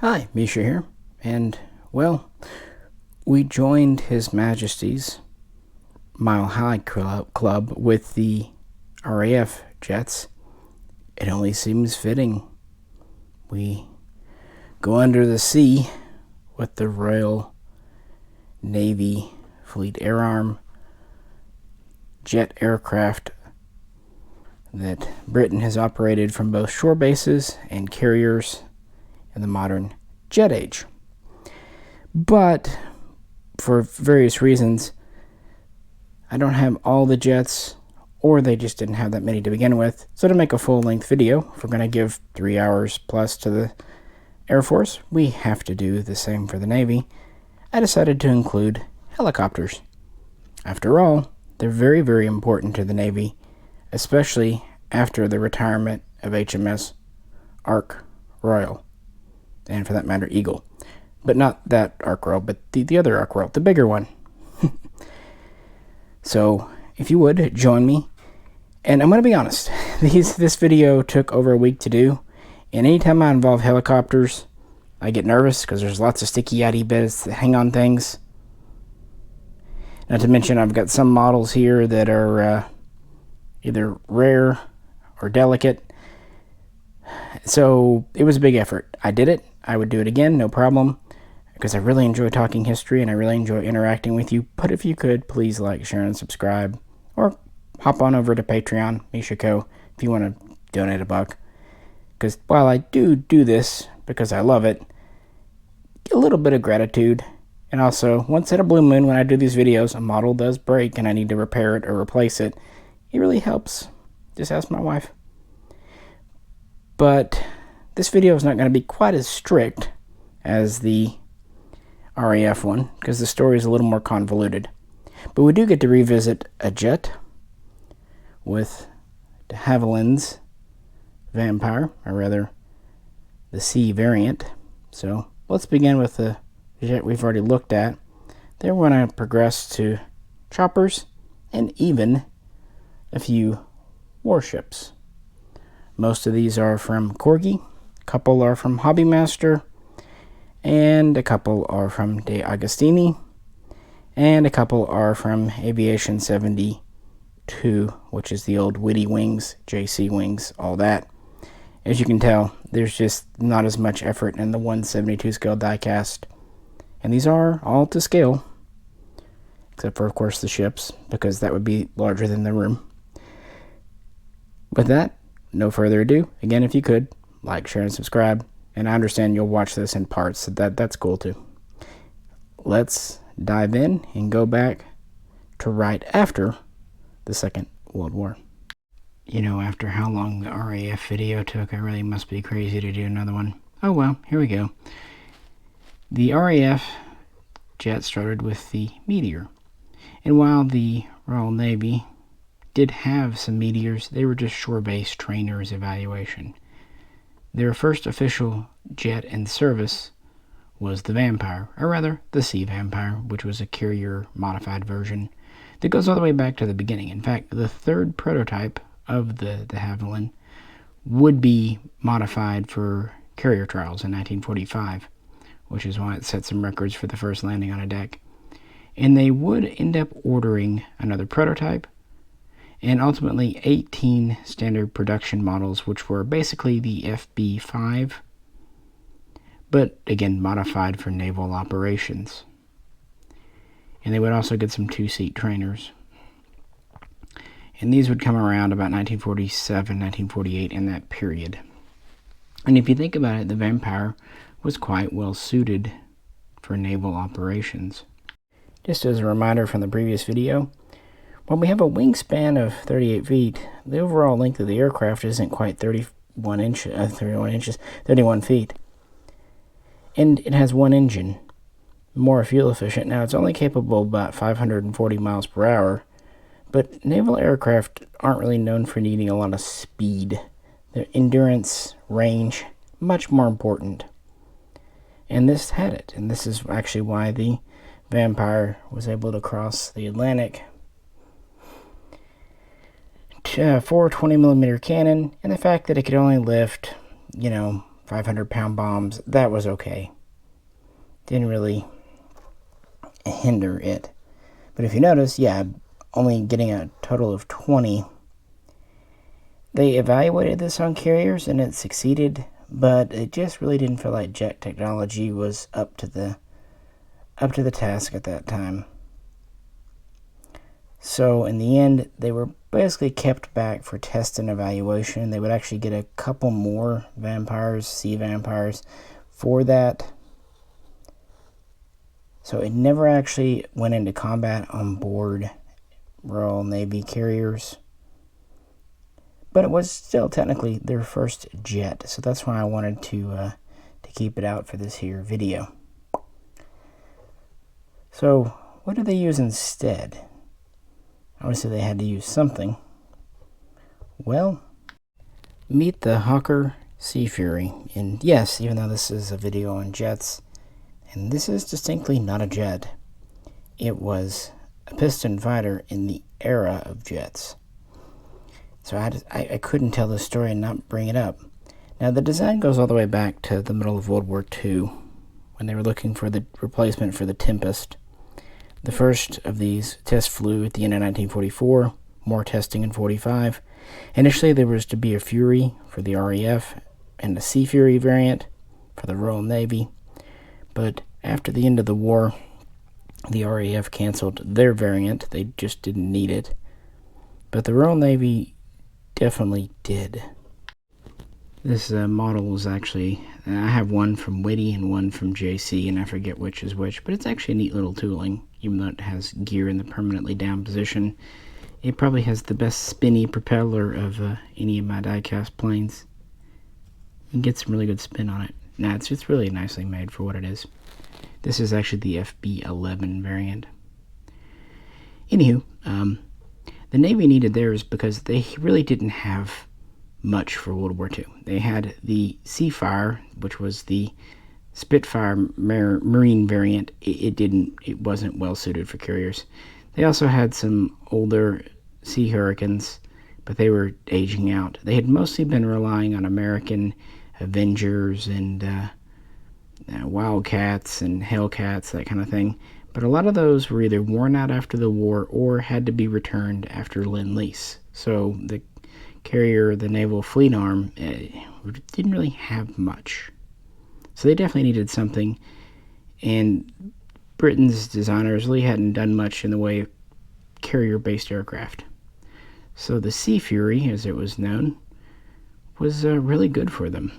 Hi, Misha here, and, well, we joined His Majesty's Mile High Club with the RAF jets. It only seems fitting. We go under the sea with the Royal Navy Fleet Air Arm jet aircraft that Britain has operated from both shore bases and carriers in the modern jet age. But for various reasons, I don't have all the jets, or they just didn't have that many to begin with. So to make a full-length video, if we're going to give 3 hours plus to the Air Force, we have to do the same for the Navy. I decided to include helicopters. After all, they're very, very important to the Navy, especially after the retirement of HMS Ark Royal, and for that matter, Eagle. But not that Ark Royal, but the other Ark Royal, the bigger one. So, if you would, join me. And I'm going to be honest, this video took over a week to do, and anytime I involve helicopters, I get nervous because there's lots of sticky yaddy bits that hang on things. Not to mention, I've got some models here that are either rare or delicate. So it was a big effort. I did it. I would do it again, no problem, because I really enjoy talking history and I really enjoy interacting with you. But if you could, please like, share, and subscribe, or hop on over to Patreon, Mishaco, if you want to donate $1. Because while I do this because I love it, a little bit of gratitude. And also, once at a blue moon, when I do these videos, a model does break and I need to repair it or replace it. It really helps. Just ask my wife. But this video is not going to be quite as strict as the RAF one, because the story is a little more convoluted. But we do get to revisit a jet with de Havilland's Vampire, or rather, the Sea variant. So let's begin with the jet we've already looked at. Then we're going to progress to choppers and even a few warships. Most of these are from Corgi, a couple are from Hobbymaster, and a couple are from De Agostini, and a couple are from Aviation 72, which is the old Witty wings, JC wings, all that. As you can tell, there's just not as much effort in the 172 scale diecast. And these are all to scale, except for, of course, the ships, because that would be larger than the room. With that, no further ado. Again, if you could, like, share, and subscribe. And I understand you'll watch this in parts, so that's cool too. Let's dive in and go back to right after the Second World War. You know, after how long the RAF video took, I really must be crazy to do another one. Oh well, here we go. The RAF jet started with the Meteor. And while the Royal Navy did have some Meteors, they were just shore-based trainers evaluation. Their first official jet in service was the Vampire, or rather, the Sea Vampire, which was a carrier-modified version that goes all the way back to the beginning. In fact, the third prototype of the de Havilland would be modified for carrier trials in 1945, which is why it set some records for the first landing on a deck. And they would end up ordering another prototype, and ultimately 18 standard production models, which were basically the FB5, but again modified for naval operations. And they would also get some two-seat trainers. And these would come around about 1947, 1948, in that period. And if you think about it, the Vampire was quite well suited for naval operations. Just as a reminder from the previous video, when we have a wingspan of 38 feet, the overall length of the aircraft isn't quite 31 feet. And it has one engine, more fuel efficient. Now, it's only capable of about 540 miles per hour, but naval aircraft aren't really known for needing a lot of speed. Their endurance, range, much more important. And this had it, and this is actually why the Vampire was able to cross the Atlantic. 4 20mm cannon, and the fact that it could only lift, 500-pound bombs, that was okay. Didn't really hinder it. But if you notice, yeah, only getting a total of 20. They evaluated this on carriers and it succeeded, but it just really didn't feel like jet technology was up to the task at that time. So in the end, they were basically kept back for test and evaluation. They would actually get a couple more vampires, sea vampires, for that. So it never actually went into combat on board Royal Navy carriers. But it was still technically their first jet, so that's why I wanted to keep it out for this here video. So what did they use instead? Obviously they had to use something. Well, meet the Hawker Sea Fury. And yes, even though this is a video on jets, and this is distinctly not a jet, it was a piston fighter in the era of jets. So I couldn't tell this story and not bring it up. Now the design goes all the way back to the middle of World War II, when they were looking for the replacement for the Tempest. The first of these tests flew at the end of 1944, more testing in 45. Initially there was to be a Fury for the RAF and a Sea Fury variant for the Royal Navy, but after the end of the war, the RAF canceled their variant. They just didn't need it. But the Royal Navy definitely did. This model is actually, I have one from Whitty and one from JC, and I forget which is which, but it's actually a neat little tooling, even though it has gear in the permanently down position. It probably has the best spinny propeller of any of my die-cast planes. You can get some really good spin on it. Nah, it's really nicely made for what it is. This is actually the FB11 variant. Anywho, the Navy needed theirs because they really didn't have much for World War II. They had the Seafire, which was the Spitfire Marine variant. It wasn't well suited for carriers. They also had some older Sea Hurricanes, but they were aging out. They had mostly been relying on American Avengers and Wildcats and Hellcats, that kind of thing. But a lot of those were either worn out after the war or had to be returned after Lend-Lease. So the carrier, the Naval Fleet Arm, didn't really have much. So they definitely needed something. And Britain's designers really hadn't done much in the way of carrier-based aircraft. So the Sea Fury, as it was known, was really good for them.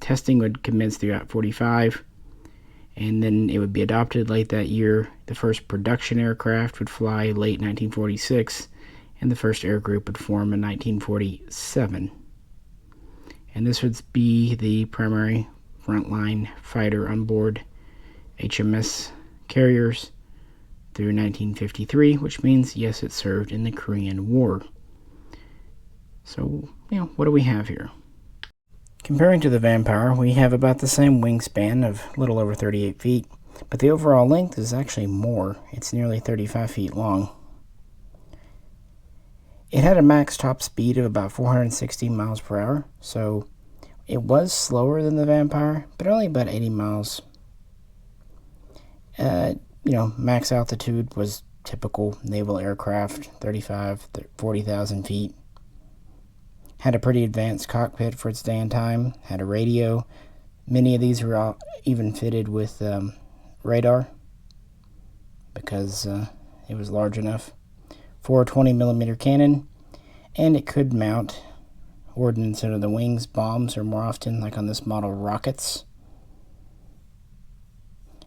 Testing would commence throughout 45, and then it would be adopted late that year. The first production aircraft would fly late 1946, and the first air group would form in 1947. And this would be the primary frontline fighter on board HMS carriers through 1953, which means, yes, it served in the Korean War. So, what do we have here? Comparing to the Vampire, we have about the same wingspan of a little over 38 feet, but the overall length is actually more. It's nearly 35 feet long. It had a max top speed of about 460 miles per hour, so it was slower than the Vampire, but only about 80 miles. Max altitude was typical naval aircraft, 40,000 feet. Had a pretty advanced cockpit for its day and time, had a radio. Many of these were even fitted with radar because it was large enough for a 20mm cannon, and it could mount ordnance under the wings, bombs, or more often, like on this model, rockets.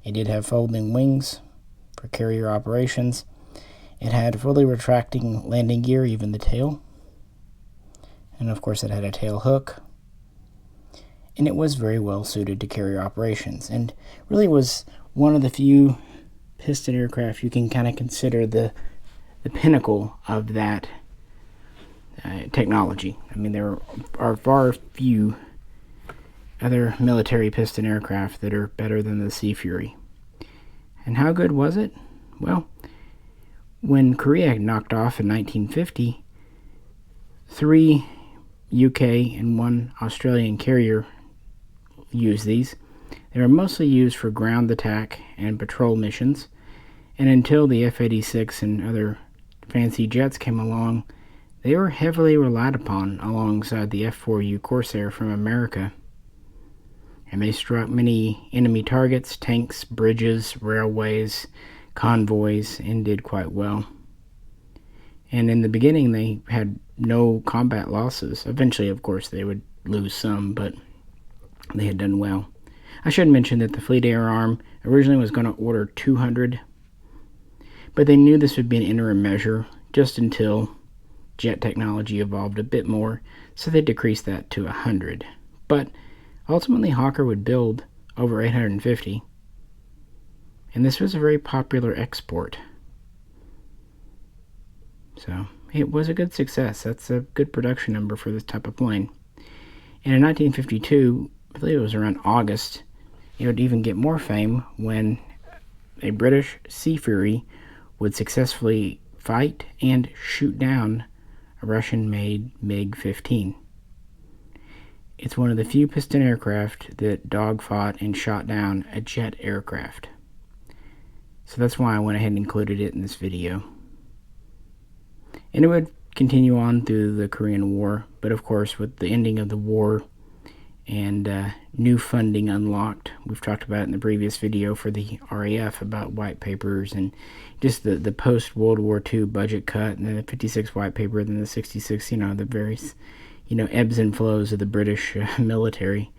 It did have folding wings for carrier operations. It had fully retracting landing gear, even the tail. And of course it had a tail hook. And it was very well suited to carrier operations, and really was one of the few piston aircraft you can kind of consider the pinnacle of that technology. I mean, there are far few other military piston aircraft that are better than the Sea Fury. And how good was it? Well, when Korea knocked off in 1950, 3 UK and 1 Australian carrier use these. They were mostly used for ground attack and patrol missions, and until the F-86 and other fancy jets came along, they were heavily relied upon alongside the F-4U Corsair from America. And they struck many enemy targets, tanks, bridges, railways, convoys, and did quite well. And in the beginning, they had no combat losses. Eventually, of course, they would lose some, but they had done well. I should mention that the Fleet Air Arm originally was going to order 200, but they knew this would be an interim measure just until jet technology evolved a bit more, so they decreased that to 100. But ultimately, Hawker would build over 850, and this was a very popular export. So it was a good success. That's a good production number for this type of plane. And in 1952, I believe it was around August, it would even get more fame when a British Sea Fury would successfully fight and shoot down a Russian-made MiG-15. It's one of the few piston aircraft that dogfought and shot down a jet aircraft. So that's why I went ahead and included it in this video. And it would continue on through the Korean War, but of course with the ending of the war and new funding unlocked, we've talked about it in the previous video for the RAF about white papers and just the post-World War II budget cut, and then the 56 white paper, then the 66, the various, ebbs and flows of the British military.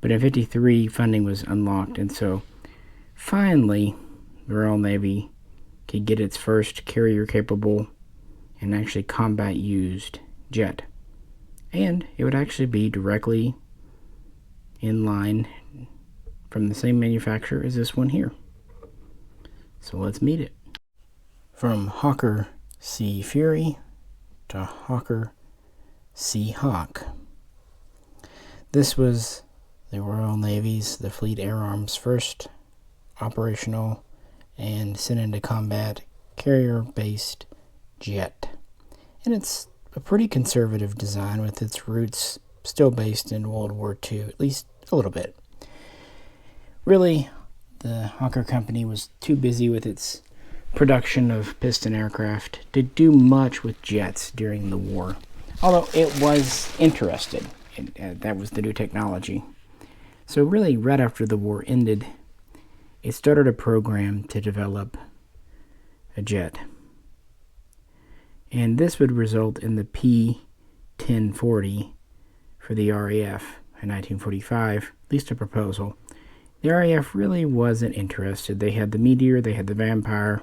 But in 53, funding was unlocked, and so finally the Royal Navy could get its first carrier-capable and actually combat-used jet. And it would actually be directly in line from the same manufacturer as this one here. So let's meet it. From Hawker Sea Fury to Hawker Seahawk. This was the Royal Navy's, the Fleet Air Arm's first operational and sent into combat carrier-based jet. And it's a pretty conservative design with its roots still based in World War II, at least a little bit. Really, the Hawker Company was too busy with its production of piston aircraft to do much with jets during the war, although it was interested. That was the new technology. So really, right after the war ended, it started a program to develop a jet. And this would result in the P-1040 for the RAF in 1945, at least a proposal. The RAF really wasn't interested. They had the Meteor, they had the Vampire.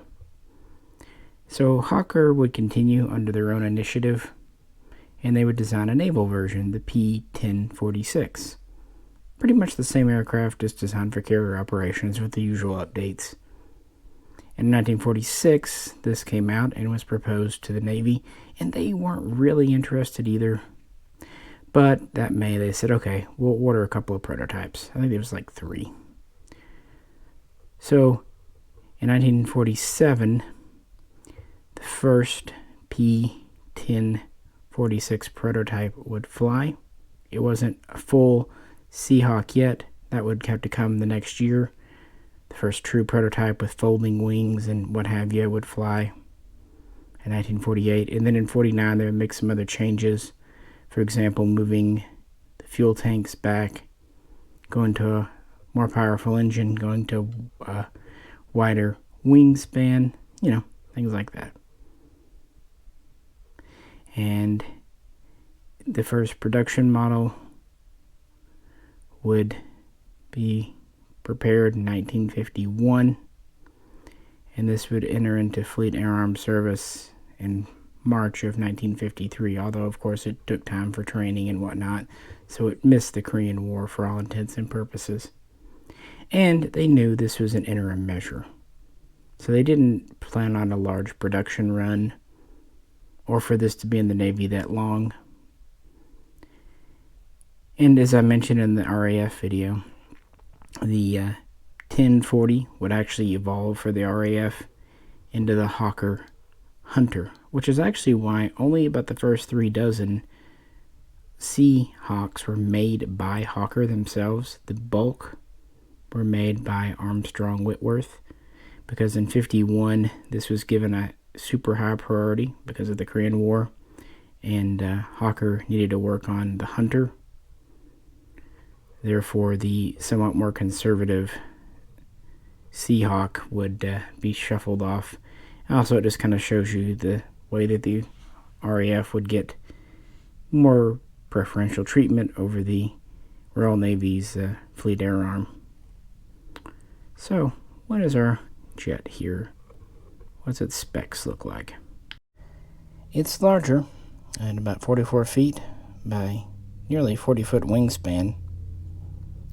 So Hawker would continue under their own initiative, and they would design a naval version, the P-1046. Pretty much the same aircraft, just designed for carrier operations with the usual updates. In 1946, this came out and was proposed to the Navy, and they weren't really interested either. But that May, they said, okay, we'll order a couple of prototypes. I think it was like 3. So, in 1947, the first P-1046 prototype would fly. It wasn't a full Seahawk yet. That would have to come the next year. The first true prototype with folding wings and what have you would fly in 1948. And then in 49, they would make some other changes. For example, moving the fuel tanks back, going to a more powerful engine, going to a wider wingspan, things like that. And the first production model would be prepared in 1951, and this would enter into Fleet Air Arm service in March of 1953, although of course it took time for training and whatnot, so it missed the Korean War for all intents and purposes. And they knew this was an interim measure, so they didn't plan on a large production run or for this to be in the Navy that long. And as I mentioned in the RAF video, the 1040 would actually evolve for the RAF into the Hawker Hunter, which is actually why only about the first 3 dozen Seahawks were made by Hawker themselves. The bulk were made by Armstrong Whitworth, because in 51 this was given a super high priority because of the Korean War, and Hawker needed to work on the Hunter. Therefore, the somewhat more conservative Seahawk would be shuffled off. Also, it just kind of shows you the way that the RAF would get more preferential treatment over the Royal Navy's Fleet Air Arm. So, what is our jet here? What's its specs look like? It's larger, at about 44 feet by nearly 40-foot wingspan.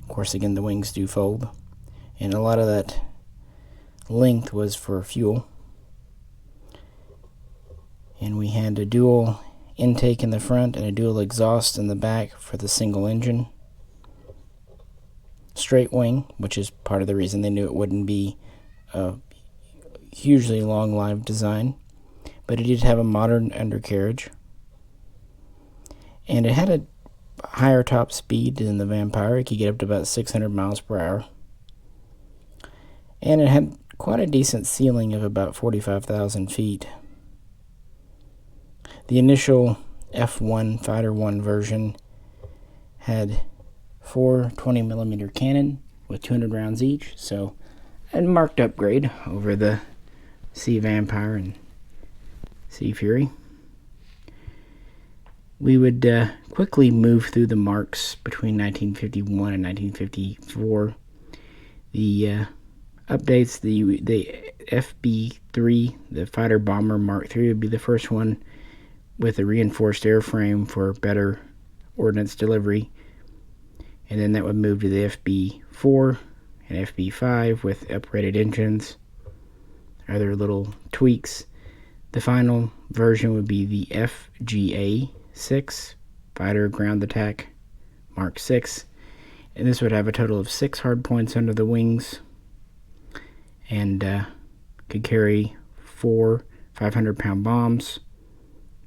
Of course, again, the wings do fold, and a lot of that length was for fuel. And we had a dual intake in the front and a dual exhaust in the back for the single engine. Straight wing, which is part of the reason they knew it wouldn't be a hugely long-lived design, but it did have a modern undercarriage, and it had a higher top speed than the Vampire. It could get up to about 600 miles per hour, and it had quite a decent ceiling of about 45,000 feet. The initial F1 Fighter 1 version had 4 20mm cannon with 200 rounds each, so a marked upgrade over the Sea Vampire and Sea Fury. We would quickly move through the marks between 1951 and 1954. The updates, the FB-3, the fighter bomber Mark III, would be the first one with a reinforced airframe for better ordnance delivery, and then that would move to the FB-4 and FB-5 with upgraded engines, other little tweaks. The final version would be the FGA-6, Fighter Ground Attack Mark VI, and this would have a total of 6 hardpoints under the wings, and could carry 4 500-pound bombs,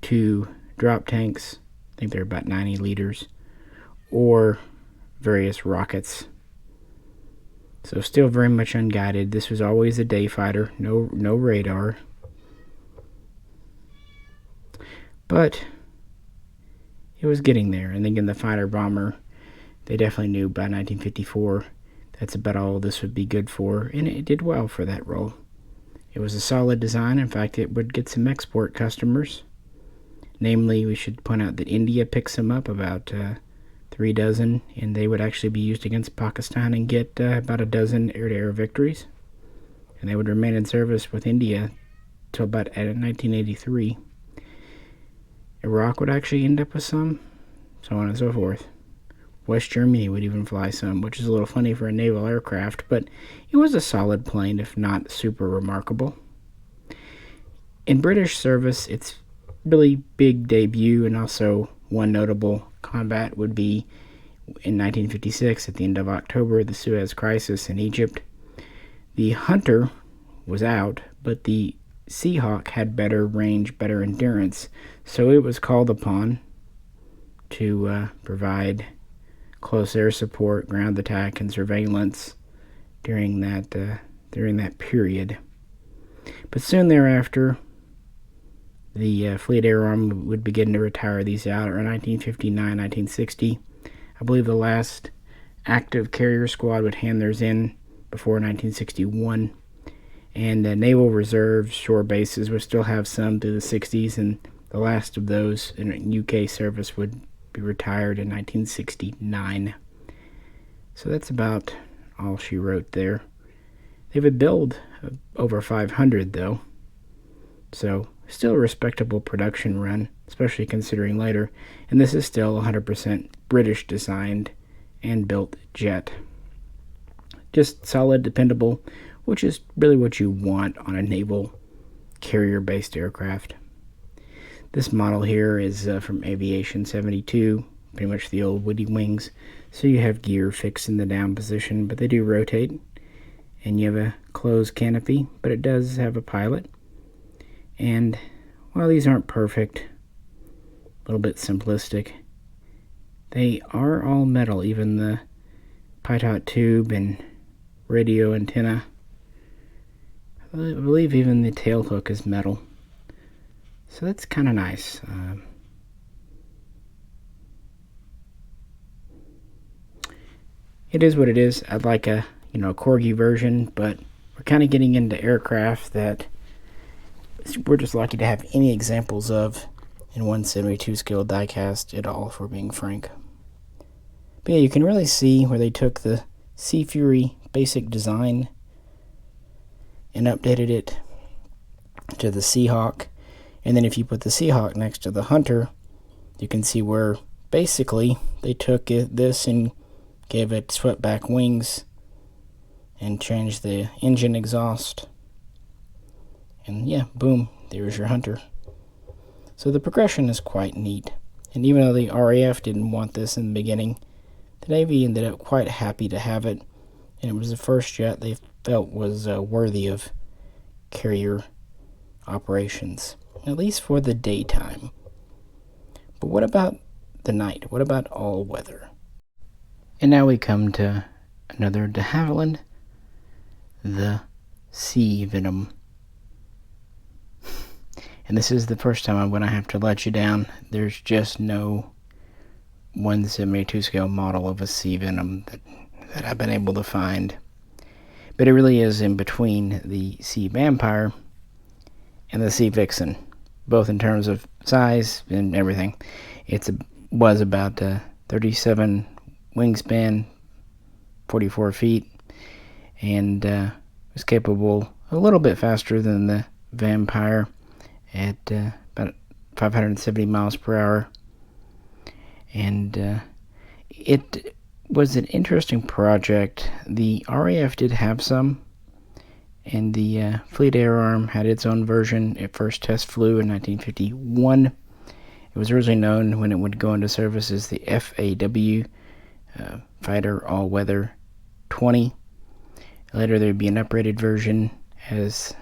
2 drop tanks, I think they're about 90 liters, or various rockets. So still very much unguided. This was always a day fighter, no radar. But it was getting there. And again, the fighter bomber, they definitely knew by 1954 that's about all this would be good for, and it did well for that role. It was a solid design. In fact, it would get some export customers. Namely, we should point out that India picks them up, about 3 dozen, and they would actually be used against Pakistan and get about a dozen air-to-air victories. And they would remain in service with India till about 1983. Iraq would actually end up with some, so on and so forth. West Germany would even fly some, which is a little funny for a naval aircraft, but it was a solid plane, if not super remarkable. In British service, its really big debut and also one notable combat would be in 1956 at the end of October, the Suez Crisis in Egypt. The Hunter was out, but the Seahawk had better range, better endurance, so it was called upon to provide close air support, ground attack, and surveillance during that period. But soon thereafter, the Fleet Air Arm would begin to retire these out around 1959, 1960. I believe the last active carrier squad would hand theirs in before 1961. And naval reserves, shore bases would still have some through the 60s, and the last of those in UK service would be retired in 1969. So that's about all she wrote there. They would build over 500 though, so still a respectable production run, especially considering later, and this is still 100% British designed and built jet. Just solid, dependable, which is really what you want on a naval carrier-based aircraft. This model here is from Aviation 72, pretty much the old Woody wings, so you have gear fixed in the down position, but they do rotate, and you have a closed canopy, but it does have a pilot. And while these aren't perfect, a little bit simplistic, They are all metal, even the pitot tube and radio antenna. I believe even the tail hook is metal. So that's kind of nice. It is what it is. I'd like a Corgi version, but we're kind of getting into aircraft that we're just lucky to have any examples of in 172 scale diecast at all, if we're being frank. But yeah, you can really see where they took the Sea Fury basic design and updated it to the Seahawk. And then if you put the Seahawk next to the Hunter, you can see where basically they took this and gave it swept back wings and changed the engine exhaust. And yeah, boom, there's your Hunter. So the progression is quite neat. And even though the RAF didn't want this in the beginning, the Navy ended up quite happy to have it. And it was the first jet they felt was worthy of carrier operations, at least for the daytime. But what about the night? What about all weather? And now we come to another de Havilland, the Sea Venom. And this is the first time I'm going to have to let you down. There's just no 172 scale model of a Sea Venom that I've been able to find. But it really is in between the Sea Vampire and the Sea Vixen, both in terms of size and everything. Was about 37 wingspan, 44 feet, and was capable a little bit faster than the Vampire at about 570 miles per hour. And it was an interesting project. The RAF did have some, and the Fleet Air Arm had its own version. It first test flew in 1951. It was originally known when it would go into service as the FAW, Fighter All-Weather 20. Later there would be an upgraded version as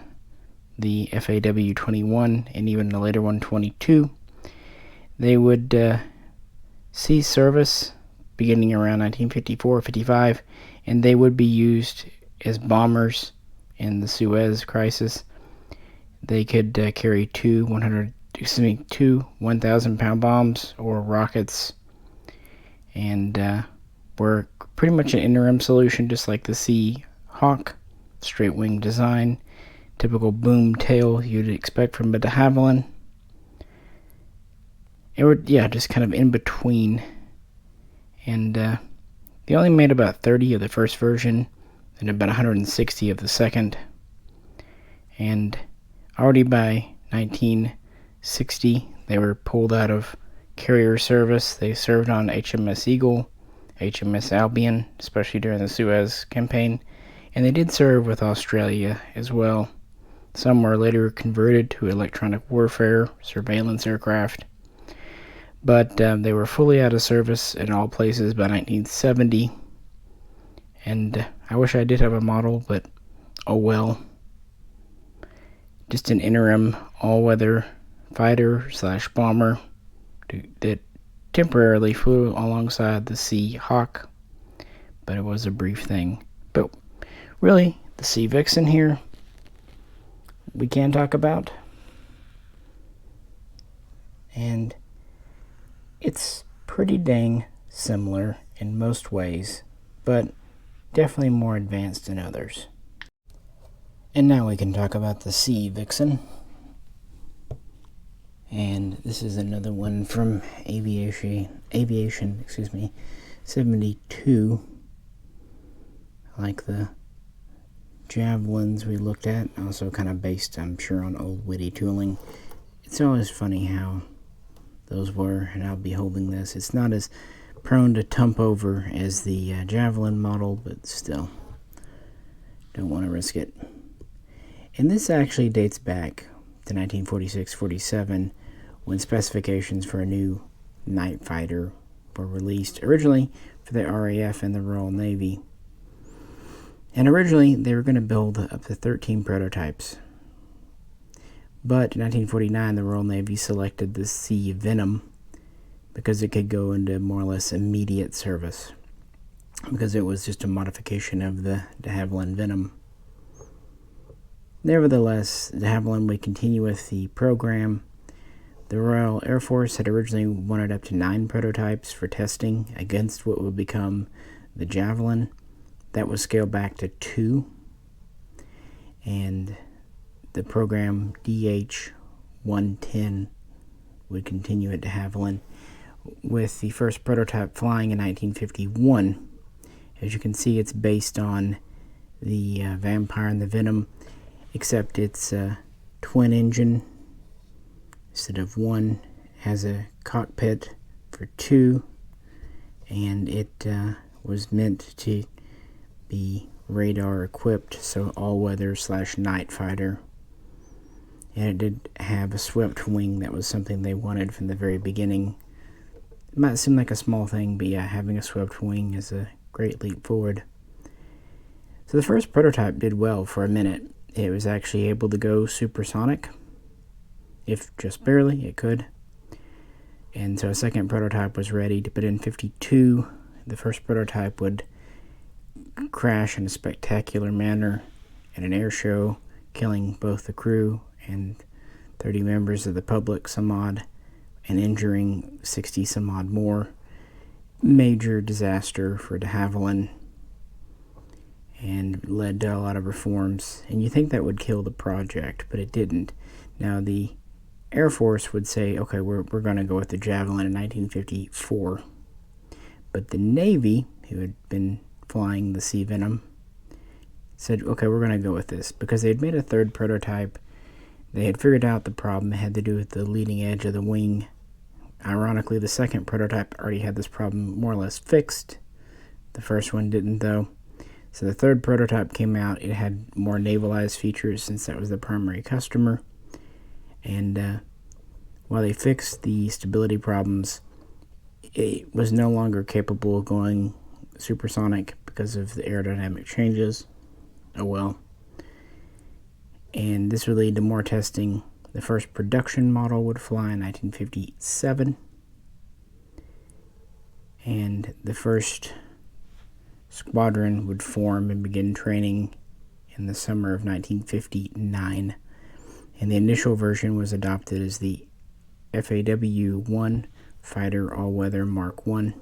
the FAW 21, and even the later one 22. They would see service beginning around 1954-55, and they would be used as bombers in the Suez Crisis. They could carry two 1,000-pound bombs or rockets, and were pretty much an interim solution, just like the Seahawk, straight wing design, typical boom tail you'd expect from a de Havilland. It were, just kind of in between. And they only made about 30 of the first version and about 160 of the second. And already by 1960, they were pulled out of carrier service. They served on HMS Eagle, HMS Albion, especially during the Suez campaign. And they did serve with Australia as well. Some were later converted to electronic warfare surveillance aircraft. But they were fully out of service in all places by 1970. And I wish I did have a model, but oh well. Just an interim all-weather fighter/bomber that temporarily flew alongside the Seahawk. But it was a brief thing. But really, the Sea Vixen here, we can talk about. And it's pretty dang similar in most ways, but definitely more advanced in others. And now we can talk about the Sea Vixen. And this is another one from Aviation, 72. Like the Javelins we looked at, also kind of based, I'm sure, on old witty tooling. It's always funny how those were, and I'll be holding this. It's not as prone to tump over as the Javelin model, but still, don't want to risk it. And this actually dates back to 1946-47, when specifications for a new night fighter were released, originally for the RAF and the Royal Navy. And originally, they were going to build up to 13 prototypes. But in 1949, the Royal Navy selected the Sea Venom because it could go into more or less immediate service, because it was just a modification of the de Havilland Venom. Nevertheless, de Havilland would continue with the program. The Royal Air Force had originally wanted up to 9 prototypes for testing against what would become the Javelin. That was scaled back to 2, and the program DH-110 would continue at de Havilland, with the first prototype flying in 1951. As you can see, it's based on the Vampire and the Venom, except it's a twin engine. Instead of 1, has a cockpit for 2, and it was meant to be radar equipped, so all-weather / night fighter. And it did have a swept wing. That was something they wanted from the very beginning. It might seem like a small thing, but yeah, having a swept wing is a great leap forward. So the first prototype did well for a minute. It was actually able to go supersonic. If just barely, it could. And so a second prototype was ready to put in 52. The first prototype would crash in a spectacular manner at an air show, killing both the crew and 30 members of the public some odd, and injuring 60 some odd more. Major disaster for de Havilland, and led to a lot of reforms. And you think that would kill the project, but it didn't. Now the Air Force would say, okay, we're going to go with the Javelin in 1954. But the Navy, who had been flying the Sea Venom, said, okay, we're going to go with this, because they had made a third prototype. They had figured out the problem. It had to do with the leading edge of the wing. Ironically, the second prototype already had this problem more or less fixed. The first one didn't, though. So the third prototype came out. It had more navalized features, since that was the primary customer. And while they fixed the stability problems, it was no longer capable of going supersonic because of the aerodynamic changes. Oh well. And this would lead to more testing. The first production model would fly in 1957. And the first squadron would form and begin training in the summer of 1959. And the initial version was adopted as the FAW-1 Fighter All-Weather Mark I.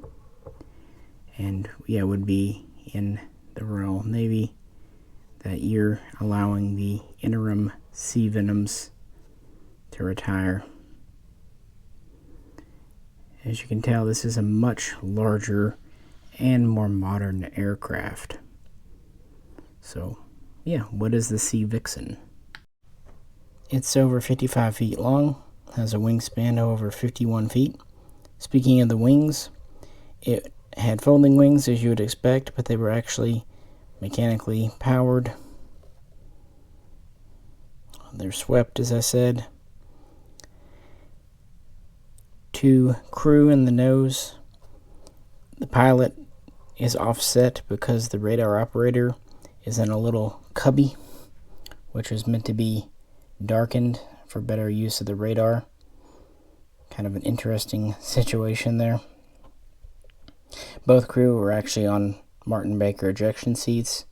And yeah, would be in the Royal Navy that year, allowing the interim Sea Venoms to retire. As you can tell, this is a much larger and more modern aircraft. So yeah, what is the Sea Vixen? It's over 55 feet long, has a wingspan of over 51 feet. Speaking of the wings, it had folding wings, as you would expect, but they were actually mechanically powered. They're swept, as I said. 2 crew in the nose. The pilot is offset because the radar operator is in a little cubby, which is meant to be darkened for better use of the radar. Kind of an interesting situation there. Both crew were actually on Martin Baker ejection seats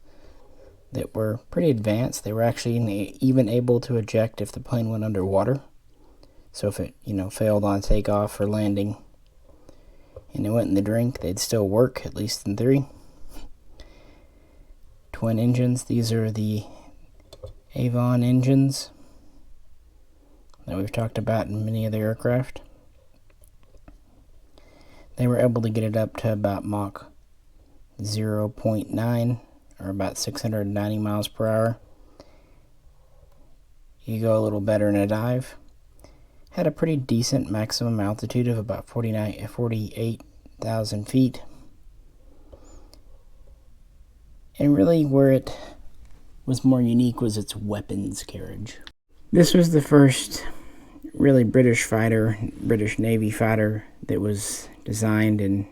that were pretty advanced. They were actually even able to eject if the plane went underwater. So if it, failed on takeoff or landing and it went in the drink, they'd still work, at least in theory. Twin engines. These are the Avon engines that we've talked about in many of the aircraft. They were able to get it up to about Mach 0.9, or about 690 miles per hour. You go a little better in a dive. Had a pretty decent maximum altitude of about 48,000 feet. And really where it was more unique was its weapons carriage. This was the first really British Navy fighter that was designed and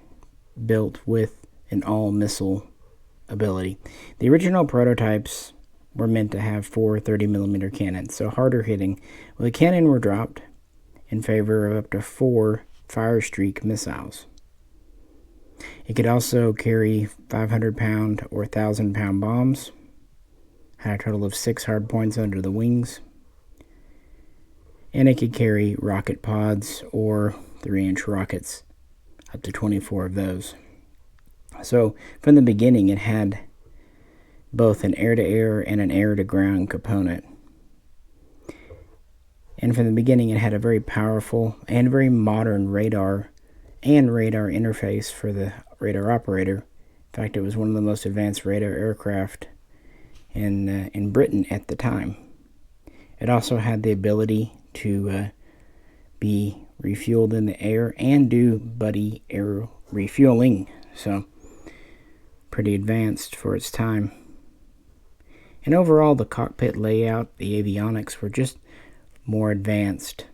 built with an all-missile ability. The original prototypes were meant to have 4 30mm cannons, so harder hitting. Well, the cannon were dropped in favor of up to 4 fire streak missiles. It could also carry 500-pound or 1,000-pound bombs, had a total of 6 hardpoints under the wings, and it could carry rocket pods or 3-inch rockets, up to 24 of those. So from the beginning, it had both an air-to-air and an air-to-ground component. And from the beginning, it had a very powerful and very modern radar and radar interface for the radar operator. In fact, it was one of the most advanced radar aircraft in Britain at the time. It also had the ability to be refueled in the air and do buddy air refueling. So, pretty advanced for its time. And overall, the cockpit layout, the avionics were just more advanced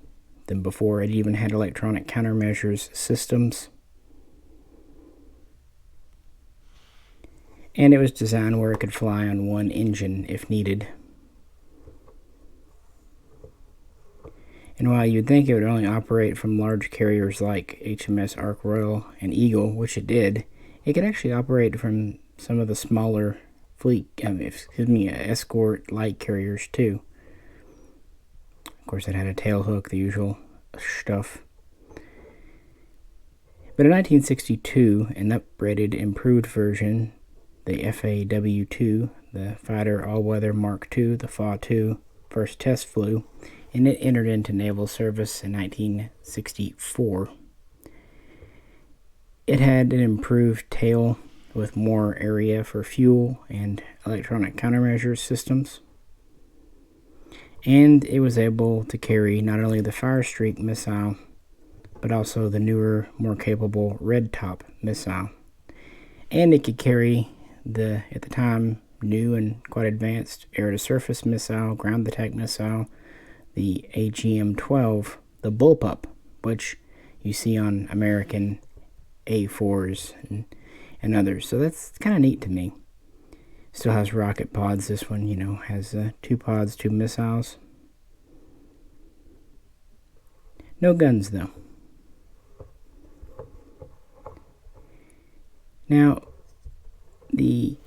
than before. It even had electronic countermeasures systems. And it was designed where it could fly on one engine if needed. And while you'd think it would only operate from large carriers like HMS Ark Royal and Eagle, which it did, it could actually operate from some of the smaller escort light carriers too. Of course, it had a tail hook, the usual stuff. But in 1962, an upgraded, improved version, the FAW-2, the Fighter All-Weather Mark II, the FAW-2, first test flew, and it entered into naval service in 1964. It had an improved tail with more area for fuel and electronic countermeasure systems. And it was able to carry not only the Fire Streak missile, but also the newer, more capable Red Top missile. And it could carry the, at the time, new and quite advanced air-to-surface missile, ground attack missile, the AGM-12, the Bullpup, which you see on American A4s and others. So that's kind of neat to me. Still has rocket pods. This one, has 2 pods, 2 missiles. No guns, though. Now, the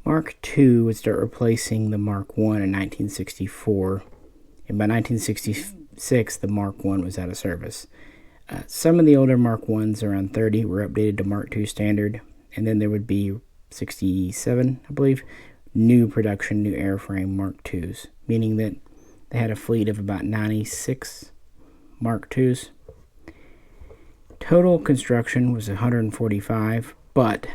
Mark II would start replacing the Mark I in 1964. And by 1966, the Mark I was out of service. Some of the older Mark I's, around 30, were updated to Mark II standard. And then there would be 67, I believe, new production, new airframe Mark IIs, meaning that they had a fleet of about 96 Mark IIs. Total construction was 145, but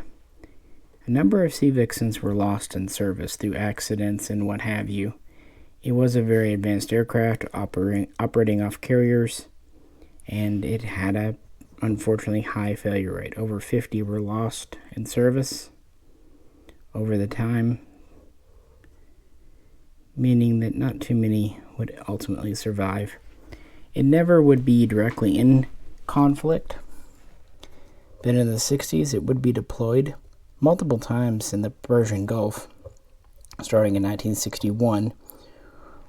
a number of Sea Vixens were lost in service through accidents and what have you. It was a very advanced aircraft operating off carriers, and it had a unfortunately high failure rate. Over 50 were lost in service over the time, meaning that not too many would ultimately survive. It never would be directly in conflict, but in the 60s it would be deployed multiple times in the Persian Gulf, starting in 1961,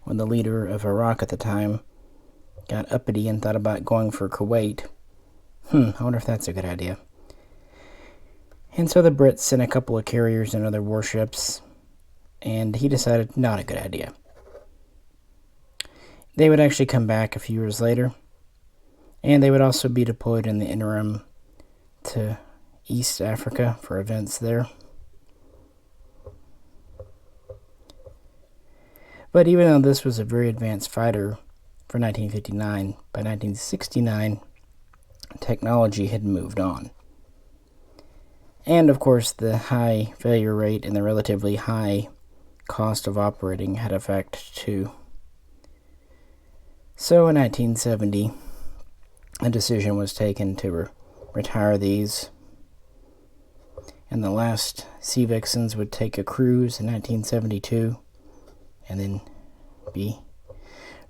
when the leader of Iraq at the time got uppity and thought about going for Kuwait. I wonder if that's a good idea. And so the Brits sent a couple of carriers and other warships, and he decided not a good idea. They would actually come back a few years later, and they would also be deployed in the interim to East Africa for events there. But even though this was a very advanced fighter for 1959, by 1969, technology had moved on. And of course, the high failure rate and the relatively high cost of operating had effect too. So in 1970, a decision was taken to retire these, and the last Sea Vixens would take a cruise in 1972 and then be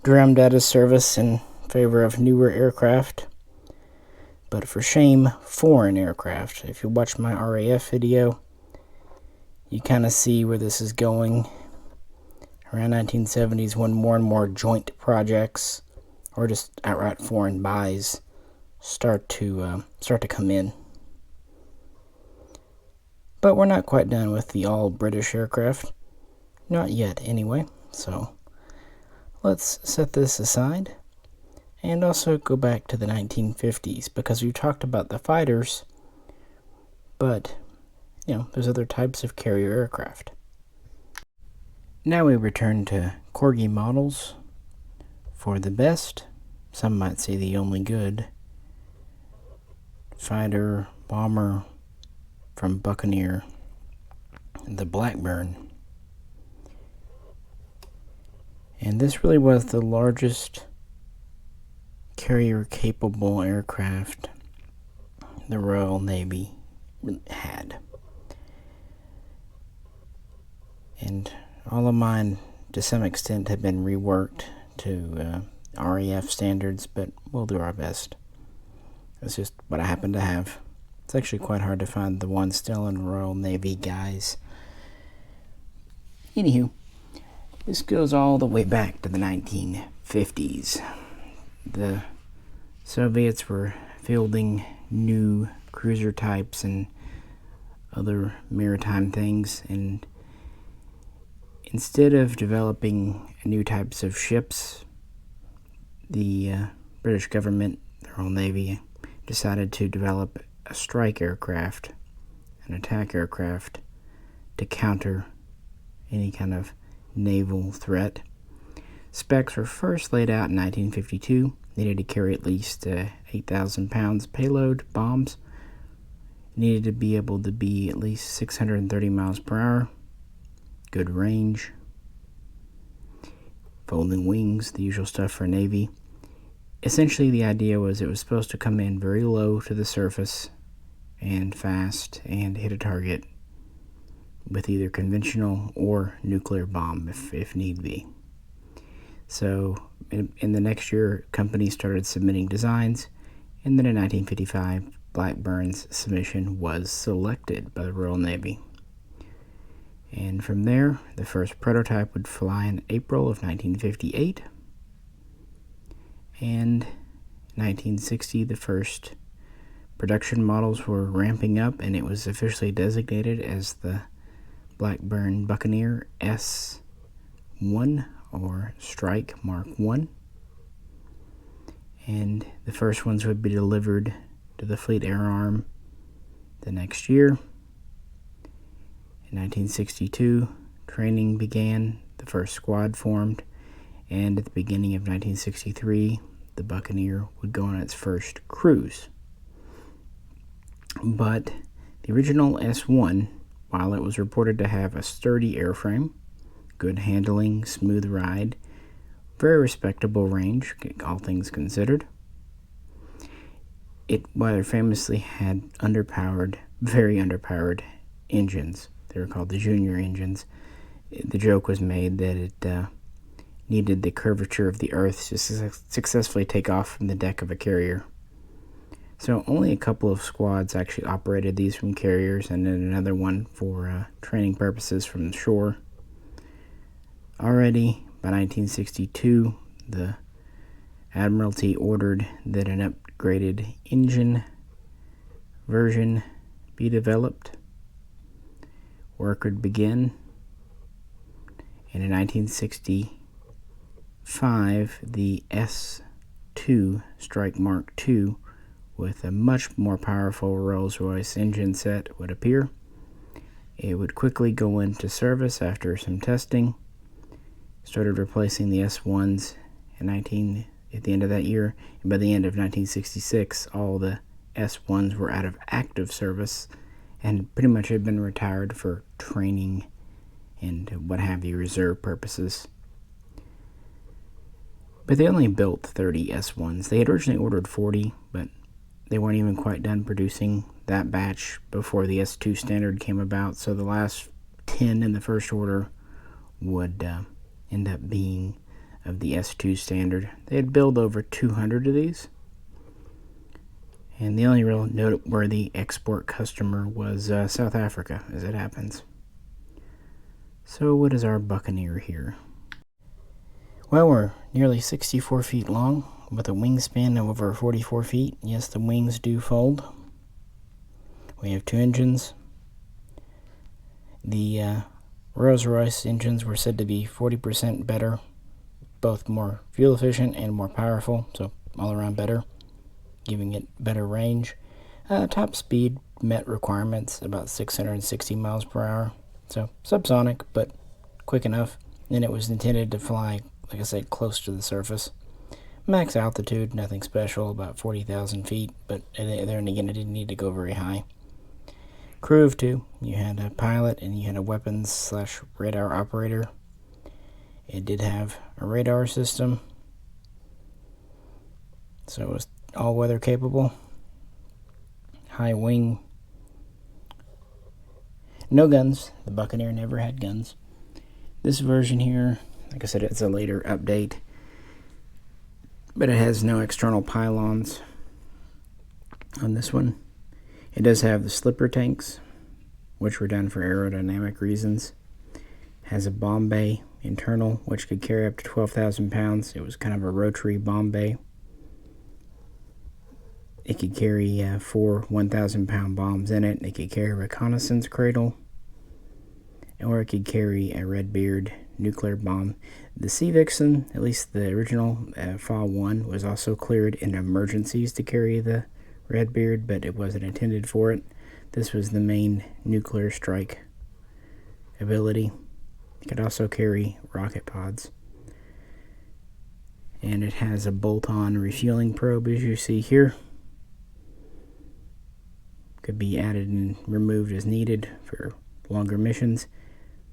drummed out of service in favor of newer aircraft. But for shame, foreign aircraft. If you watch my RAF video, you kind of see where this is going. Around 1970s, when more and more joint projects, or just outright foreign buys, start to come in. But we're not quite done with the all British aircraft. Not yet, anyway. So let's set this aside and also go back to the 1950s, because we talked about the fighters, but there's other types of carrier aircraft. Now we return to Corgi models for the best, some might say the only good, fighter bomber from Buccaneer, the Blackburn. And this really was the largest carrier-capable aircraft the Royal Navy had. And all of mine, to some extent, have been reworked to RAF standards, but we'll do our best. It's just what I happen to have. It's actually quite hard to find the one still in Royal Navy, guys. Anywho, this goes all the way back to the 1950s. The Soviets were fielding new cruiser types and other maritime things, and instead of developing new types of ships, the British government, the Royal Navy, decided to develop a strike aircraft, an attack aircraft, to counter any kind of naval threat. Specs were first laid out in 1952. Needed to carry at least 8,000 pounds payload bombs. Needed to be able to be at least 630 miles per hour. Good range. Folding wings, the usual stuff for Navy. Essentially, the idea was it was supposed to come in very low to the surface and fast and hit a target with either conventional or nuclear bomb if need be. So in the next year, companies started submitting designs, and then in 1955, Blackburn's submission was selected by the Royal Navy. And from there, the first prototype would fly in April of 1958. And in 1960, the first production models were ramping up, and it was officially designated as the Blackburn Buccaneer S1, or Strike Mark I. And the first ones would be delivered to the Fleet Air Arm the next year. In 1962, training began, the first squad formed, and at the beginning of 1963, the Buccaneer would go on its first cruise. But the original S1, while it was reported to have a sturdy airframe, good handling, smooth ride, very respectable range, all things considered, it rather famously had very underpowered engines. They were called the junior engines. The joke was made that it needed the curvature of the Earth to successfully take off from the deck of a carrier. So only a couple of squads actually operated these from carriers, and then another one for training purposes from the shore. Already by 1962, the Admiralty ordered that an upgraded engine version be developed. Work would begin, and in 1965, the S2 Strike Mark II with a much more powerful Rolls-Royce engine set would appear. It would quickly go into service after some testing. Started replacing the S1s at the end of that year, and by the end of 1966, all the S1s were out of active service and pretty much had been retired for training and what have you, reserve purposes. But they only built 30 S1s. They had originally ordered 40, but they weren't even quite done producing that batch before the S2 standard came about, so the last 10 in the first order would end up being of the S2 standard. They had built over 200 of these, and the only real noteworthy export customer was South Africa, as it happens. So what is our Buccaneer here? Well, we're nearly 64 feet long, with a wingspan of over 44 feet. Yes, the wings do fold. We have 2 engines. The Rolls-Royce engines were said to be 40% better, both more fuel efficient and more powerful, so all around better, giving it better range. Top speed met requirements, about 660 miles per hour, so subsonic, but quick enough. And it was intended to fly, like I said, close to the surface. Max altitude, nothing special, about 40,000 feet, but there and again, it didn't need to go very high. Crew of 2, you had a pilot and you had a weapons/radar operator. It did have a radar system, so it was all-weather capable. High wing. No guns. The Buccaneer never had guns. This version here, like I said, it's a later update, but it has no external pylons on this one. It does have the slipper tanks, which were done for aerodynamic reasons. It has a bomb bay internal, which could carry up to 12,000 pounds. It was kind of a rotary bomb bay. It could carry 4 1,000-pound bombs in it. It could carry a reconnaissance cradle, or it could carry a Redbeard nuclear bomb. The Sea Vixen, at least the original FAA 1, was also cleared in emergencies to carry the Redbeard, but it wasn't intended for it. This was the main nuclear strike ability. It could also carry rocket pods. And it has a bolt-on refueling probe, as you see here. Could be added and removed as needed for longer missions.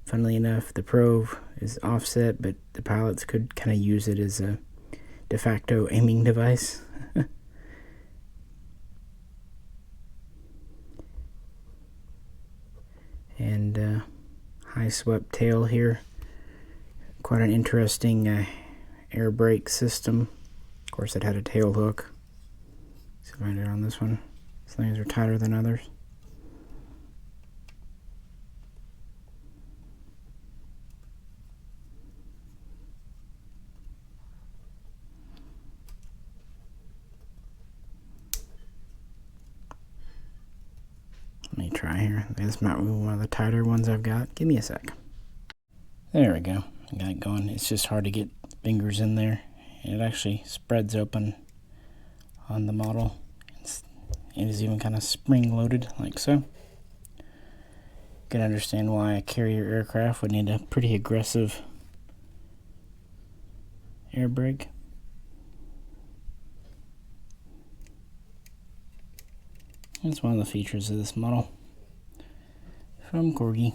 Funnily enough, the probe is offset, but the pilots could kind of use it as a de facto aiming device. And high swept tail here. Quite an interesting air brake system. Of course, it had a tail hook. See if I can do it on this one. Some things are tighter than others. Let me try here. This might be one of the tighter ones I've got. Give me a sec. There we go. I got it going. It's just hard to get fingers in there. And it actually spreads open on the model. It is even kind of spring-loaded, like so. You can understand why a carrier aircraft would need a pretty aggressive air brake. That's one of the features of this model from Corgi.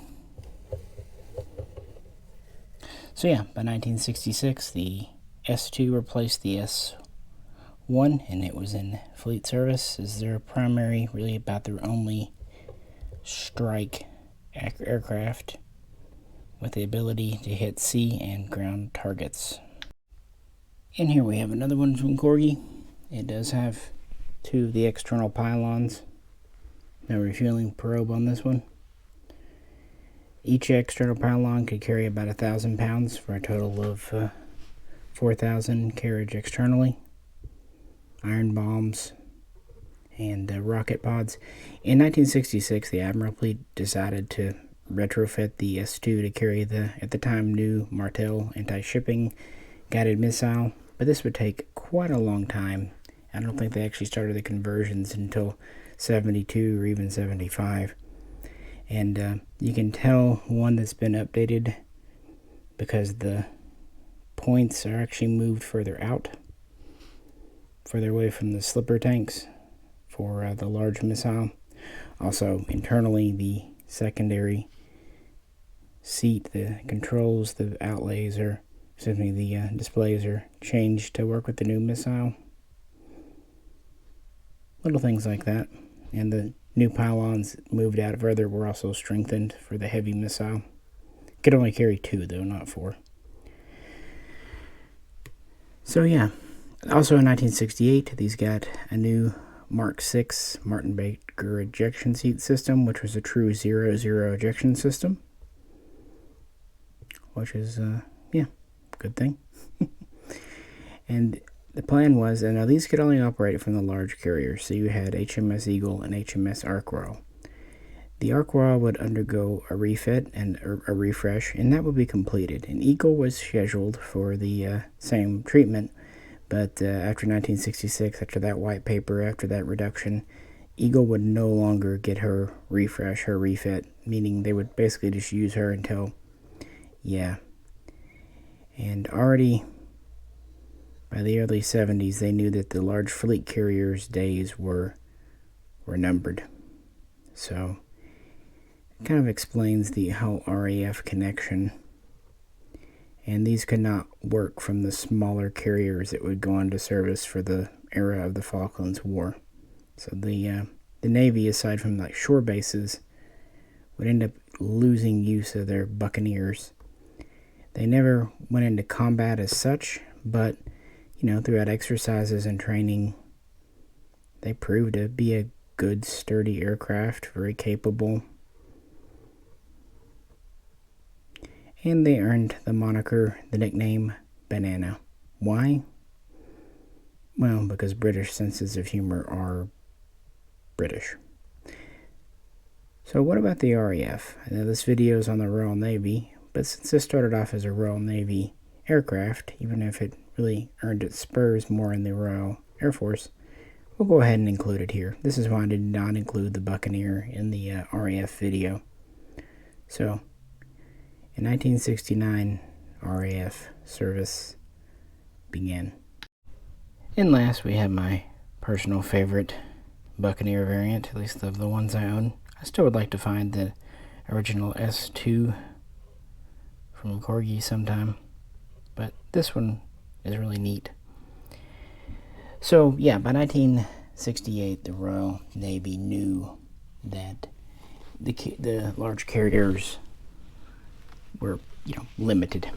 So yeah, by 1966, the S2 replaced the S1, and it was in fleet service as their primary, really about their only strike aircraft with the ability to hit sea and ground targets. And here we have another one from Corgi. It does have 2 of the external pylons. No refueling probe on this one. Each external pylon could carry about 1,000 pounds for a total of 4,000 carriage externally. Iron bombs and rocket pods. In 1966, the Admiralty decided to retrofit the S2 to carry the, at the time, new Martel anti-shipping guided missile, but this would take quite a long time. I don't think they actually started the conversions until 72 or even 75. And you can tell one that's been updated because the points are actually moved further out, further away from the slipper tanks for the large missile. Also, internally, the secondary seat, the controls, the outlays are, excuse me, the displays are changed to work with the new missile. Little things like that. And the new pylons moved out further were also strengthened for the heavy missile. Could only carry 2 though, not 4. So yeah, also in 1968, these got a new Mark 6 Martin Baker ejection seat system, which was a true 0-0 ejection system, which is yeah, good thing. And the plan was, and now these could only operate from the large carriers, so you had HMS Eagle and HMS Ark Royal. The Ark Royal would undergo a refit and a refresh, and that would be completed. And Eagle was scheduled for the same treatment, but after 1966, after that white paper, after that reduction, Eagle would no longer get her refresh, her refit, meaning they would basically just use her until, yeah. And already by the early 70s, they knew that the large fleet carriers' days were numbered. So it kind of explains the whole RAF connection. And these could not work from the smaller carriers that would go into service for the era of the Falklands War. So the Navy, aside from like shore bases, would end up losing use of their Buccaneers. They never went into combat as such, but throughout exercises and training, they proved to be a good, sturdy aircraft, very capable. And they earned the nickname Banana. Why? Well, because British senses of humor are British. So what about the RAF? I know this video is on the Royal Navy, but since this started off as a Royal Navy aircraft, even if it really earned its spurs more in the Royal Air Force, we'll go ahead and include it here. This is why I did not include the Buccaneer in the RAF video. So, in 1969, RAF service began. And last, we have my personal favorite Buccaneer variant, at least of the ones I own. I still would like to find the original S2 from Corgi sometime, but this one is really neat. So yeah, by 1968, the Royal Navy knew that the large carriers were limited.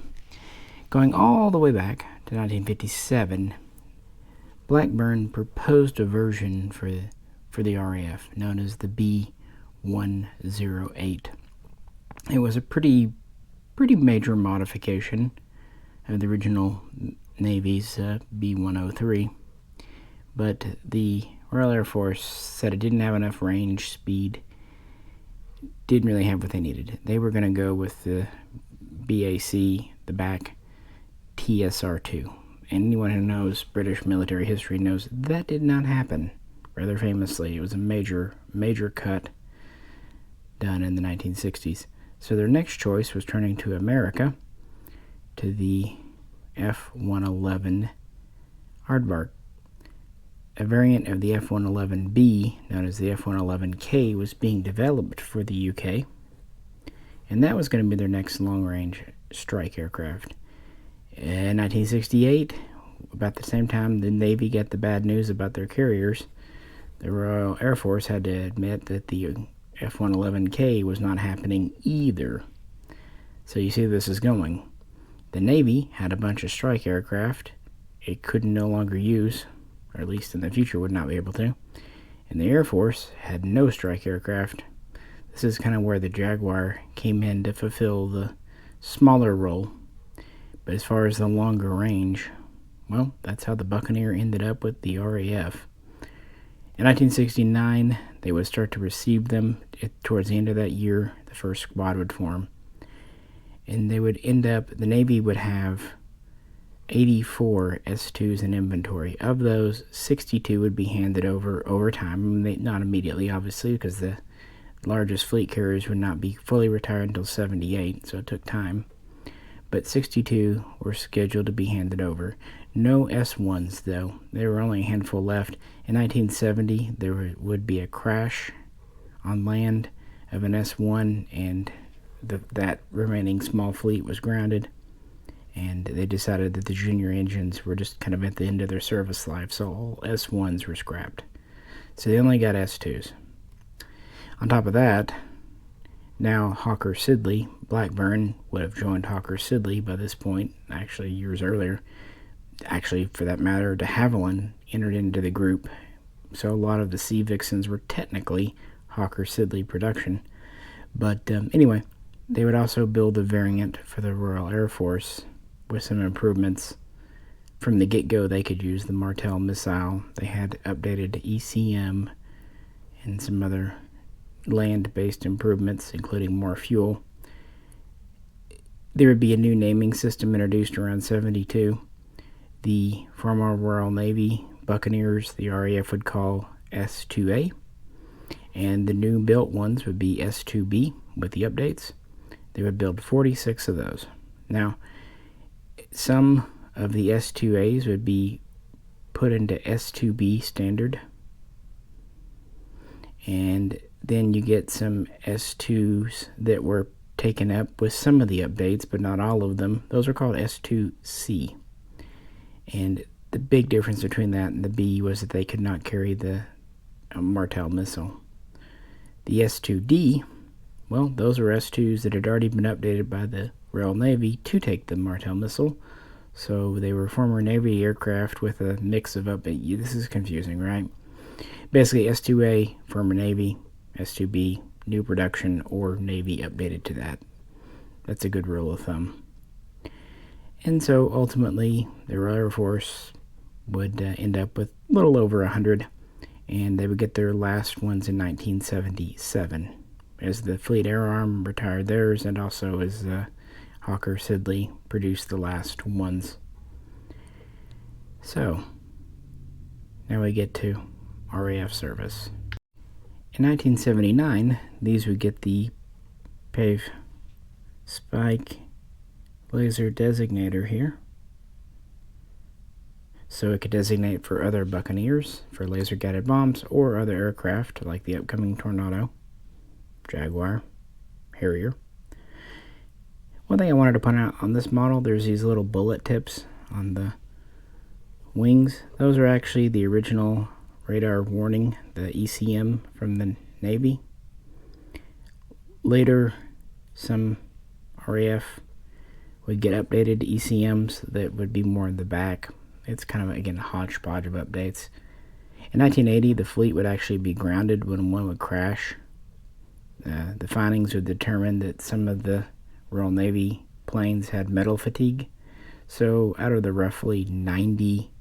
Going all the way back to 1957, Blackburn proposed a version for the RAF known as the B-108. It was a pretty major modification of the original Navy's B-103, but the Royal Air Force said it didn't have enough range, speed, didn't really have what they needed. They were going to go with the BAC, the back TSR-2. And anyone who knows British military history knows that did not happen. Rather famously, it was a major cut done in the 1960s. So their next choice was turning to America, to the F-111 Aardvark. A variant of the F-111B, known as the F-111K, was being developed for the UK, and that was going to be their next long-range strike aircraft. In 1968, about the same time the Navy got the bad news about their carriers, the Royal Air Force had to admit that the F-111K was not happening either. So you see where this is going. The Navy had a bunch of strike aircraft it could no longer use, or at least in the future would not be able to. And the Air Force had no strike aircraft. This is kind of where the Jaguar came in to fulfill the smaller role. But as far as the longer range, well, that's how the Buccaneer ended up with the RAF. In 1969, they would start to receive them. Towards the end of that year, the first squad would form. And they would end up, the Navy would have 84 S2s in inventory. Of those, 62 would be handed over time. Not immediately, obviously, because the largest fleet carriers would not be fully retired until 78, so it took time. But 62 were scheduled to be handed over. No S1s, though. There were only a handful left. In 1970, there would be a crash on land of an S1, and that remaining small fleet was grounded. And they decided that the junior engines were just kind of at the end of their service life, so all S1s were scrapped. So they only got S2s. On top of that, now Hawker Siddeley, Blackburn would have joined Hawker Siddeley by this point, actually years earlier. Actually, for that matter, de Havilland entered into the group, so a lot of the Sea Vixens were technically Hawker Siddeley production. But anyway, they would also build a variant for the Royal Air Force with some improvements from the get-go they could use the Martel missile. They had updated ECM and some other land-based improvements, including more fuel. There would be a new naming system introduced around 72. The former Royal Navy Buccaneers, the RAF would call S2A, and the new built ones would be S2B with the updates. They would build 46 of those. Now, some of the S2As would be put into S2B standard, and then you get some S2s that were taken up with some of the updates, but not all of them. Those are called S2C. And the big difference between that and the B was that they could not carry the Martel missile. The S2D, well, those were S2s that had already been updated by the Royal Navy to take the Martel missile. So they were former Navy aircraft with a mix of update. This is confusing, right? Basically, S2A, former Navy, S2B, new production, or Navy updated to that. That's a good rule of thumb. And so ultimately, the Royal Air Force would end up with a little over 100, and they would get their last ones in 1977, as the Fleet Air Arm retired theirs, and also as Hawker Siddeley produced the last ones. So, now we get to RAF service. In 1979, these would get the PAVE Spike laser designator here, so it could designate for other Buccaneers, for laser guided bombs, or other aircraft like the upcoming Tornado, Jaguar, Harrier. One thing I wanted to point out on this model, there's these little bullet tips on the wings. Those are actually the original radar warning, the ECM from the Navy. Later, some RAF would get updated ECMs that would be more in the back. It's kind of, again, a hodgepodge of updates. In 1980, the fleet would actually be grounded when one would crash. The findings would determine that some of the Royal Navy planes had metal fatigue. So out of the roughly 90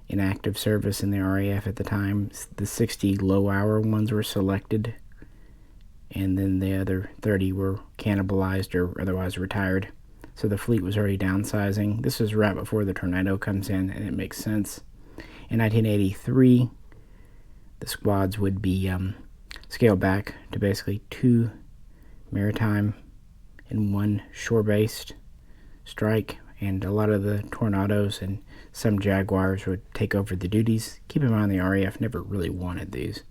in active service in the RAF at the time, the 60 low-hour ones were selected, and then the other 30 were cannibalized or otherwise retired. So the fleet was already downsizing. This was right before the Tornado comes in, and it makes sense. In 1983, the squads would be scaled back to basically 2 maritime and 1 shore-based strike, and a lot of the Tornadoes and some Jaguars would take over the duties. Keep in mind the RAF never really wanted these.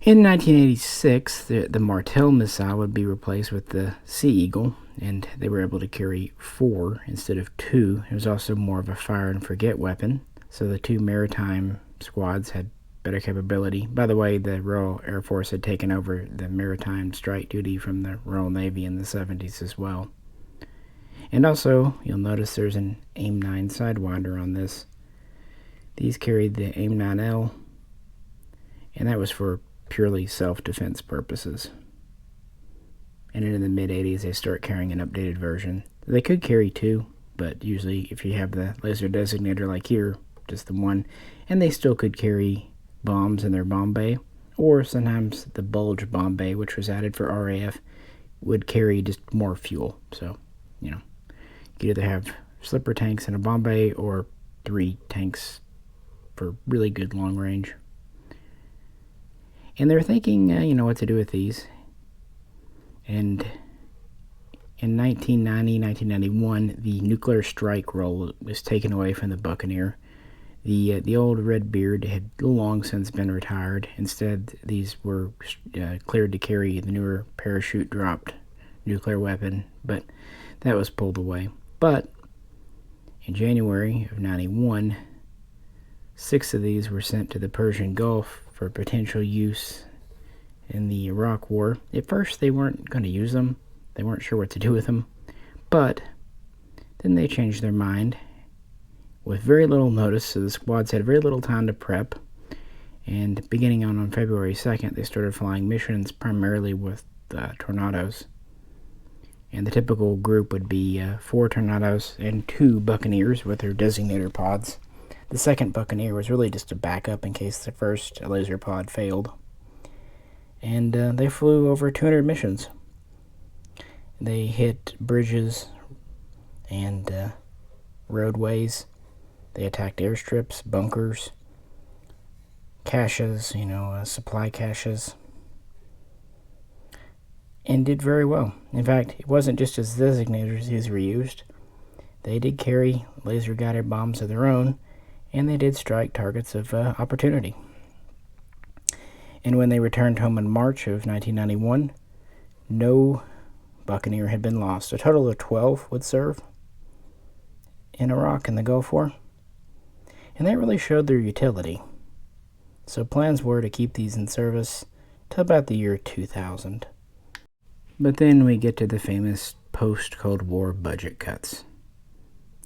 In 1986, the Martel missile would be replaced with the Sea Eagle, and they were able to carry 4 instead of 2. It was also more of a fire and forget weapon, so the 2 maritime squads had better capability. By the way, the Royal Air Force had taken over the maritime strike duty from the Royal Navy in the 70s as well. And also, you'll notice there's an AIM-9 Sidewinder on this. These carried the AIM-9L, and that was for purely self-defense purposes. And in the mid-80s, they start carrying an updated version. They could carry 2, but usually if you have the laser designator like here, just the 1, and they still could carry bombs in their bomb bay, or sometimes the bulge bomb bay, which was added for RAF, would carry just more fuel. So, you know, you could either have slipper tanks in a bomb bay or 3 tanks for really good long range. And they're thinking, what to do with these. And in 1990, 1991, the nuclear strike role was taken away from the Buccaneer. The old Redbeard had long since been retired. Instead, these were cleared to carry the newer parachute-dropped nuclear weapon, but that was pulled away. But in January of 91, 6 of these were sent to the Persian Gulf for potential use in the Iraq War. At first, they weren't going to use them. They weren't sure what to do with them. But then they changed their mind with very little notice, so the squads had very little time to prep. And beginning on February 2nd, they started flying missions primarily with Tornadoes. And the typical group would be 4 Tornadoes and 2 Buccaneers with their designator pods. The second Buccaneer was really just a backup in case the first laser pod failed. And they flew over 200 missions. They hit bridges and roadways. They attacked airstrips, bunkers, caches, supply caches, and did very well. In fact, it wasn't just as designators these were used. They did carry laser-guided bombs of their own, and they did strike targets of opportunity. And when they returned home in March of 1991, no Buccaneer had been lost. A total of 12 would serve in Iraq and the Gulf War, and that really showed their utility. So plans were to keep these in service till about the year 2000. But then we get to the famous post-Cold War budget cuts.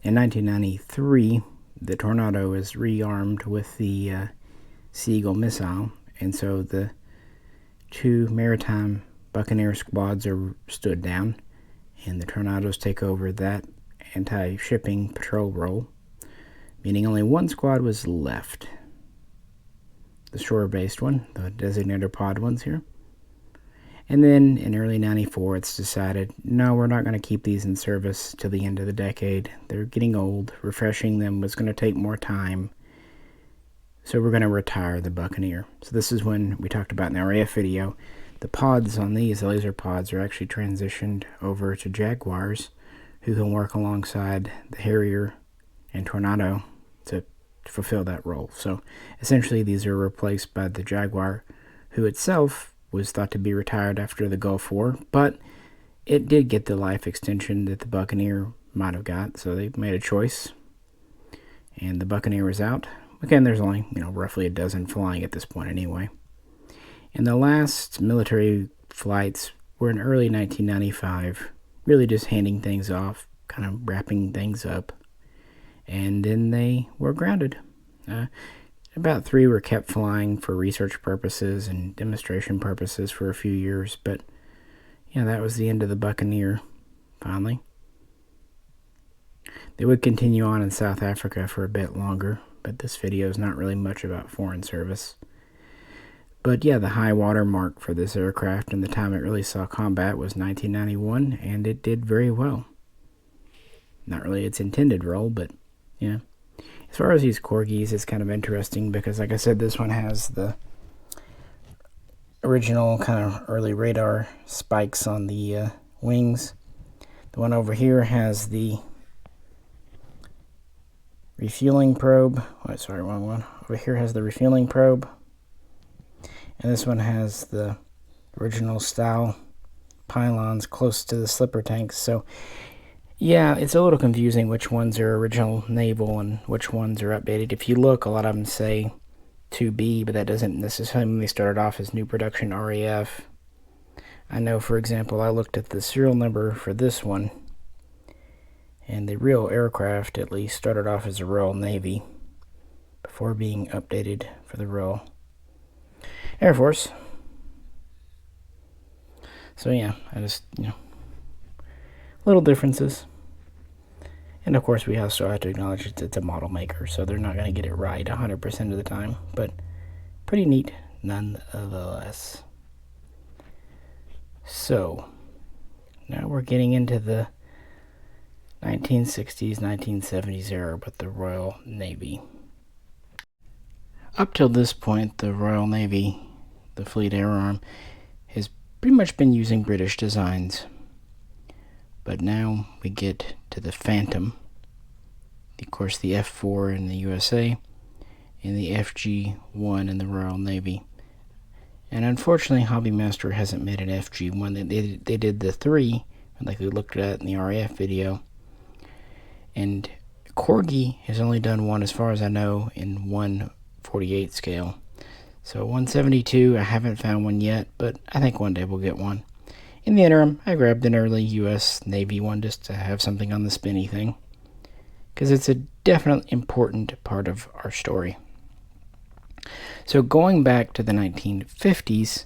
In 1993, the Tornado is rearmed with the Sea Eagle missile, and so the 2 maritime Buccaneer squads are stood down, and the Tornadoes take over that anti-shipping patrol role, meaning only 1 squad was left. The shore-based one, the designator pod ones here. And then in early 94, it's decided, no, we're not going to keep these in service till the end of the decade. They're getting old. Refreshing them was going to take more time. So we're going to retire the Buccaneer. So this is when we talked about in the RAF video. The pods on these, the laser pods, are actually transitioned over to Jaguars, who can work alongside the Harrier and Tornado to fulfill that role. So essentially these are replaced by the Jaguar, who itself was thought to be retired after the Gulf War, but it did get the life extension that the Buccaneer might have got, so they made a choice, and the Buccaneer was out. Again, there's only, roughly a dozen flying at this point anyway. And the last military flights were in early 1995, really just handing things off, kind of wrapping things up, and then they were grounded. About 3 were kept flying for research purposes and demonstration purposes for a few years, but that was the end of the Buccaneer, finally. They would continue on in South Africa for a bit longer, but this video is not really much about foreign service. But the high water mark for this aircraft and the time it really saw combat was 1991, and it did very well. Not really its intended role, but As far as these Corgis, it's kind of interesting because, like I said, this one has the original kind of early radar spikes on the wings. The one over here has the refueling probe. Oh, sorry, wrong one. Over here has the refueling probe. And this one has the original style pylons close to the slipper tanks. So it's a little confusing which ones are original Naval and which ones are updated. If you look, a lot of them say 2B, but that doesn't necessarily mean they started off as new production RAF. I know, for example, I looked at the serial number for this one, and the real aircraft at least started off as a Royal Navy before being updated for the Royal Air Force. So I just, little differences. And of course we also have to acknowledge it's a model maker, so they're not going to get it right 100% of the time, but pretty neat nonetheless. So now we're getting into the 1960s, 1970s era with the Royal Navy. Up till this point, the Royal Navy, the Fleet Air Arm, has pretty much been using British designs. But now we get to the Phantom, of course the F4 in the USA, and the FG-1 in the Royal Navy. And unfortunately, Hobbymaster hasn't made an FG-1. They did the 3, like we looked at in the RAF video. And Corgi has only done one, as far as I know, in 1/48 scale. So 172, I haven't found one yet, but I think one day we'll get one. In the interim, I grabbed an early U.S. Navy one just to have something on the spinny thing, because it's a definitely important part of our story. So going back to the 1950s,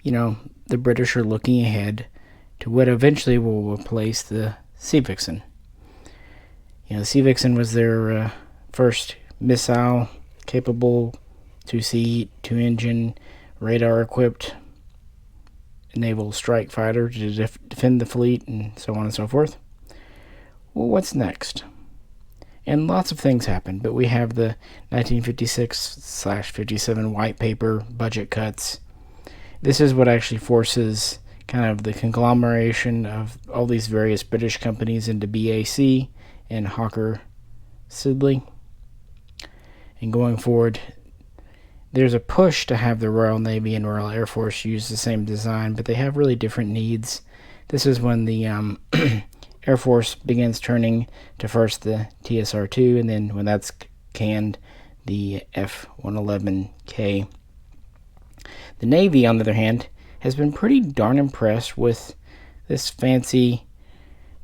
the British are looking ahead to what eventually will replace the Sea Vixen. The Sea Vixen was their first missile-capable, two-seat, two-engine, radar-equipped naval strike fighter to defend the fleet and so on and so forth. Well, what's next? And lots of things happen, but we have the 1956/57 white paper budget cuts. This is what actually forces kind of the conglomeration of all these various British companies into BAC and Hawker Siddeley. And going forward, there's a push to have the Royal Navy and Royal Air Force use the same design, but they have really different needs. This is when the Air Force begins turning to first the TSR-2, and then when that's canned, the F-111K. The Navy, on the other hand, has been pretty darn impressed with this fancy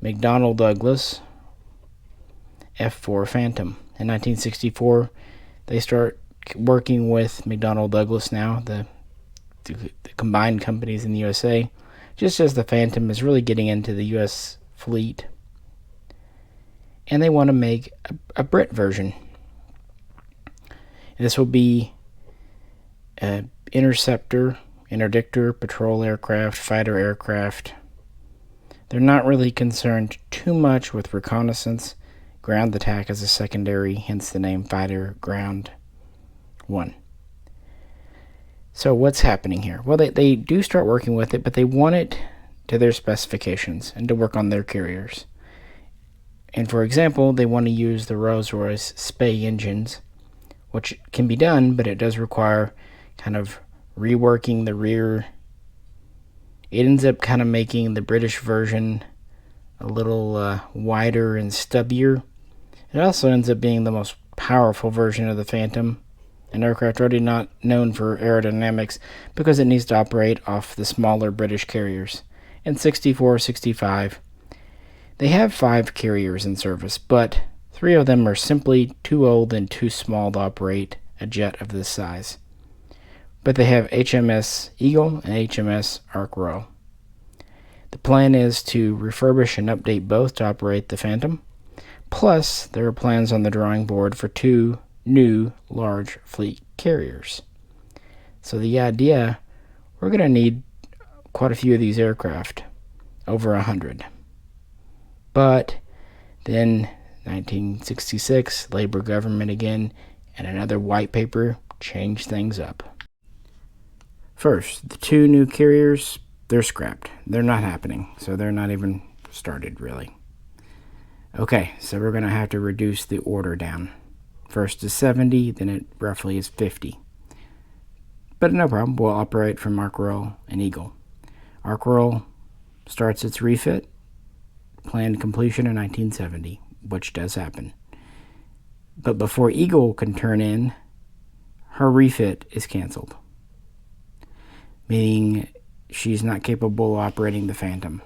McDonnell Douglas F-4 Phantom. In 1964, they start working with McDonnell Douglas now, the combined companies in the USA, just as the Phantom is really getting into the U.S. fleet. And they want to make a Brit version. This will be an interceptor, interdictor, patrol aircraft, fighter aircraft. They're not really concerned too much with reconnaissance. Ground attack as a secondary, hence the name Fighter Ground 1. So what's happening here? Well, they do start working with it, but they want it to their specifications and to work on their carriers. And for example, they want to use the Rolls-Royce Spey engines, which can be done, but it does require kind of reworking the rear. It ends up kind of making the British version a little wider and stubbier. It also ends up being the most powerful version of the Phantom, an aircraft already not known for aerodynamics because it needs to operate off the smaller British carriers. In 64, 65, they have 5 carriers in service, but 3 of them are simply too old and too small to operate a jet of this size. But they have HMS Eagle and HMS Ark Royal. The plan is to refurbish and update both to operate the Phantom. Plus, there are plans on the drawing board for 2 new large fleet carriers. So the idea, we're going to need quite a few of these aircraft, over 100. But then 1966, Labor government again, and another white paper changed things up. First, the 2 new carriers, they're scrapped. They're not happening, so they're not even started, really. Okay, so we're going to have to reduce the order down. First to 70, then it roughly is 50. But no problem, we'll operate from Ark Royal and Eagle. Ark Royal starts its refit, planned completion in 1970, which does happen. But before Eagle can turn in, her refit is canceled, meaning she's not capable of operating the Phantom,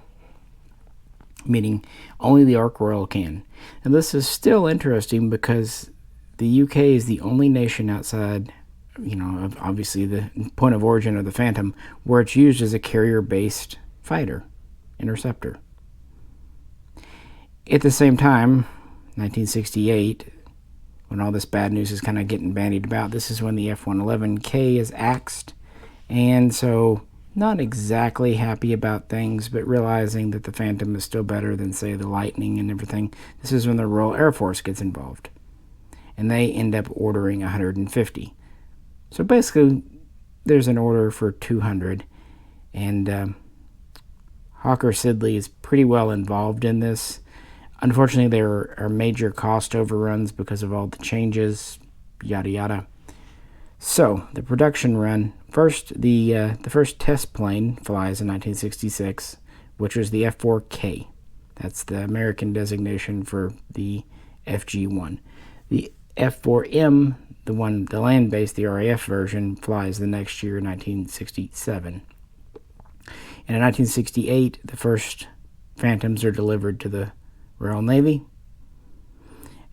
meaning only the Ark Royal can. And this is still interesting because the UK is the only nation outside, obviously the point of origin of the Phantom, where it's used as a carrier-based fighter, interceptor. At the same time, 1968, when all this bad news is kind of getting bandied about, this is when the F-111K is axed, and so not exactly happy about things, but realizing that the Phantom is still better than, say, the Lightning and everything. This is when the Royal Air Force gets involved, and they end up ordering 150. So basically, there's an order for 200, and Hawker Siddeley is pretty well involved in this. Unfortunately, there are major cost overruns because of all the changes, yada yada. So, the production run, first the first test plane flies in 1966, which was the F-4K. That's the American designation for the FG-1. The F-4M, the land-based, the RAF version, flies the next year, 1967. And in 1968, the first Phantoms are delivered to the Royal Navy,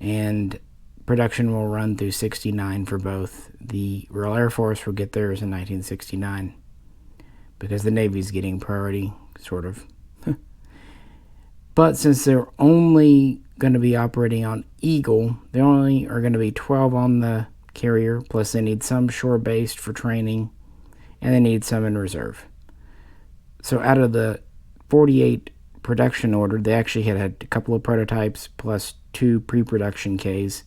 and production will run through 69 for both. The Royal Air Force will get theirs in 1969 because the Navy's getting priority, sort of. But since they're only going to be operating on Eagle, they only are going to be 12 on the carrier, plus they need some shore-based for training, and they need some in reserve. So out of the 48 production ordered, they actually had a couple of prototypes plus 2 pre-production Ks,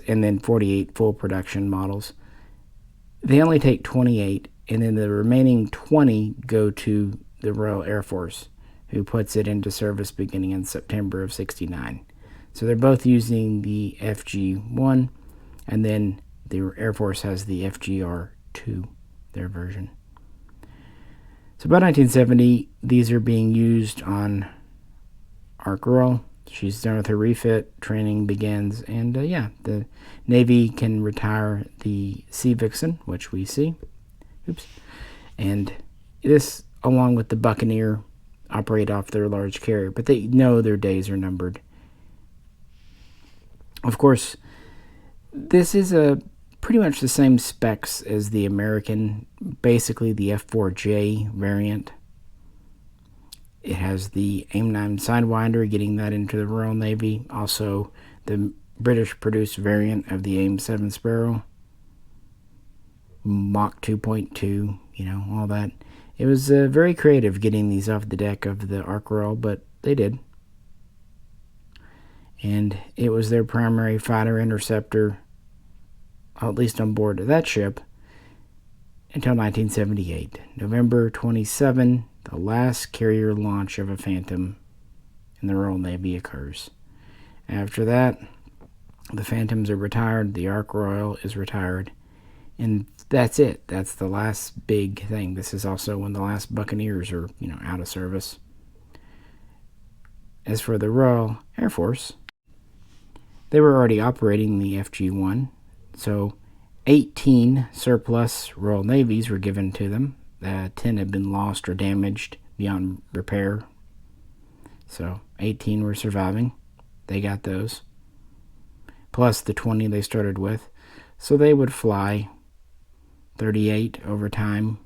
and then 48 full production models. They only take 28, and then the remaining 20 go to the Royal Air Force, who puts it into service beginning in September of '69. So they're both using the FG-1, and then the Air Force has the FGR-2, their version. So by 1970, these are being used on our girl. She's done with her refit, training begins, and the Navy can retire the Sea Vixen, which we see. And this, along with the Buccaneer, operate off their large carrier, but they know their days are numbered. Of course, this is pretty much the same specs as the American, basically the F4J variant. It has the AIM-9 Sidewinder, getting that into the Royal Navy. Also, the British-produced variant of the AIM-7 Sparrow. Mach 2.2, all that. It was very creative getting these off the deck of the Ark Royal, but they did. And it was their primary fighter interceptor, at least on board of that ship, until 1978. November 27, the last carrier launch of a Phantom in the Royal Navy occurs. After that, the Phantoms are retired, the Ark Royal is retired, and that's it. That's the last big thing. This is also when the last Buccaneers are, out of service. As for the Royal Air Force, they were already operating the FG-1, so 18 surplus Royal Navies were given to them. 10 had been lost or damaged beyond repair. So 18 were surviving. They got those. Plus the 20 they started with. So they would fly 38 over time.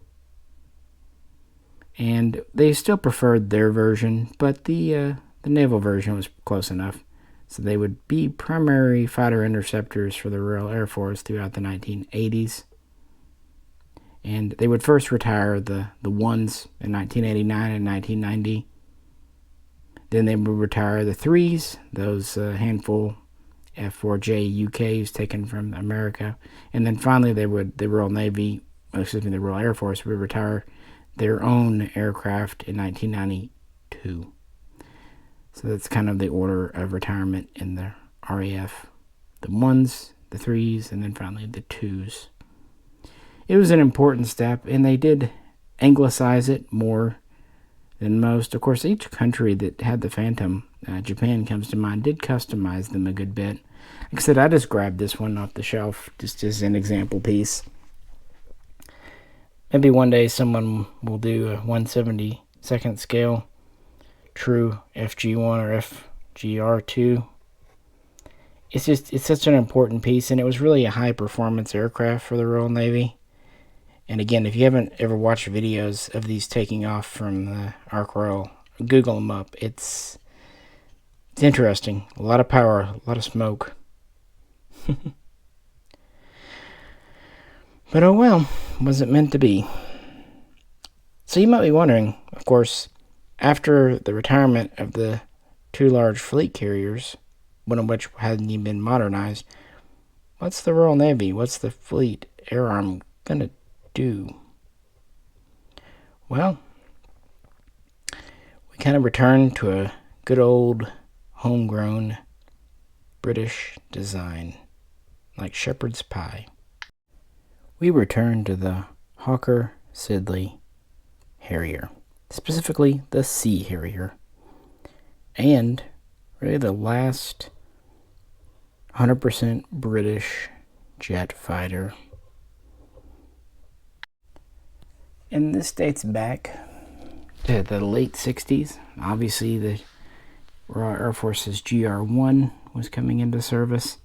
And they still preferred their version, but the naval version was close enough. So they would be primary fighter interceptors for the Royal Air Force throughout the 1980s. And they would first retire the ones in 1989 and 1990. Then they would retire the threes, those handful F4J UKs taken from America. And then finally the Royal Air Force would retire their own aircraft in 1992. So that's kind of the order of retirement in the RAF. The ones, the threes, and then finally the twos. It was an important step, and they did anglicize it more than most. Of course, each country that had the Phantom, Japan comes to mind, did customize them a good bit. Like I said, I just grabbed this one off the shelf just as an example piece. Maybe one day someone will do a 1/72nd scale true FG-1 or FGR-2. It's such an important piece, and it was really a high performance aircraft for the Royal Navy. And again, if you haven't ever watched videos of these taking off from the Ark Royal, Google them up. It's interesting. A lot of power, a lot of smoke. But oh well, wasn't meant to be. So you might be wondering, of course, after the retirement of the 2 large fleet carriers, one of which hadn't even been modernized, what's the Royal Navy, what's the Fleet Air Arm going to do? Well, we kind of return to a good old homegrown British design, like shepherd's pie. We return to the Hawker Siddeley Harrier, specifically the Sea Harrier, and really the last 100% British jet fighter. And this dates back to the late 60s. Obviously, the Royal Air Force's GR-1 was coming into service,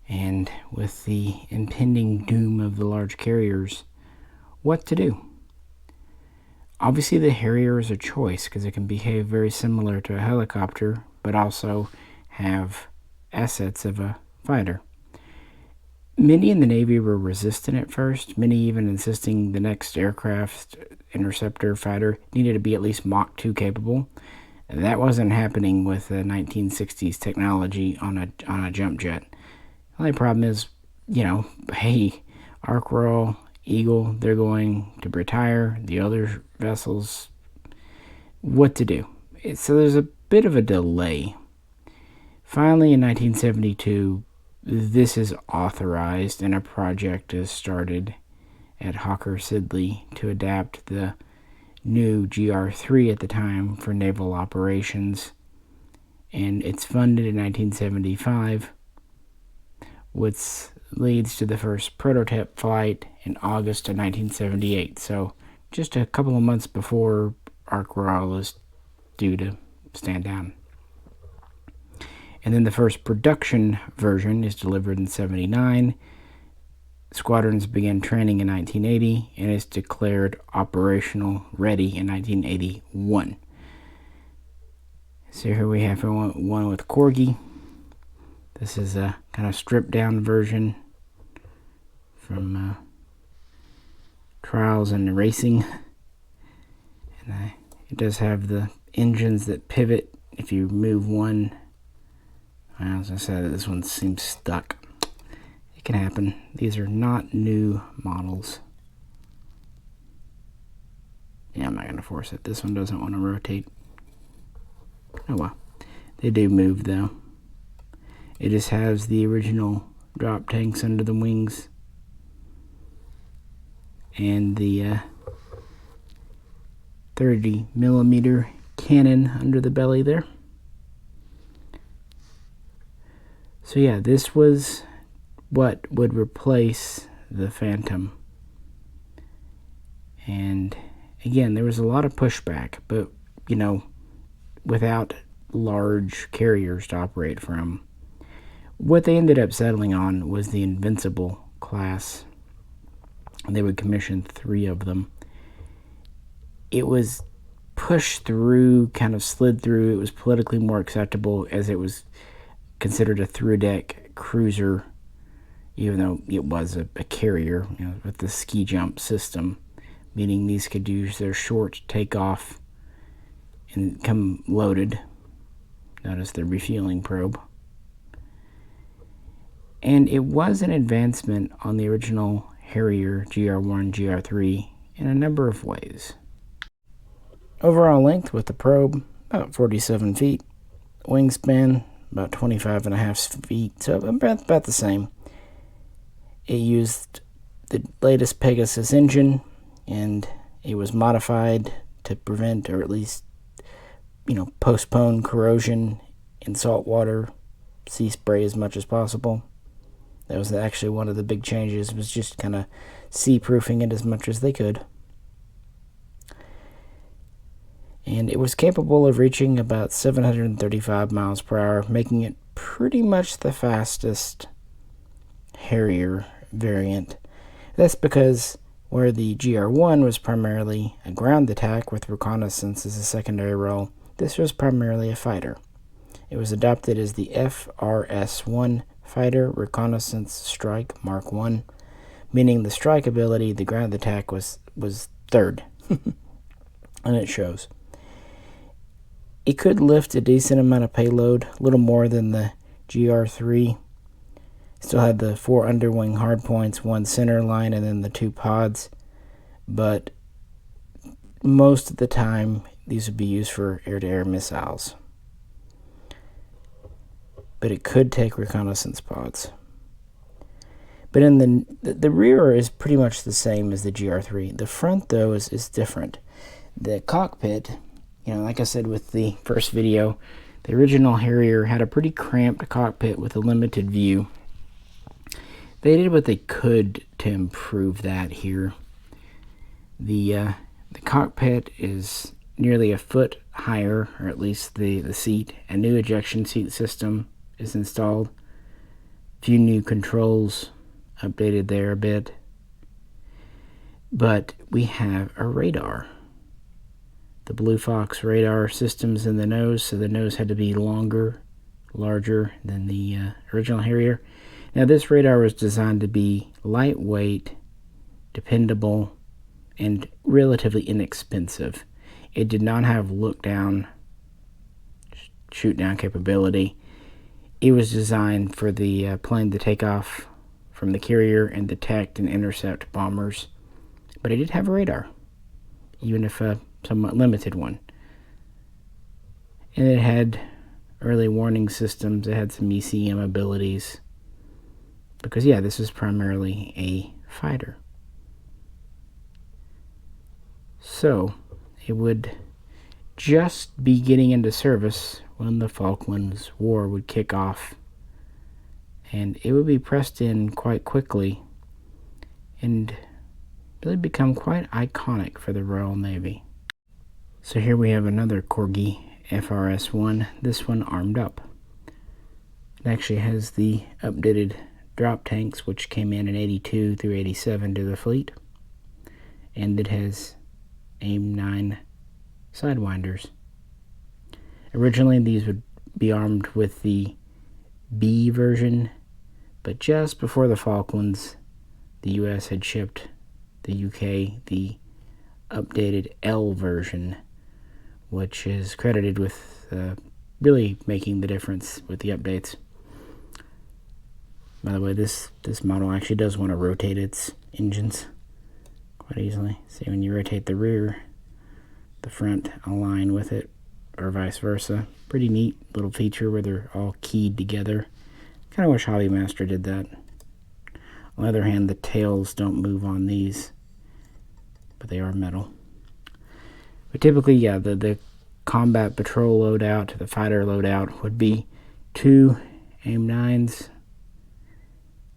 and with the impending doom of the large carriers, what to do? Obviously, the Harrier is a choice because it can behave very similar to a helicopter, but also have assets of a fighter. Many in the Navy were resistant at first, many even insisting the next aircraft, interceptor, fighter needed to be at least Mach 2 capable. That wasn't happening with the 1960s technology on a jump jet. The only problem is, hey, Ark Royal, Eagle, they're going to retire. The other vessels, what to do? So there's a bit of a delay. Finally, in 1972, this is authorized and a project is started at Hawker Siddeley to adapt the new GR3 at the time for naval operations, and it's funded in 1975, which leads to the first prototype flight in August of 1978, so just a couple of months before Ark Royal is due to stand down. And then the first production version is delivered in 79. Squadrons began training in 1980 and is declared operational ready in 1981. So here we have one with Corgi. This is a kind of stripped down version from Trials and Racing. And it does have the engines that pivot if you move one. As I said, this one seems stuck. It can happen. These are not new models. Yeah, I'm not going to force it. This one doesn't want to rotate. Oh well. They do move though. It just has the original drop tanks under the wings. And the 30mm cannon under the belly there. So yeah, this was what would replace the Phantom. And again, there was a lot of pushback, but without large carriers to operate from. What they ended up settling on was the Invincible class. They would commission 3 of them. It was pushed through, kind of slid through. It was politically more acceptable as it was considered a through-deck cruiser, even though it was a carrier, with the ski jump system, meaning these could use their short takeoff and come loaded. Notice the refueling probe. And it was an advancement on the original Harrier GR1, GR3 in a number of ways. Overall length with the probe, about 47 feet. Wingspan, about 25.5 feet, so about the same. It used the latest Pegasus engine, and it was modified to prevent, or at least, postpone corrosion in salt water, sea spray as much as possible. That was actually one of the big changes, it was just kind of sea-proofing it as much as they could. And it was capable of reaching about 735 miles per hour, making it pretty much the fastest Harrier variant. That's because where the GR1 was primarily a ground attack with reconnaissance as a secondary role, this was primarily a fighter. It was adopted as the FRS-1 Fighter Reconnaissance Strike Mark 1, meaning the strike ability, the ground attack was third. And it shows. It could lift a decent amount of payload, a little more than the GR3. Still had the 4 underwing hardpoints, 1 center line, and then the 2 pods. But most of the time, these would be used for air-to-air missiles. But it could take reconnaissance pods. But in the rear is pretty much the same as the GR3. The front, though, is different. The cockpit, like I said with the first video, the original Harrier had a pretty cramped cockpit with a limited view. They did what they could to improve that here. The cockpit is nearly a foot higher, or at least the seat. A new ejection seat system is installed. A few new controls updated there a bit. But we have a radar. the Blue Fox radar systems in the nose, so the nose had to be larger than the original Harrier. Now this radar was designed to be lightweight, dependable, and relatively inexpensive. It did not have look-down, shoot-down capability. It was designed for the plane to take off from the carrier and detect and intercept bombers. But it did have a radar, even if a somewhat limited one. And it had early warning systems. It had some ECM abilities. Because, yeah, this is primarily a fighter. So, it would just be getting into service when the Falklands War would kick off. And it would be pressed in quite quickly and really become quite iconic for the Royal Navy. So here we have another Corgi FRS-1, this one armed up. It actually has the updated drop tanks, which came in 82 through 87 to the fleet. And it has AIM-9 sidewinders. Originally these would be armed with the B version, but just before the Falklands, the US had shipped the UK the updated L version, which is credited with really making the difference with the updates. By the way, this model actually does want to rotate its engines quite easily. See, when you rotate the rear, the front align with it, or vice versa. Pretty neat little feature where they're all keyed together. Kind of wish Hobbymaster did that. On the other hand, the tails don't move on these, but they are metal. But typically, yeah, the combat patrol loadout, the fighter loadout, would be 2 AIM-9s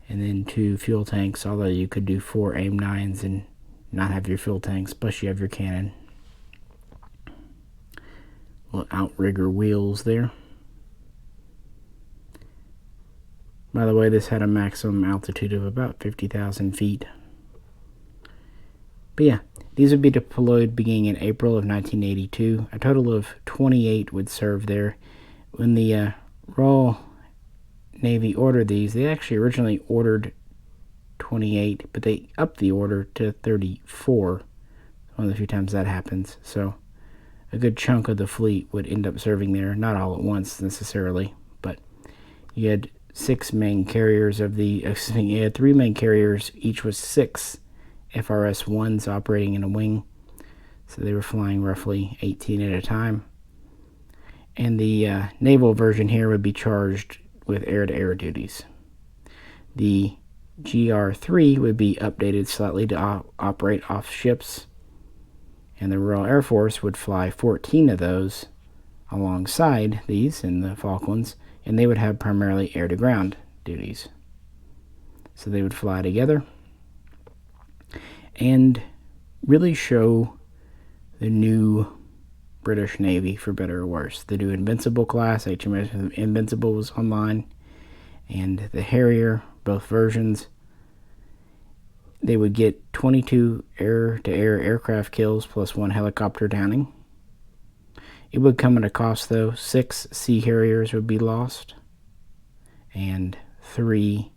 and then 2 fuel tanks, although you could do 4 AIM-9s and not have your fuel tanks, plus you have your cannon. Little outrigger wheels there. By the way, this had a maximum altitude of about 50,000 feet. But yeah, these would be deployed beginning in April of 1982. A total of 28 would serve there. When the Royal Navy ordered these, they actually originally ordered 28, but they upped the order to 34. One of the few times that happens. So a good chunk of the fleet would end up serving there. Not all at once necessarily, but you had 6 main carriers of the, you had 3 main carriers, each with 6 FRS-1s operating in a wing. So they were flying roughly 18 at a time. And the naval version here would be charged with air-to-air duties. The GR-3 would be updated slightly to operate off ships. And the Royal Air Force would fly 14 of those alongside these in the Falklands, and they would have primarily air-to-ground duties. So they would fly together and really show the new British Navy, for better or worse. The new Invincible class, HMS Invincible, was online, and the Harrier, both versions. They would get 22 air-to-air aircraft kills plus 1 helicopter downing. It would come at a cost, though. 6 Sea Harriers would be lost, and 3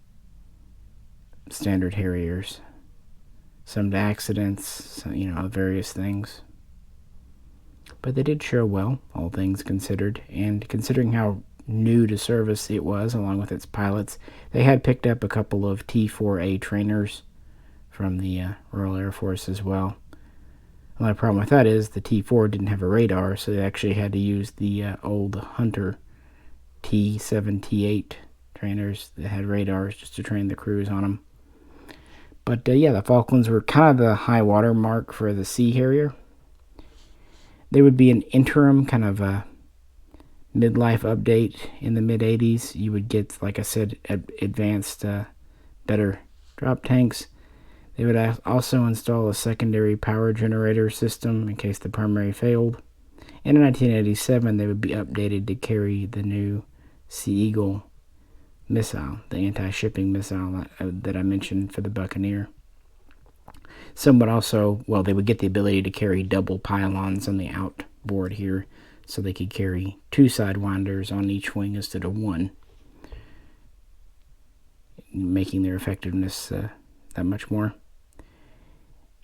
standard Harriers. Some to accidents, various things. But they did show well, all things considered, and considering how new to service it was, along with its pilots, they had picked up a couple of T-4A trainers from the Royal Air Force as well. The only problem with that is the T-4 didn't have a radar, so they actually had to use the old Hunter T-7, T-8 trainers that had radars just to train the crews on them. But yeah, the Falklands were kind of the high water mark for the Sea Harrier. There would be an interim kind of a midlife update in the mid-80s. You would get, like I said, advanced, better drop tanks. They would also install a secondary power generator system in case the primary failed. And in 1987, they would be updated to carry the new Sea Eagle missile, the anti-shipping missile that I mentioned for the Buccaneer. Some would also, well, they would get the ability to carry double pylons on the outboard here, so they could carry 2 sidewinders on each wing instead of 1, making their effectiveness that much more.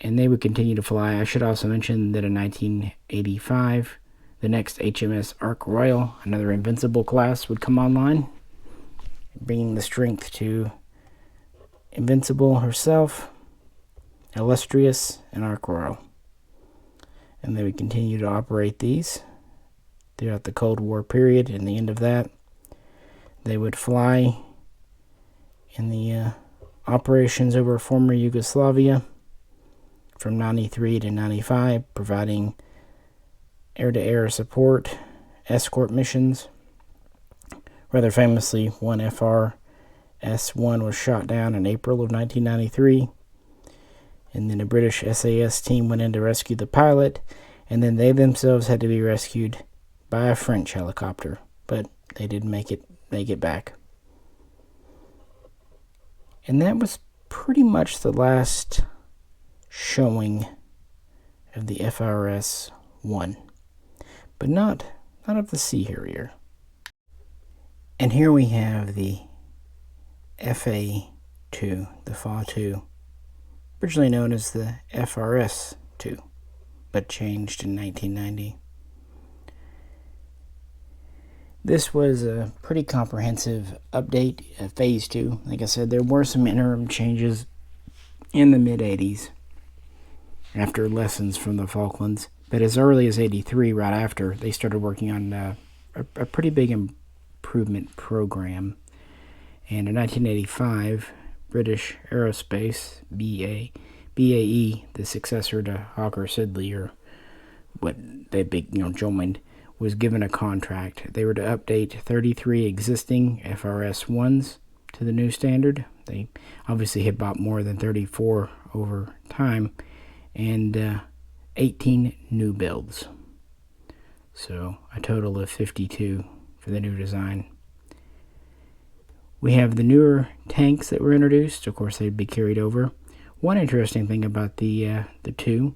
And they would continue to fly. I should also mention that in 1985, the next HMS Ark Royal, another Invincible class, would come online, bringing the strength to Invincible herself, Illustrious, and Ark Royal. And they would continue to operate these throughout the Cold War period. And the end of that, they would fly in the operations over former Yugoslavia from 93 to 95, providing air-to-air support, escort missions. Rather famously, one FRS-1 was shot down in April of 1993, and then a British SAS team went in to rescue the pilot, and then they themselves had to be rescued by a French helicopter, but they did make it back. And that was pretty much the last showing of the FRS-1, but not of the Sea Harrier. And here we have the FA-2, the FA-2, originally known as the FRS-2, but changed in 1990. This was a pretty comprehensive update, Phase 2. Like I said, there were some interim changes in the mid-80s after lessons from the Falklands. But as early as 83, right after, they started working on a pretty big improvement program. And in 1985, British Aerospace, BAE, the successor to Hawker Siddeley, or what they joined, was given a contract. They were to update 33 existing FRS-1s to the new standard. They obviously had bought more than 34 over time, and 18 new builds. So a total of 52 for the new design. We have the newer tanks that were introduced. Of course, they'd be carried over. One interesting thing about the 2,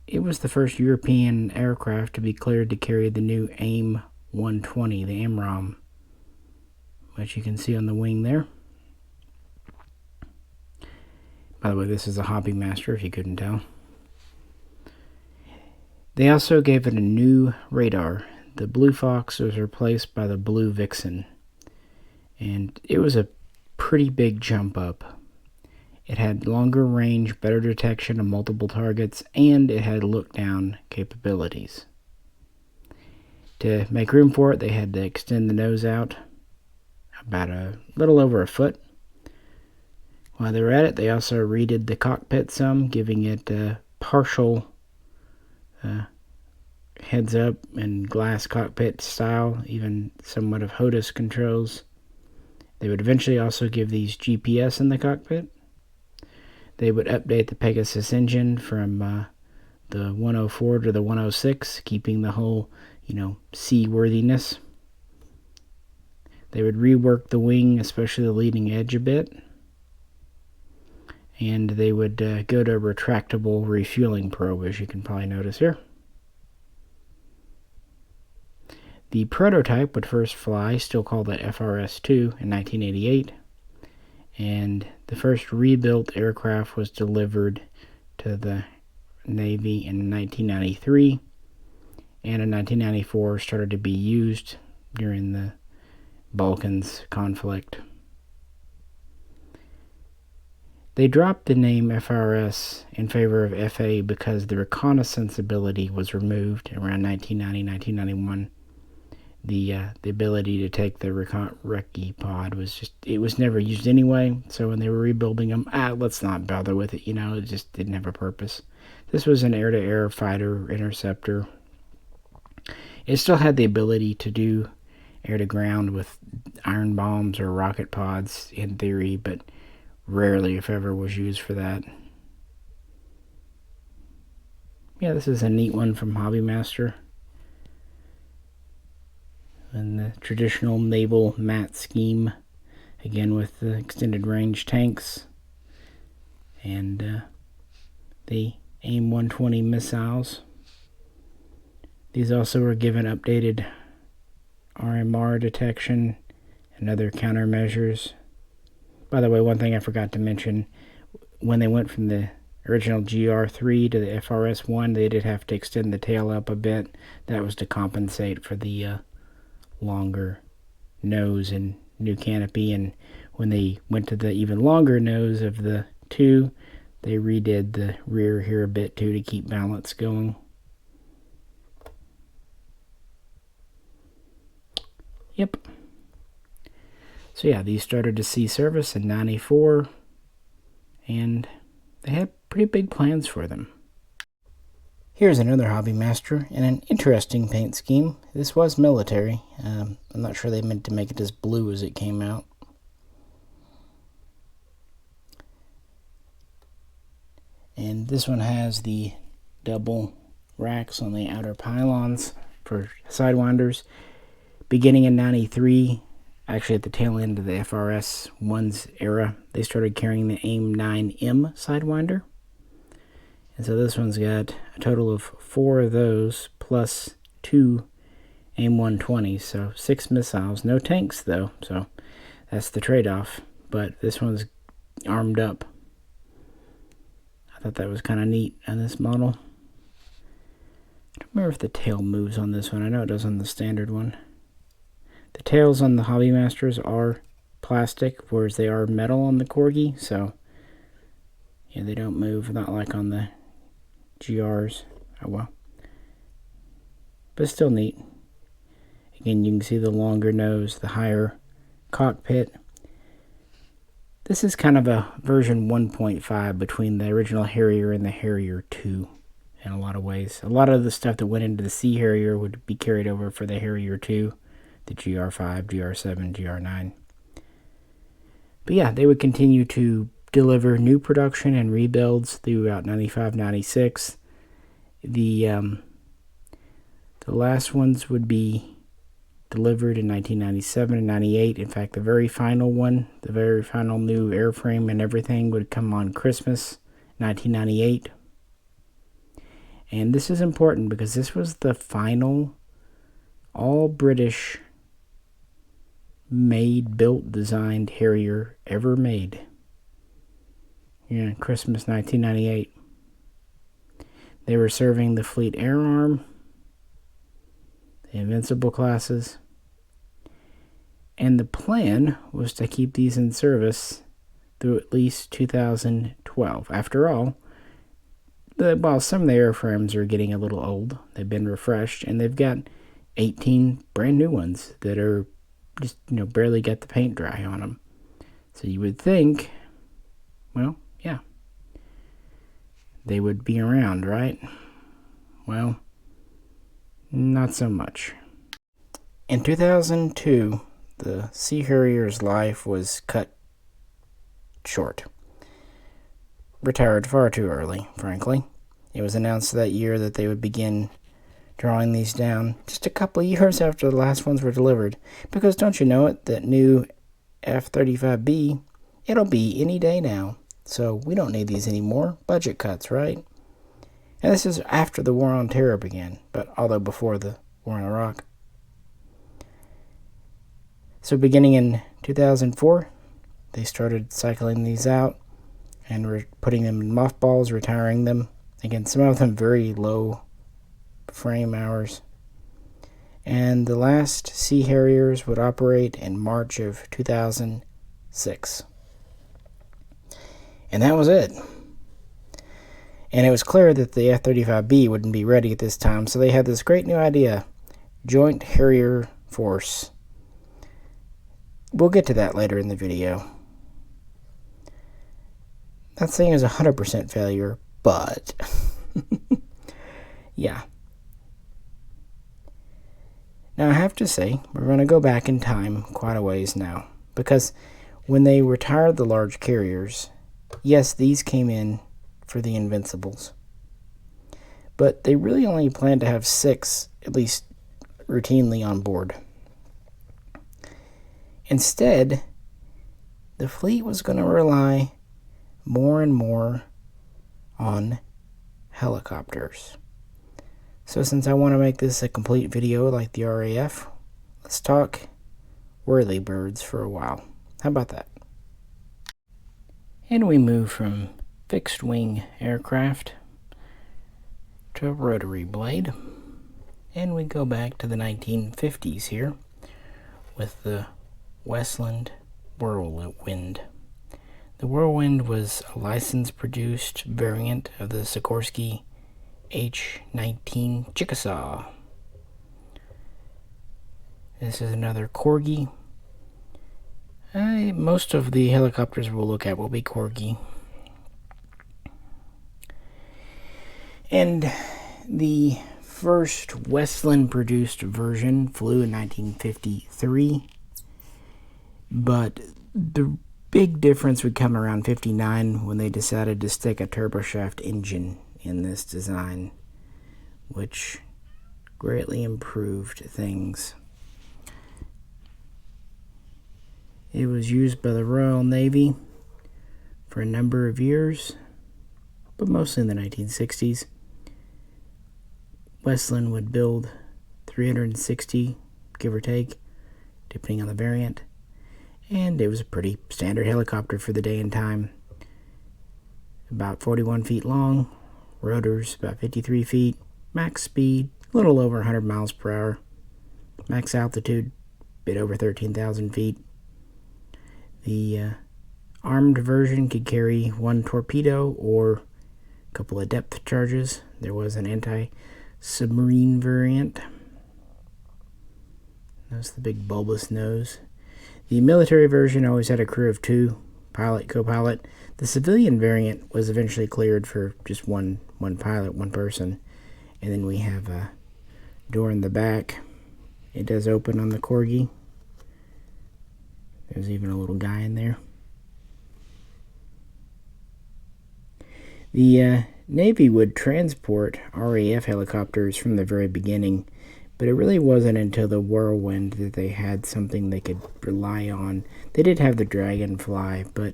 it was the first European aircraft to be cleared to carry the new AIM-120, the AMRAAM, which you can see on the wing there. By the way, this is a Hobby Master, if you couldn't tell. They also gave it a new radar. The Blue Fox was replaced by the Blue Vixen, and it was a pretty big jump up. It had longer range, better detection of multiple targets, and it had look-down capabilities. To make room for it, they had to extend the nose out about a little over a foot. While they were at it, they also redid the cockpit some, giving it a partial heads-up and glass cockpit style, even somewhat of HOTAS controls. They would eventually also give these GPS in the cockpit. They would update the Pegasus engine from the 104 to the 106, keeping the whole, seaworthiness. They would rework the wing, especially the leading edge a bit. And they would go to a retractable refueling probe, as you can probably notice here. The prototype would first fly, still called the FRS-2, in 1988. And the first rebuilt aircraft was delivered to the Navy in 1993, and in 1994 started to be used during the Balkans conflict. They dropped the name FRS in favor of FA because the reconnaissance ability was removed around 1990-1991. The ability to take the recce pod was never used anyway, so when they were rebuilding them, let's not bother with it, it just didn't have a purpose. This was an air-to-air fighter interceptor. It still had the ability to do air-to-ground with iron bombs or rocket pods in theory, but rarely, if ever, was used for that. Yeah, this is a neat one from Hobby Master. And the traditional naval mat scheme, again with the extended range tanks and the AIM 120 missiles. These also were given updated RMR detection and other countermeasures. By the way, one thing I forgot to mention, when they went from the original GR3 to the FRS1, they did have to extend the tail up a bit. That was to compensate for the longer nose and new canopy. And when they went to the even longer nose of the 2, they redid the rear here a bit too to keep balance going. Yep. So yeah, these started to see service in '94, and they had pretty big plans for them. Here's another Hobby Master in an interesting paint scheme. This was military. I'm not sure they meant to make it as blue as it came out. And this one has the double racks on the outer pylons for sidewinders. Beginning in '93, actually at the tail end of the FRS-1's era, they started carrying the AIM 9M Sidewinder. And so this one's got a total of 4 of those, plus 2 AIM 120s, so 6 missiles. No tanks, though, so that's the trade-off. But this one's armed up. I thought that was kind of neat on this model. I don't remember if the tail moves on this one. I know it does on the standard one. The tails on the Hobby Masters are plastic, whereas they are metal on the Corgi, so yeah, they don't move, not like on the GRs. Oh well. But it's still neat. Again, you can see the longer nose, the higher cockpit. This is kind of a version 1.5 between the original Harrier and the Harrier 2 in a lot of ways. A lot of the stuff that went into the Sea Harrier would be carried over for the Harrier 2. The GR5, GR7, GR9. But yeah, they would continue to deliver new production and rebuilds throughout 95, 96. The last ones would be delivered in 1997 and 98. In fact, the very final one, the very final new airframe and everything would come on Christmas 1998. And this is important because this was the final all British made, built, designed Harrier ever made. Yeah, Christmas 1998. They were serving the Fleet Air Arm, the Invincible classes, and the plan was to keep these in service through at least 2012. After all, while some of the airframes are getting a little old, they've been refreshed, and they've got 18 brand new ones that are just, barely got the paint dry on them. So you would think, well, yeah, they would be around, right? Well, not so much. In 2002, the Sea Harrier's life was cut short. Retired far too early, frankly. It was announced that year that they would begin drawing these down just a couple of years after the last ones were delivered. Because don't you know it, that new F-35B, it'll be any day now. So we don't need these anymore. Budget cuts, right? And this is after the War on Terror began, but although before the War in Iraq. So beginning in 2004, they started cycling these out and were putting them in mothballs, retiring them. Again, some of them very low frame hours. And the last Sea Harriers would operate in March of 2006. And that was it. And it was clear that the F-35B wouldn't be ready at this time, so they had this great new idea, Joint Harrier Force. We'll get to that later in the video. That thing is 100% failure, but yeah. Now I have to say, we're going to go back in time quite a ways now, because when they retired the large carriers, yes, these came in for the Invincibles, but they really only planned to have 6, at least routinely, on board. Instead, the fleet was going to rely more and more on helicopters. So since I want to make this a complete video like the RAF, let's talk whirlybirds for a while. How about that? And we move from fixed wing aircraft to a rotary blade. And we go back to the 1950s here with the Westland Whirlwind. The Whirlwind was a license-produced variant of the Sikorsky H-19 Chickasaw. This is another Corgi. Most of the helicopters we'll look at will be Corgi. And the first Westland-produced version flew in 1953, but the big difference would come around 59 when they decided to stick a turboshaft engine in this design, which greatly improved things. It was used by the Royal Navy for a number of years, but mostly in the 1960s. Westland would build 360, give or take, depending on the variant. And it was a pretty standard helicopter for the day and time. About 41 feet long, rotors about 53 feet, max speed a little over 100 miles per hour, max altitude a bit over 13,000 feet. The armed version could carry one torpedo or a couple of depth charges. There was an anti-submarine variant. That's the big bulbous nose. The military version always had a crew of two, pilot, co-pilot. The civilian variant was eventually cleared for just one pilot, one person. And then we have a door in the back. It does open on the Corgi. There's even a little guy in there. The Navy would transport RAF helicopters from the very beginning, but it really wasn't until the Whirlwind that they had something they could rely on. They did have the Dragonfly, but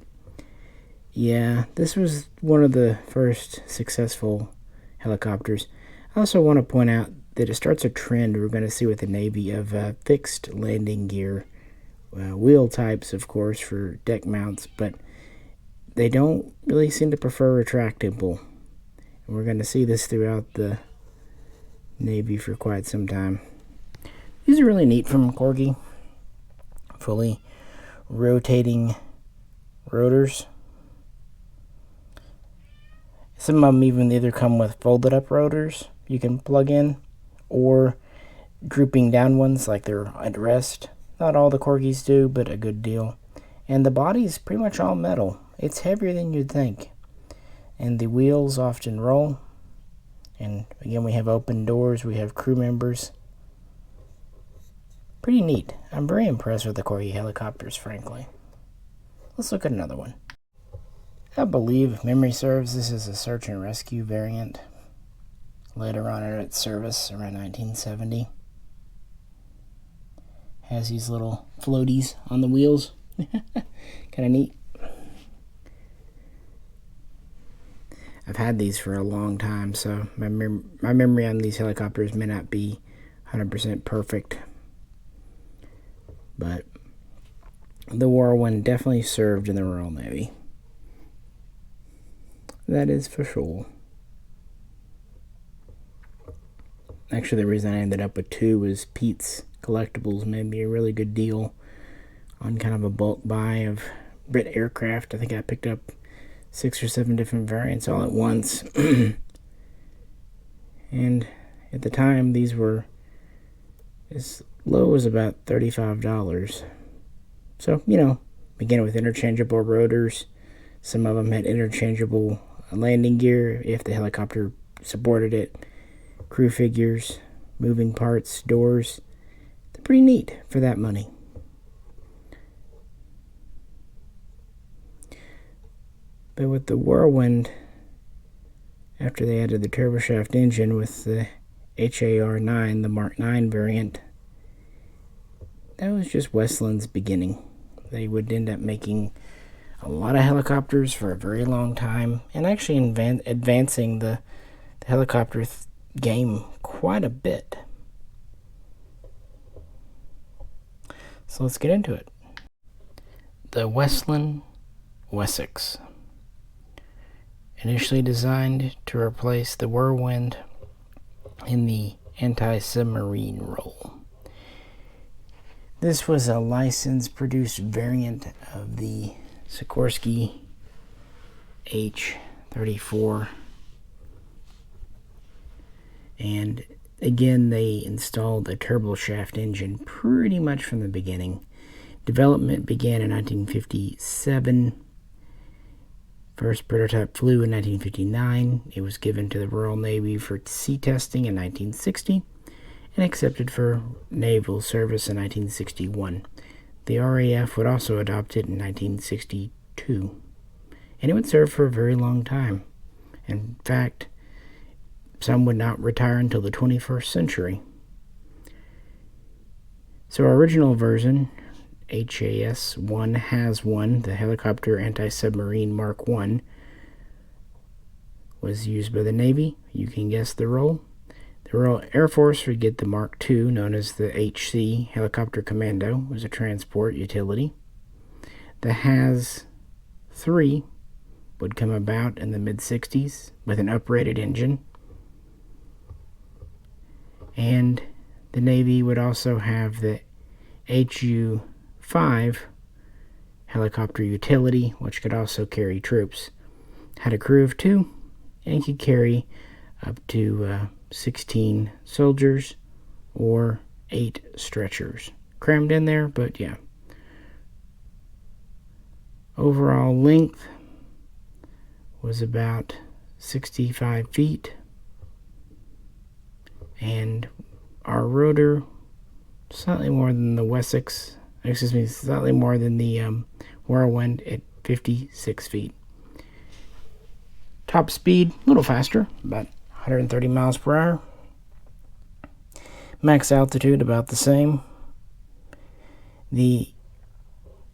yeah, this was one of the first successful helicopters. I also want to point out that it starts a trend we're going to see with the Navy of fixed landing gear. Wheel types, of course, for deck mounts, but they don't really seem to prefer retractable. And we're going to see this throughout the Navy for quite some time. These are really neat from Corgi. Fully rotating rotors. Some of them even either come with folded up rotors you can plug in, or drooping down ones like they're at rest. Not all the Corgis do, but a good deal. And the body's pretty much all metal. It's heavier than you'd think. And the wheels often roll. And again, we have open doors, we have crew members. Pretty neat. I'm very impressed with the Corgi helicopters, frankly. Let's look at another one. I believe, if memory serves, this is a search and rescue variant. Later on in its service, around 1970. Has these little floaties on the wheels. Kind of neat. I've had these for a long time, so my memory on these helicopters may not be 100% perfect. But the Whirlwind definitely served in the Royal Navy. That is for sure. Actually, the reason I ended up with two was Pete's Collectibles made me a really good deal on kind of a bulk buy of Brit aircraft. I think I picked up 6 or 7 different variants all at once. And at the time, these were as low as about $35. So, you know, beginning with interchangeable rotors. Some of them had interchangeable landing gear if the helicopter supported it. Crew figures, moving parts, doors. They're pretty neat for that money. But with the Whirlwind, after they added the turboshaft engine with the HAR9, the Mark 9 variant, that was just Westland's beginning. They would end up making a lot of helicopters for a very long time, and actually advancing the the helicopter game quite a bit. So let's get into it. The Westland Wessex. Initially designed to replace the Whirlwind in the anti-submarine role. This was a license-produced variant of the Sikorsky H-34, and again they installed a turboshaft engine pretty much from the beginning. Development began in 1957. First prototype flew in 1959. It was given to the Royal Navy for sea testing in 1960 and accepted for naval service in 1961. The RAF would also adopt it in 1962, and it would serve for a very long time. In fact, some would not retire until the 21st century. So our original version, HAS-1 has one, the Helicopter Anti-Submarine Mark I, was used by the Navy. You can guess the role. The Royal Air Force would get the Mark II, known as the HC, Helicopter Commando, was a transport utility. The HAS-3 would come about in the mid-60s with an uprated engine. And the Navy would also have the HU-5 helicopter utility, which could also carry troops. Had a crew of 2 and could carry up to 16 soldiers or 8 stretchers. Crammed in there, but yeah. Overall length was about 65 feet. And our rotor, slightly more than the Wessex, slightly more than the Whirlwind at 56 feet. Top speed, a little faster, about 130 miles per hour. Max altitude, about the same. The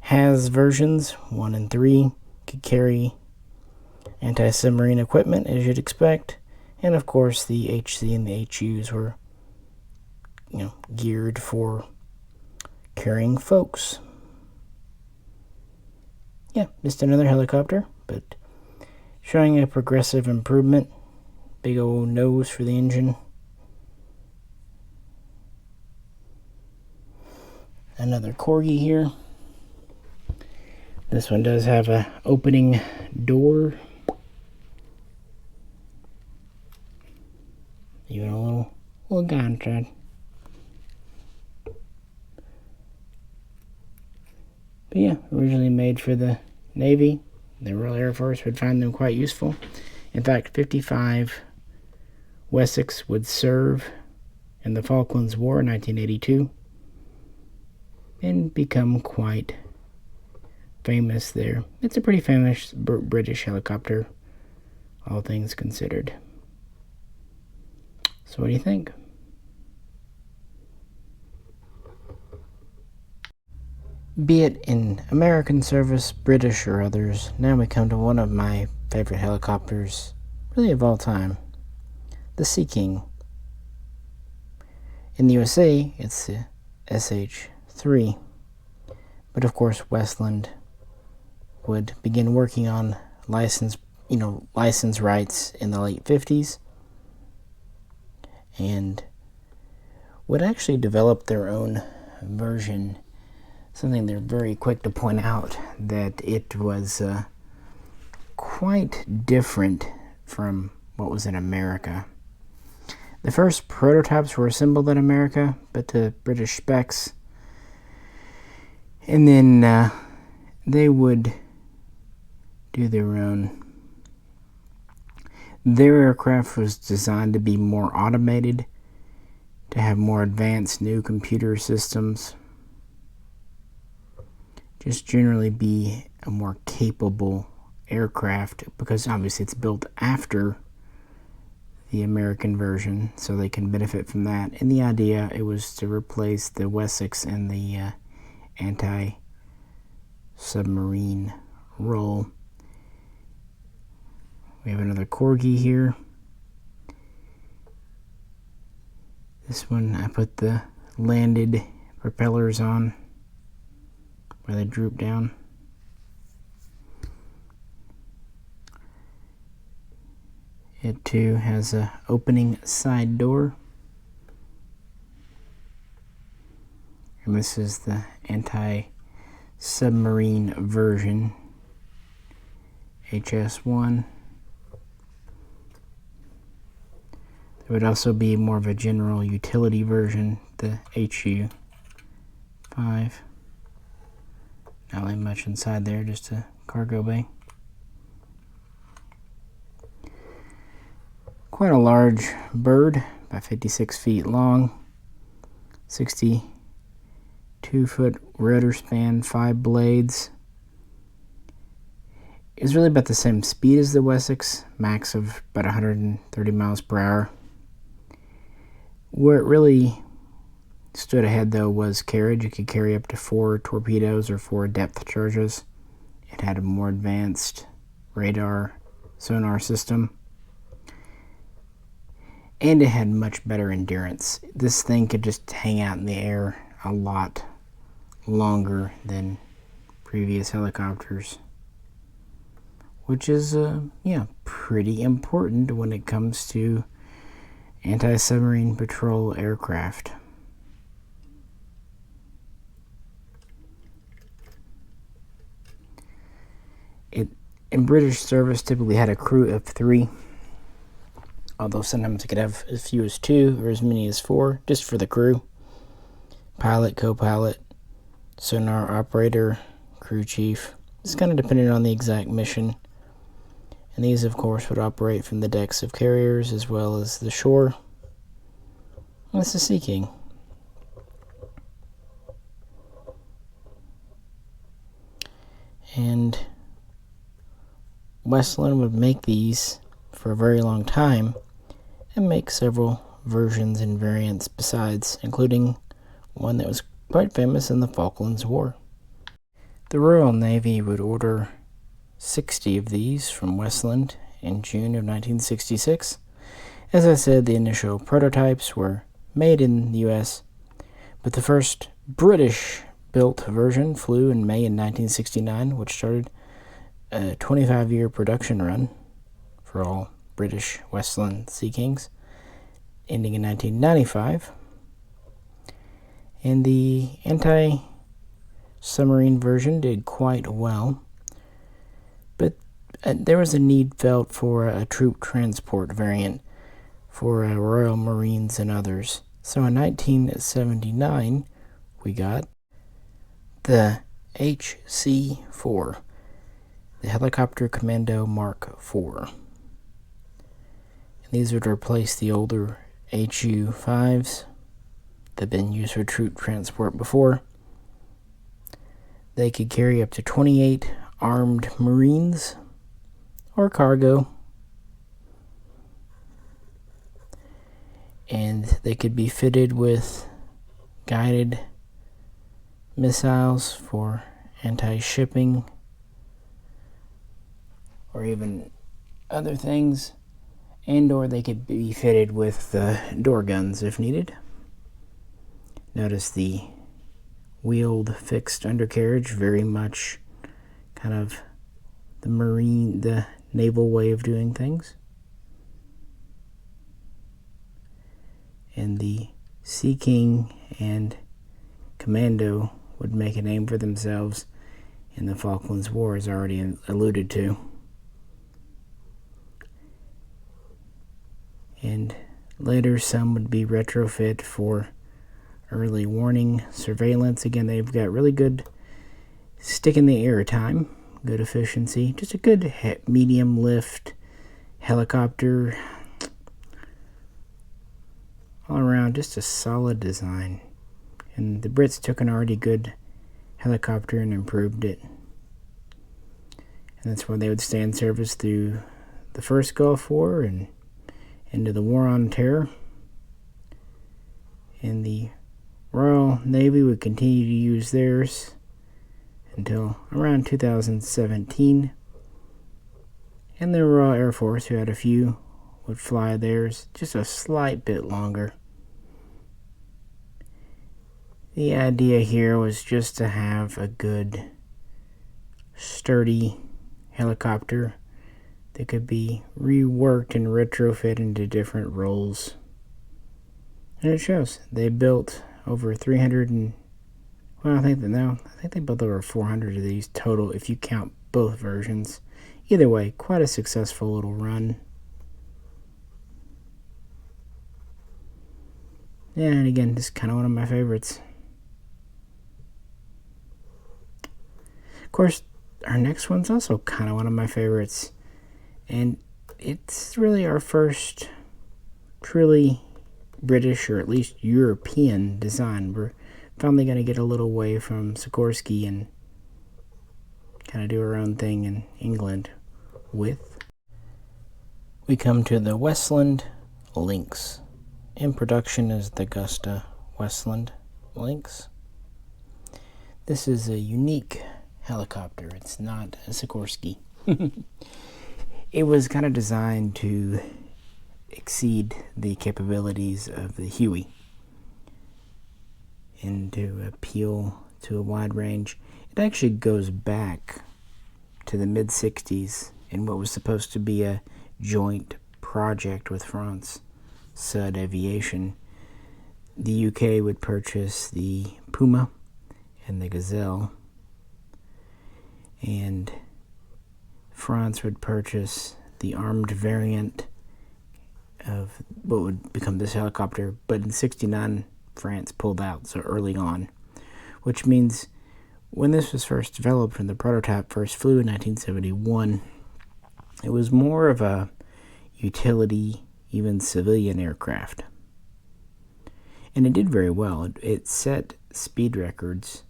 HAS versions, 1 and 3, could carry anti-submarine equipment, as you'd expect. And of course, the HC and the HUs were, geared for carrying folks. Yeah, just another helicopter, but showing a progressive improvement. Big old nose for the engine. Another Corgi here. This one does have a opening door. Even a little contrast. But yeah, originally made for the Navy. The Royal Air Force would find them quite useful. In fact, 55 Wessex would serve in the Falklands War in 1982 and become quite famous there. It's a pretty famous British helicopter, all things considered. So what do you think? Be it in American service, British, or others, now we come to one of my favorite helicopters, really of all time, the Sea King. In the USA, it's the SH-3, but of course Westland would begin working on license rights in the late 50s, and would actually develop their own version. Something they're very quick to point out, that it was quite different from what was in America. The first prototypes were assembled in America, but to British specs, and then they would do their own. Their aircraft was designed to be more automated, to have more advanced new computer systems, just generally be a more capable aircraft, because obviously it's built after the American version, so they can benefit from that. And the idea, it was to replace the Wessex and the anti-submarine role. We have another Corgi here. This one I put the landed propellers on where they droop down. It too has a opening side door. And this is the anti-submarine version, HS1. There would also be more of a general utility version, the HU5. Not really much inside there, just a cargo bay. Quite a large bird, about 56 feet long, 62-foot rotor span, 5 blades. It's really about the same speed as the Wessex, max of about 130 miles per hour. Where it really stood ahead, though, was carriage. It could carry up to 4 torpedoes or 4 depth charges. It had a more advanced radar sonar system. And it had much better endurance. This thing could just hang out in the air a lot longer than previous helicopters, which is pretty important when it comes to anti-submarine patrol aircraft. It in British service typically had a crew of 3. Although sometimes it could have as few as 2 or as many as 4, just for the crew. Pilot, co-pilot, sonar operator, crew chief. It's kind of dependent on the exact mission. And these, of course, would operate from the decks of carriers as well as the shore. And it's the Sea King. And Westland would make these for a very long time, and make several versions and variants besides, including one that was quite famous in the Falklands War. The Royal Navy would order 60 of these from Westland in June of 1966. As I said, the initial prototypes were made in the US, but the first British-built version flew in May in 1969, which started a 25-year production run for all British Westland Sea Kings, ending in 1995. And the anti-submarine version did quite well, but there was a need felt for a troop transport variant for Royal Marines and others. So in 1979, we got the HC-4, the Helicopter Commando Mark IV. These would replace the older HU-5s that had been used for troop transport before. They could carry up to 28 armed Marines or cargo. And they could be fitted with guided missiles for anti-shipping or even other things. And or they could be fitted with door guns if needed. Notice the wheeled fixed undercarriage, very much kind of the naval way of doing things. And the Sea King and Commando would make a name for themselves in the Falklands War, as already alluded to. And later some would be retrofit for early warning surveillance. Again, they've got really good stick in the air time, good efficiency, just a good medium lift helicopter. All around, just a solid design. And the Brits took an already good helicopter and improved it. And that's where they would stay in service through the first Gulf War and into the War on Terror. And the Royal Navy would continue to use theirs until around 2017. And the Royal Air Force, who had a few, would fly theirs just a slight bit longer. The idea here was just to have a good, sturdy helicopter that could be reworked and retrofit into different roles. And it shows. They built over 300 and, well, I think they built over 400 of these total if you count both versions. Either way, quite a successful little run. Yeah, and again, this is kind of one of my favorites. Of course, our next one's also kind of one of my favorites. And it's really our first truly British, or at least European, design. We're finally going to get a little away from Sikorsky and kind of do our own thing in England with. We come to the Westland Lynx. In production is the Augusta Westland Lynx. This is a unique helicopter. It's not a Sikorsky. It was kind of designed to exceed the capabilities of the Huey and to appeal to a wide range. It actually goes back to the mid-60s in what was supposed to be a joint project with France, Sud Aviation. The UK would purchase the Puma and the Gazelle, and France would purchase the armed variant of what would become this helicopter, but in '69 France pulled out, so early on, which means when this was first developed and the prototype first flew in 1971, it was more of a utility, even civilian aircraft. And it did very well. It set speed records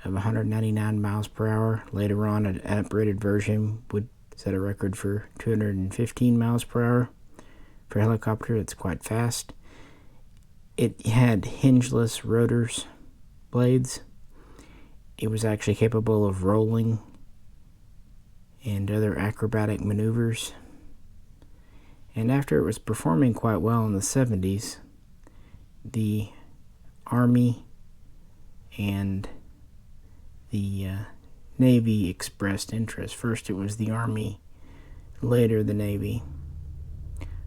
of 199 miles per hour. Later on, an upgraded version would set a record for 215 miles per hour. For a helicopter, it's quite fast. It had hingeless rotors, blades. It was actually capable of rolling and other acrobatic maneuvers. And after it was performing quite well in the 70s, the Army and the Navy expressed interest. First it was the Army, later the Navy.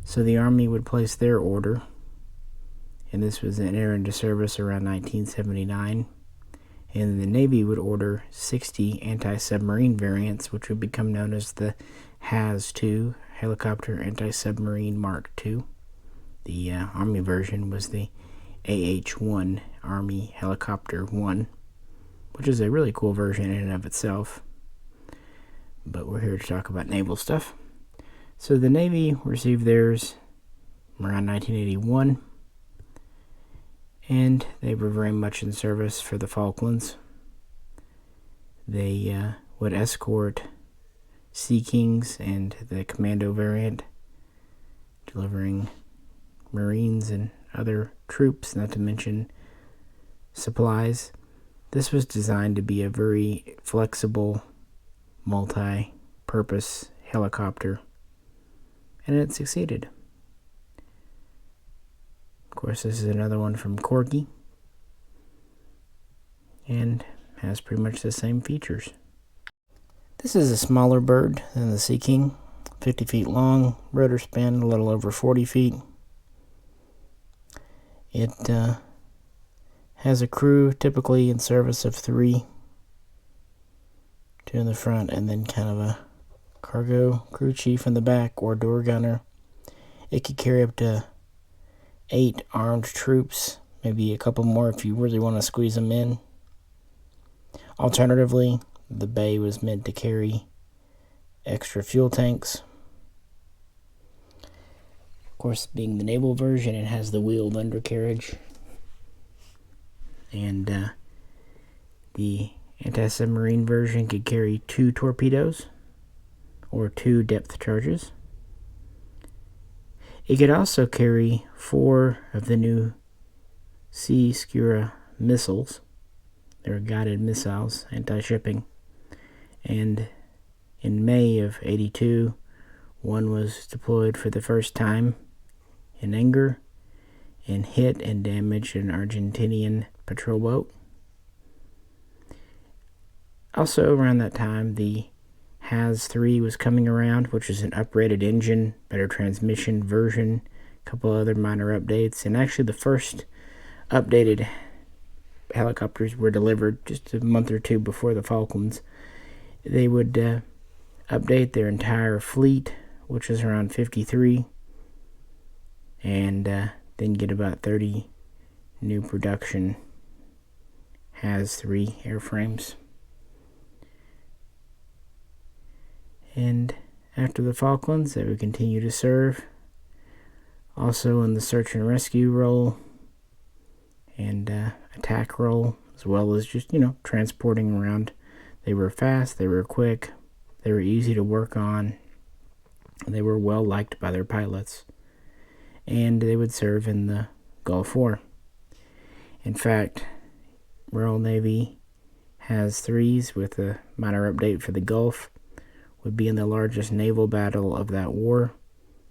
So the Army would place their order, and this was enter into service around 1979. And the Navy would order 60 anti-submarine variants, which would become known as the HAZ-2, Helicopter Anti-Submarine Mark II. The Army version was the AH-1, Army Helicopter 1, which is a really cool version in and of itself. But we're here to talk about naval stuff. So the Navy received theirs around 1981, and they were very much in service for the Falklands. They would escort Sea Kings and the Commando variant, delivering Marines and other troops, not to mention supplies. This was designed to be a very flexible, multi-purpose helicopter, and it succeeded. Of course, this is another one from Corgi, and has pretty much the same features. This is a smaller bird than the Sea King, 50 feet long, rotor span a little over 40 feet. It has a crew typically in service of 3, 2 in the front, and then kind of a cargo crew chief in the back or door gunner. It could carry up to 8 armed troops, maybe a couple more if you really want to squeeze them in. Alternatively, the bay was meant to carry extra fuel tanks. Of course, being the naval version, it has the wheeled undercarriage. And the anti-submarine version could carry 2 torpedoes or 2 depth charges. It could also carry 4 of the new Sea Skua missiles. They're guided missiles, anti-shipping. And in May of '82, one was deployed for the first time in Anger and hit and damaged an Argentinian patrol boat. Also around that time, the HAZ 3 was coming around, which is an uprated engine, better transmission version, a couple other minor updates, and actually the first updated helicopters were delivered just a month or two before the Falklands. They would update their entire fleet, which was around 53, and then get about 30 new production HAZ 3 airframes. And after the Falklands, they would continue to serve, also in the search and rescue role and attack role, as well as just, transporting around. They were fast, they were quick, they were easy to work on, and they were well liked by their pilots. And they would serve in the Gulf War. In fact, Royal Navy HAZ 3s, with a minor update for the Gulf, would be in the largest naval battle of that war.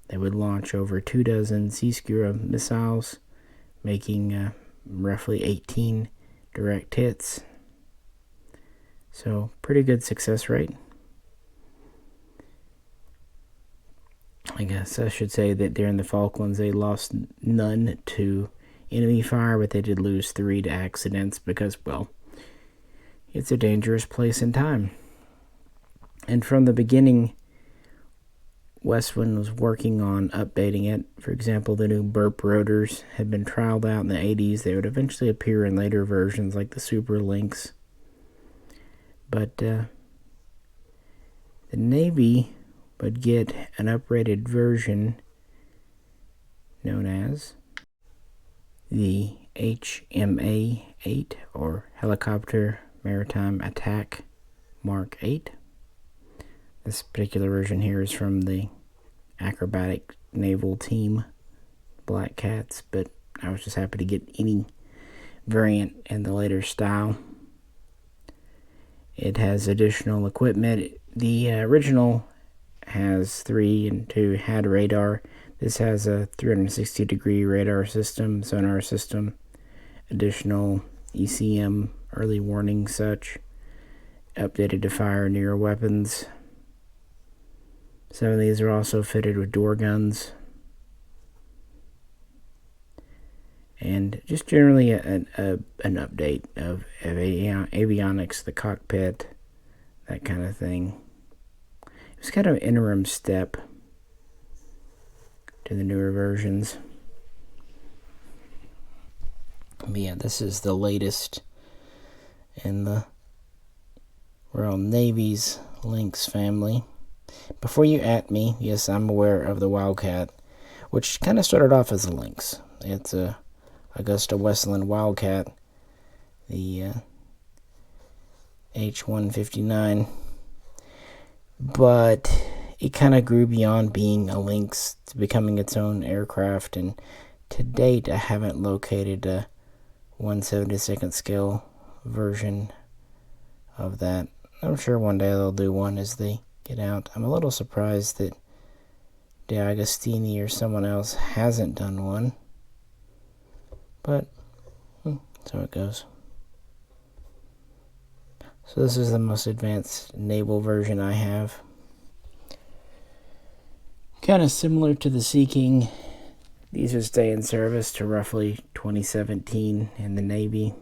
They would launch over 24 Sea Skua missiles, making roughly 18 direct hits. So, pretty good success rate. I guess I should say that during the Falklands, they lost none to enemy fire, but they did lose 3 to accidents because, well, it's a dangerous place and time. And from the beginning, Westwind was working on updating it. For example, the new burp rotors had been trialed out in the 80s. They would eventually appear in later versions like the Super Lynx. But the Navy would get an uprated version known as the HMA-8, or Helicopter Maritime Attack Mark 8. This particular version here is from the acrobatic naval team, Black Cats, but I was just happy to get any variant in the later style. It has additional equipment. The original has 3 and 2 had radar. This has a 360-degree radar system, sonar system, additional ECM, early warning such, updated to fire near weapons. Some of these are also fitted with door guns. And just generally an update of avionics, the cockpit, that kind of thing. It was kind of an interim step to the newer versions. But yeah, this is the latest in the Royal Navy's Lynx family. Before you at me, yes, I'm aware of the Wildcat, which kind of started off as a Lynx. It's a Augusta Westland Wildcat, the H-159, but it kind of grew beyond being a Lynx to becoming its own aircraft, and to date I haven't located a 1/72nd scale version of that. I'm sure one day they'll do one as they get out. I'm a little surprised that De Agostini or someone else hasn't done one, but so it goes. So this is the most advanced naval version I have. Kind of similar to the Sea King. These would stay in service to roughly 2017 in the Navy,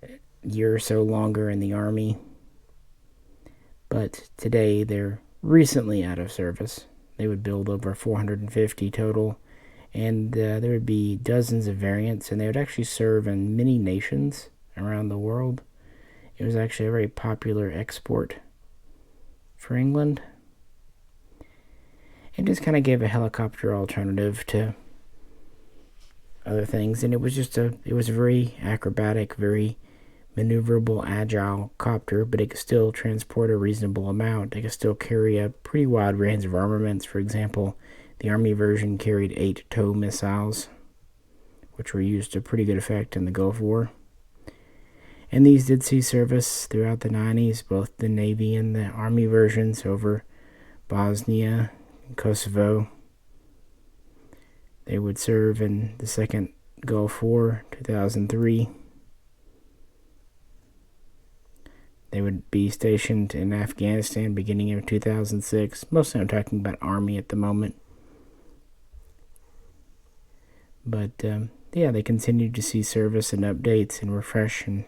a year or so longer in the Army. But today they're recently out of service. They would build over 450 total, and there would be dozens of variants, and they would actually serve in many nations around the world. It was actually a very popular export for England. It just kind of gave a helicopter alternative to other things, and it was a very acrobatic, very maneuverable, agile copter, but it could still transport a reasonable amount. It could still carry a pretty wide range of armaments. For example, the Army version carried 8 TOW missiles, which were used to pretty good effect in the Gulf War. And these did see service throughout the 90s, both the Navy and the Army versions over Bosnia and Kosovo. They would serve in the Second Gulf War, 2003. They would be stationed in Afghanistan beginning of 2006. Mostly I'm talking about Army at the moment. But yeah, they continued to see service and updates and refresh. And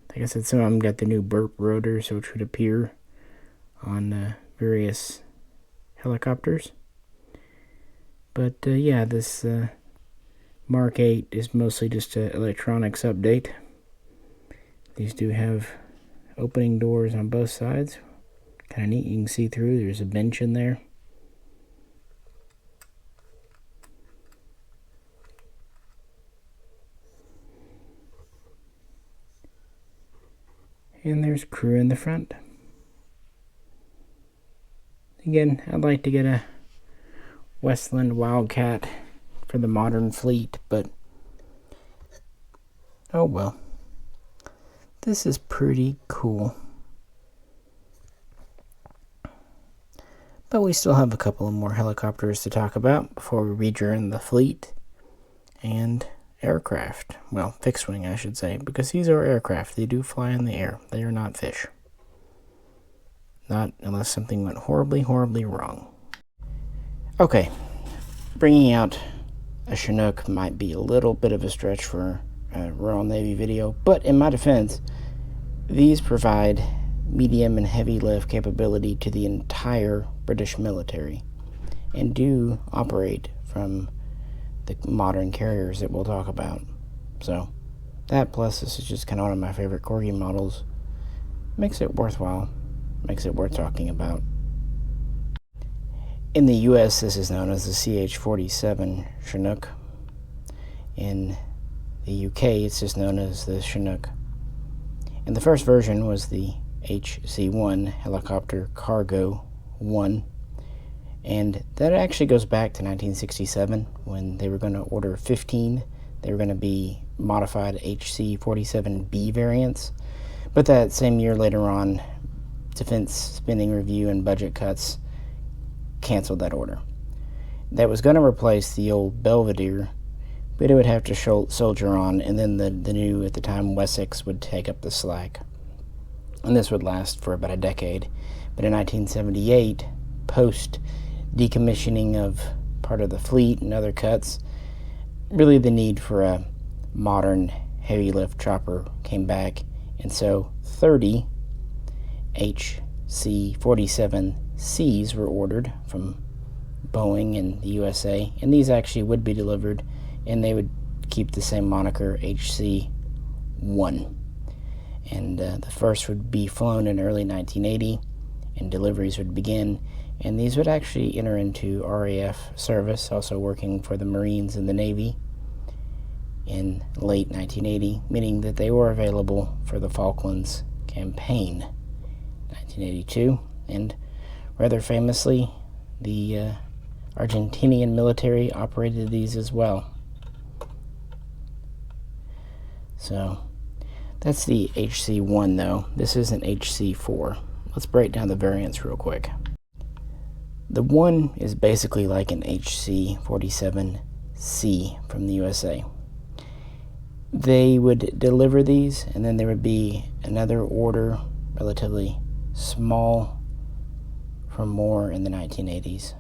like I said, some of them got the new burp rotors, which would appear on various helicopters. But yeah, this Mark 8 is mostly just an electronics update. These do have opening doors on both sides. Kind of neat, you can see through. There's a bench in there. And there's crew in the front. Again, I'd like to get a Westland Wildcat for the modern fleet, but oh well. This is pretty cool. But we still have a couple of more helicopters to talk about before we rejoin the fleet and aircraft. Well, fixed wing, I should say, because these are aircraft. They do fly in the air. They are not fish. Not unless something went horribly, horribly wrong. Okay, bringing out a Chinook might be a little bit of a stretch for a Royal Navy video, but in my defense, these provide medium and heavy lift capability to the entire British military and do operate from the modern carriers that we'll talk about. So that, plus this is just kind of one of my favorite Corgi models, makes it worthwhile, makes it worth talking about. In the US, this is known as the CH-47 Chinook. In the UK, it's just known as the Chinook. And the first version was the HC-1 Helicopter Cargo 1. And that actually goes back to 1967 when they were going to order 15. They were going to be modified HC-47B variants. But that same year later on, Defense Spending Review and budget cuts canceled that order. That was going to replace the old Belvedere, but it would have to soldier on, and then the new, at the time, Wessex would take up the slack. And this would last for about a decade. But in 1978, post decommissioning of part of the fleet and other cuts, really the need for a modern heavy lift chopper came back, and so 30 HC-47Cs were ordered from Boeing in the USA, and these actually would be delivered, and they would keep the same moniker, HC-1. And the first would be flown in early 1980, and deliveries would begin, and these would actually enter into RAF service, also working for the Marines and the Navy in late 1980, meaning that they were available for the Falklands campaign 1982, and rather famously, the Argentinian military operated these as well. So that's the HC-1 though. This isn't HC-4. Let's break down the variants real quick. The 1 is basically like an HC-47C from the USA. They would deliver these, and then there would be another order, relatively small, for more in the 1980s.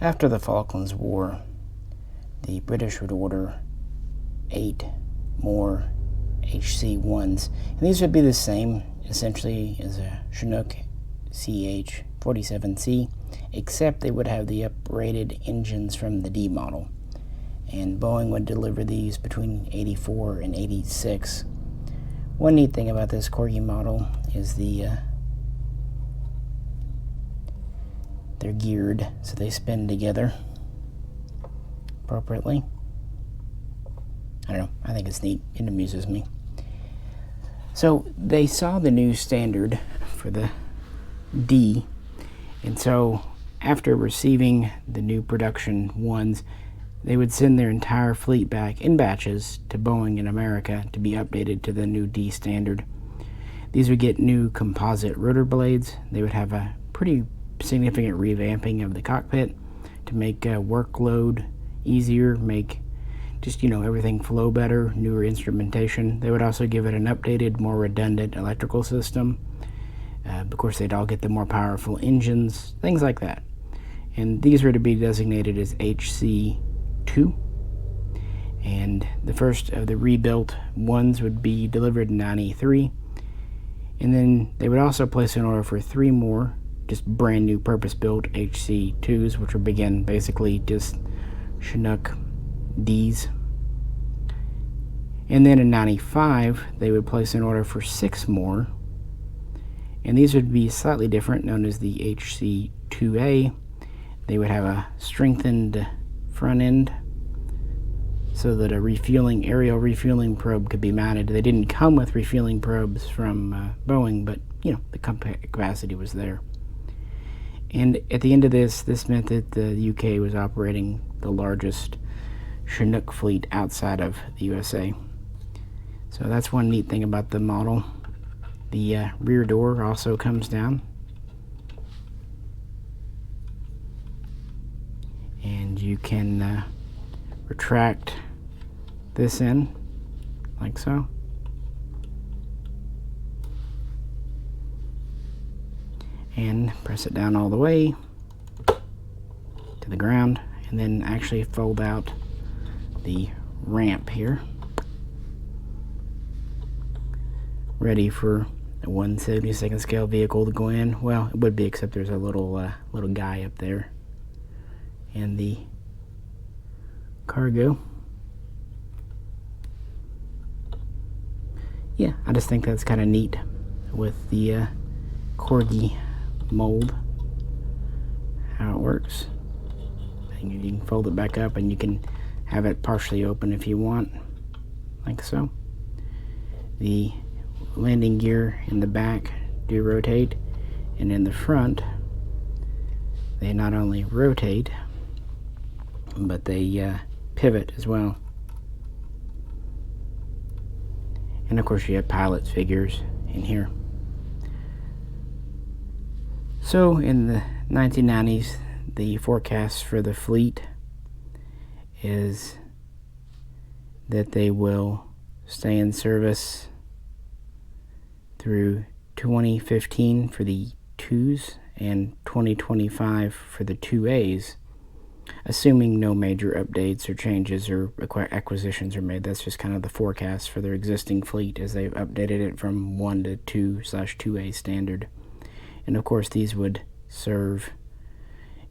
After the Falklands War, the British would order 8 more HC-1s, and these would be the same, essentially, as a Chinook CH-47C, except they would have the uprated engines from the D model. And Boeing would deliver these between 84 and 86. One neat thing about this Corgi model is they're geared so they spin together appropriately. I don't know, I think it's neat. It amuses me. So they saw the new standard for the D, and so after receiving the new production ones, they would send their entire fleet back in batches to Boeing in America to be updated to the new D standard. These would get new composite rotor blades. They would have a pretty significant revamping of the cockpit to make workload easier, make just, everything flow better, newer instrumentation. They would also give it an updated, more redundant electrical system. Of course, they'd all get the more powerful engines, things like that. And these were to be designated as HC2. And the first of the rebuilt ones would be delivered in 93. And then they would also place an order for 3 more, just brand new purpose-built HC2s, which would begin basically just Chinook Ds. And then in 95, they would place an order for 6 more. And these would be slightly different, known as the HC2A. They would have a strengthened front end so that a aerial refueling probe could be mounted. They didn't come with refueling probes from Boeing, but the capacity was there. And at the end of this meant that the UK was operating the largest Chinook fleet outside of the USA. So that's one neat thing about the model. The rear door also comes down. And you can retract this in, like so. And press it down all the way to the ground, and then actually fold out the ramp here. Ready for a 1/72 scale vehicle to go in. Well, it would be, except there's a little guy up there. And the cargo. Yeah, I just think that's kind of neat with the corgi mold, how it works. And you can fold it back up, and you can have it partially open if you want, like so. The landing gear in the back do rotate, and in the front they not only rotate, but they pivot as well. And of course you have pilot's figures in here. So in the 1990s, the forecast for the fleet is that they will stay in service through 2015 for the 2s and 2025 for the 2As, assuming no major updates or changes or acquisitions are made. That's just kind of the forecast for their existing fleet as they've updated it from 1 to 2/2A standard. And of course these would serve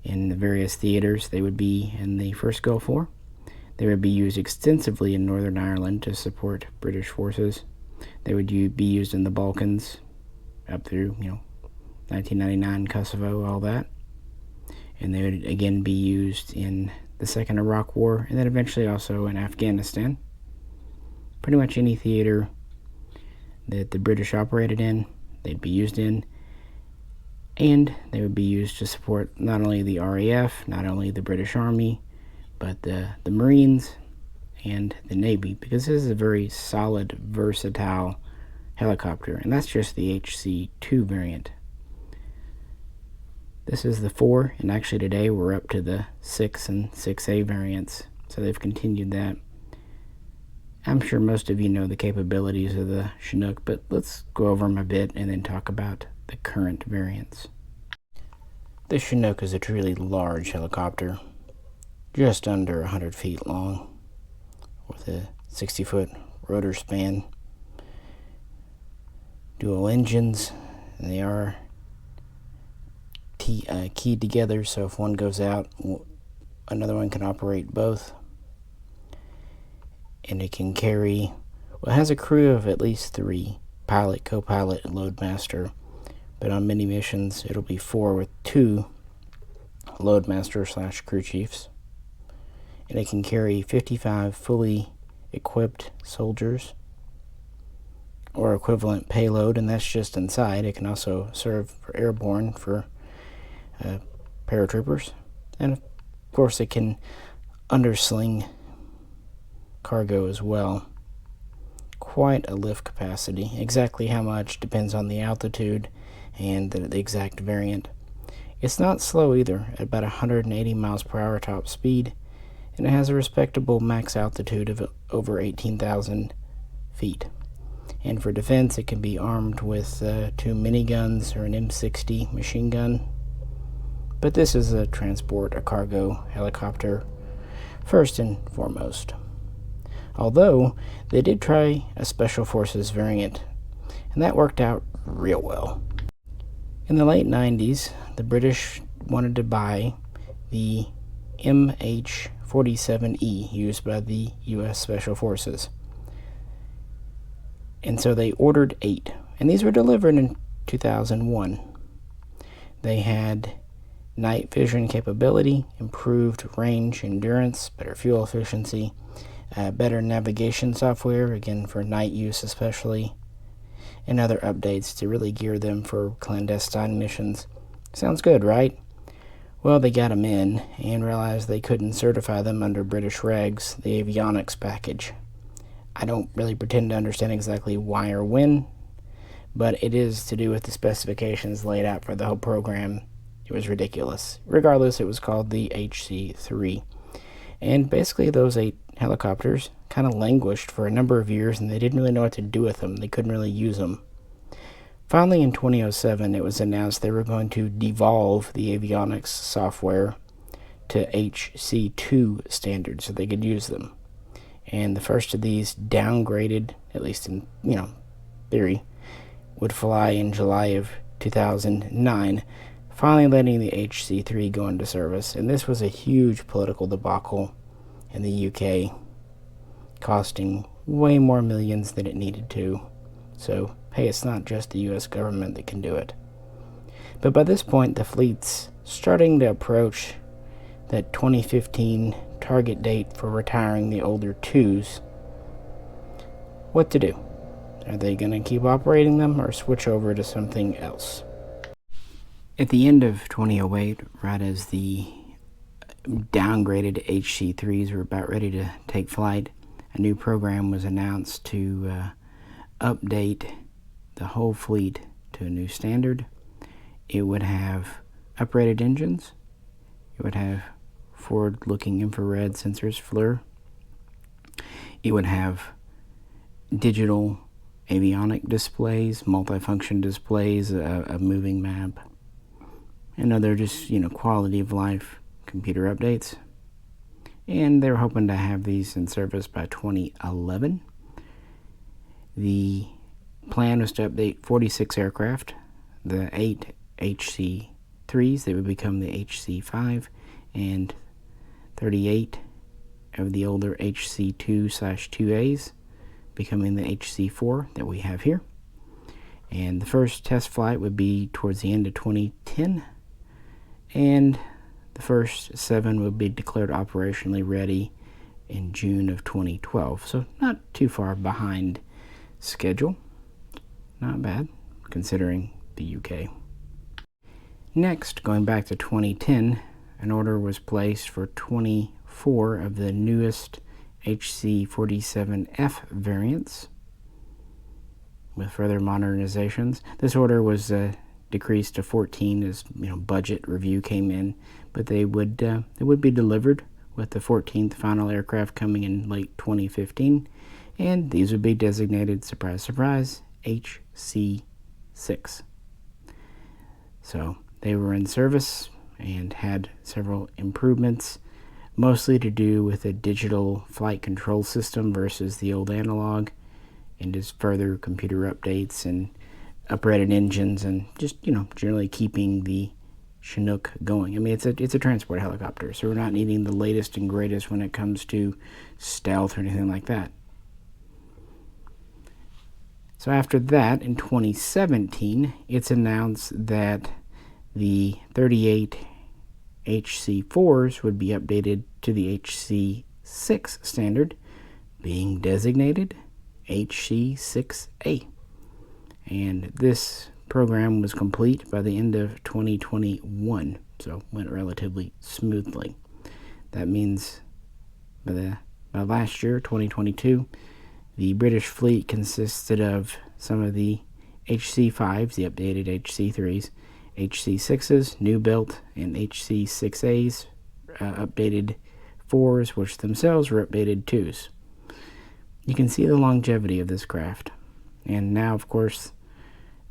in the various theaters. They would be in the first Gulf War. They would be used extensively in Northern Ireland to support British forces. They would be used in the Balkans up through 1999, Kosovo, all that. And they would again be used in the Second Iraq War, and then eventually also in Afghanistan. Pretty much any theater that the British operated in, they'd be used in. And they would be used to support not only the RAF, not only the British Army, but the Marines and the Navy, because this is a very solid, versatile helicopter. And that's just the HC2 variant. This is the 4, and actually today we're up to the 6 and 6A variants, so they've continued that. I'm sure most of you know the capabilities of the Chinook, but let's go over them a bit and then talk about the current variants. The Chinook is a truly large helicopter, just under 100 feet long, with a 60-foot rotor span, dual engines, and they are keyed together, so if one goes out, another one can operate both. And it can carry, well, it has a crew of at least 3, pilot, co-pilot, and loadmaster. But on many missions, it'll be 4 with 2 loadmaster / crew chiefs. And it can carry 55 fully equipped soldiers or equivalent payload, and that's just inside. It can also serve for airborne for paratroopers. And of course, it can undersling cargo as well. Quite a lift capacity. Exactly how much depends on the altitude and the exact variant. It's not slow either. At about 180 miles per hour top speed, and it has a respectable max altitude of over 18,000 feet. And for defense, it can be armed with 2 miniguns or an M60 machine gun. But this is a cargo helicopter first and foremost. Although they did try a Special Forces variant, and that worked out real well. In the late 90s, the British wanted to buy the MH-47E used by the U.S. Special Forces. And so they ordered 8, and these were delivered in 2001. They had night vision capability, improved range, endurance, better fuel efficiency, better navigation software, again for night use especially, and other updates to really gear them for clandestine missions. Sounds good, right? Well, they got them in and realized they couldn't certify them under British regs, the avionics package. I don't really pretend to understand exactly why or when, but it is to do with the specifications laid out for the whole program. It was ridiculous. Regardless, it was called the HC-3. And basically those 8 helicopters kind of languished for a number of years, and they didn't really know what to do with them. They couldn't really use them. Finally, in 2007, it was announced they were going to devolve the avionics software to HC2 standards so they could use them. And the first of these downgraded, at least in theory, would fly in July of 2009, finally letting the HC3 go into service. And this was a huge political debacle in the UK, costing way more millions than it needed to. So, hey, it's not just the US government that can do it. But by this point, the fleet's starting to approach that 2015 target date for retiring the older 2s. What to do? Are they going to keep operating them or switch over to something else? At the end of 2008, right as the downgraded HC-3s were about ready to take flight, a new program was announced to update the whole fleet to a new standard. It would have uprated engines. It would have forward-looking infrared sensors, FLIR. It would have digital avionic displays, multifunction displays, a moving map, and other just, quality of life computer updates. And they're hoping to have these in service by 2011. The plan was to update 46 aircraft, the 8 HC-3s, they would become the HC-5, and 38 of the older HC-2/2As, becoming the HC-4 that we have here. And the first test flight would be towards the end of 2010, and the first 7 would be declared operationally ready in June of 2012. So not too far behind schedule. Not bad, considering the UK. Next, going back to 2010, an order was placed for 24 of the newest HC-47F variants with further modernizations. This order was decreased to 14 as budget review came in, but they would be delivered with the 14th final aircraft coming in late 2015, and these would be designated, surprise surprise, HC-6. So they were in service and had several improvements, mostly to do with a digital flight control system versus the old analog, and just further computer updates and uprated engines, and just generally keeping the Chinook going. I mean, it's a transport helicopter, so we're not needing the latest and greatest when it comes to stealth or anything like that. So after that, in 2017, it's announced that the 38 HC-4s would be updated to the HC-6 standard, being designated HC-6A. And this program was complete by the end of 2021, so went relatively smoothly. That means by last year, 2022, the British fleet consisted of some of the HC-5s, the updated HC-3s, HC-6s, new built, and HC-6As, updated 4s, which themselves were updated 2s. You can see the longevity of this craft. And now, of course,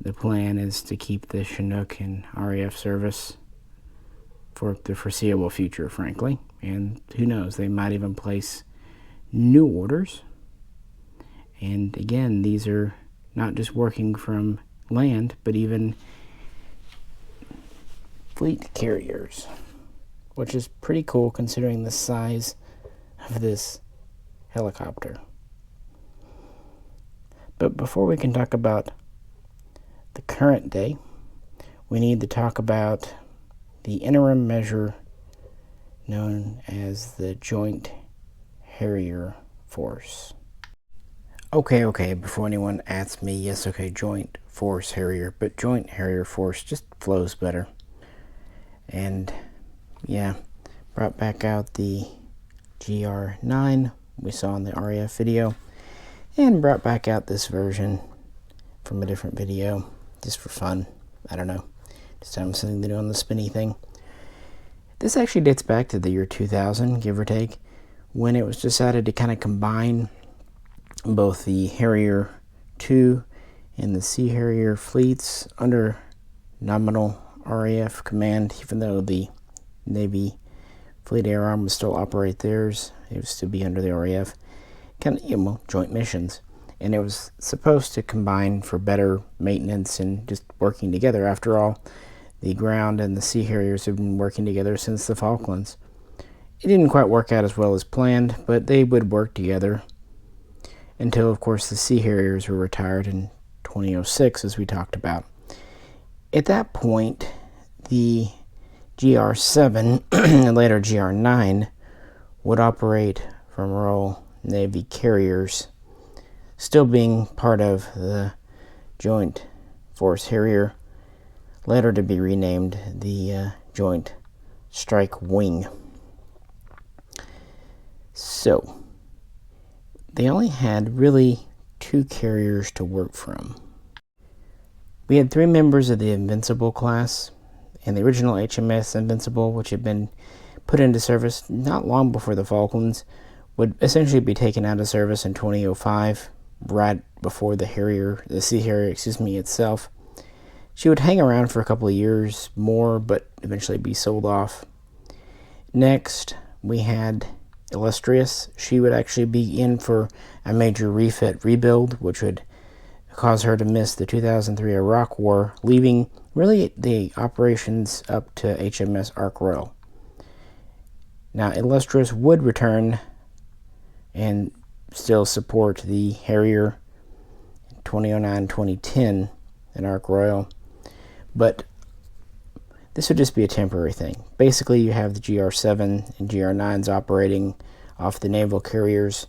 the plan is to keep the Chinook in RAF service for the foreseeable future, frankly. And who knows, they might even place new orders. And again, these are not just working from land, but even fleet carriers, which is pretty cool considering the size of this helicopter. But before we can talk about the current day, we need to talk about the interim measure known as the Joint Harrier Force. Okay, before anyone asks me, yes, okay, Joint Force Harrier, but Joint Harrier Force just flows better. And yeah, brought back out the GR9 we saw in the RAF video, and brought back out this version from a different video, just for fun. I don't know, just having something to do on the spinny thing. This actually dates back to the year 2000, give or take, when it was decided to kind of combine both the Harrier 2 and the Sea Harrier fleets under nominal RAF command, even though the Navy Fleet Air Arm would still operate theirs. It would still be under the RAF, kind of, joint missions. And it was supposed to combine for better maintenance and just working together. After all, the ground and the Sea Harriers have been working together since the Falklands. It didn't quite work out as well as planned, but they would work together until, of course, the Sea Harriers were retired in 2006, as we talked about. At that point, the GR7 and later GR9 would operate from Royal Navy carriers, still being part of the Joint Force Harrier, later to be renamed the Joint Strike Wing. So, they only had really 2 carriers to work from. We had 3 members of the Invincible class, and the original HMS Invincible, which had been put into service not long before the Falklands, would essentially be taken out of service in 2005, right before the Sea Harrier, itself. She would hang around for a couple of years more, but eventually be sold off. Next, we had Illustrious. She would actually be in for a major refit rebuild, which would cause her to miss the 2003 Iraq War, leaving really the operations up to HMS Ark Royal. Now, Illustrious would return and still support the Harrier 2009-2010 in Ark Royal, but this would just be a temporary thing. Basically, you have the GR7 and GR9s operating off the naval carriers,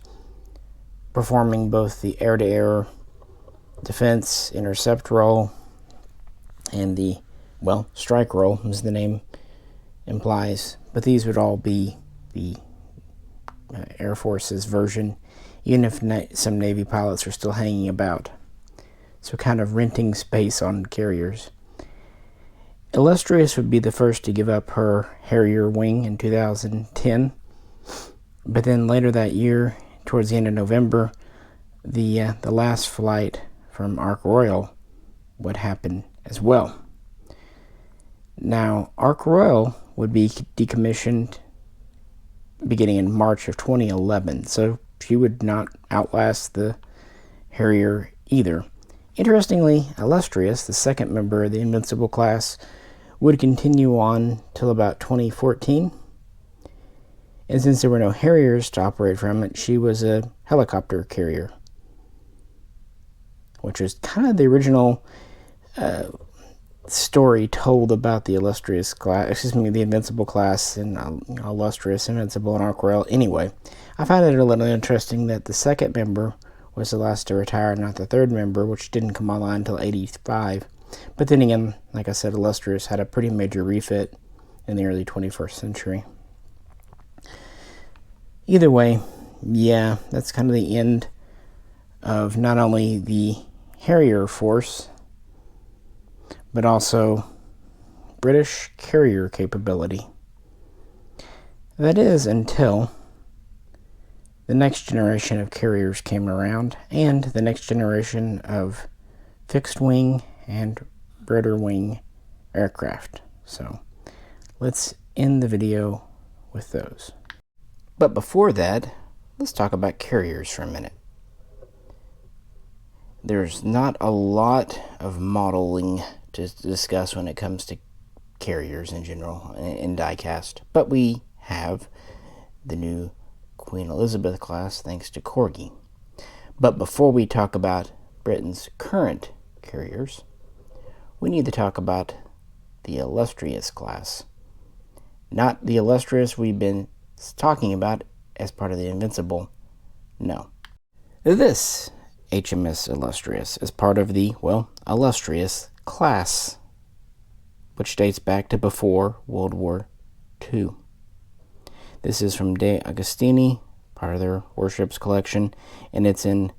performing both the air-to-air defense intercept role and the, strike role, as the name implies. But these would all be the Air Force's version, even if some Navy pilots are still hanging about. So kind of renting space on carriers. Illustrious would be the first to give up her Harrier wing in 2010. But then later that year, towards the end of November, the last flight from Ark Royal would happen as well. Now, Ark Royal would be decommissioned beginning in March of 2011, so she would not outlast the Harrier either. Interestingly, Illustrious, the second member of the Invincible class, would continue on till about 2014. And since there were no Harriers to operate from it, she was a helicopter carrier, which is kind of the original story told about the Illustrious class, the Invincible class, and Illustrious, Invincible, and Ark Royal. Anyway, I found it a little interesting that the second member was the last to retire, not the third member, which didn't come online until 85. But then again, like I said, Illustrious had a pretty major refit in the early 21st century. Either way, yeah, that's kind of the end of not only the Harrier force, but also British carrier capability. That is until the next generation of carriers came around, and the next generation of fixed wing and rotor wing aircraft. So let's end the video with those. But before that, let's talk about carriers for a minute. There's not a lot of modeling to discuss when it comes to carriers in general in diecast, but we have the new Queen Elizabeth class thanks to Corgi. But before we talk about Britain's current carriers, we need to talk about the illustrious class. Not the illustrious we've been talking about as part of the Invincible. No. This HMS Illustrious is part of the, well, illustrious class, which dates back to before World War II. This is from De Agostini, part of their warships collection, and it's in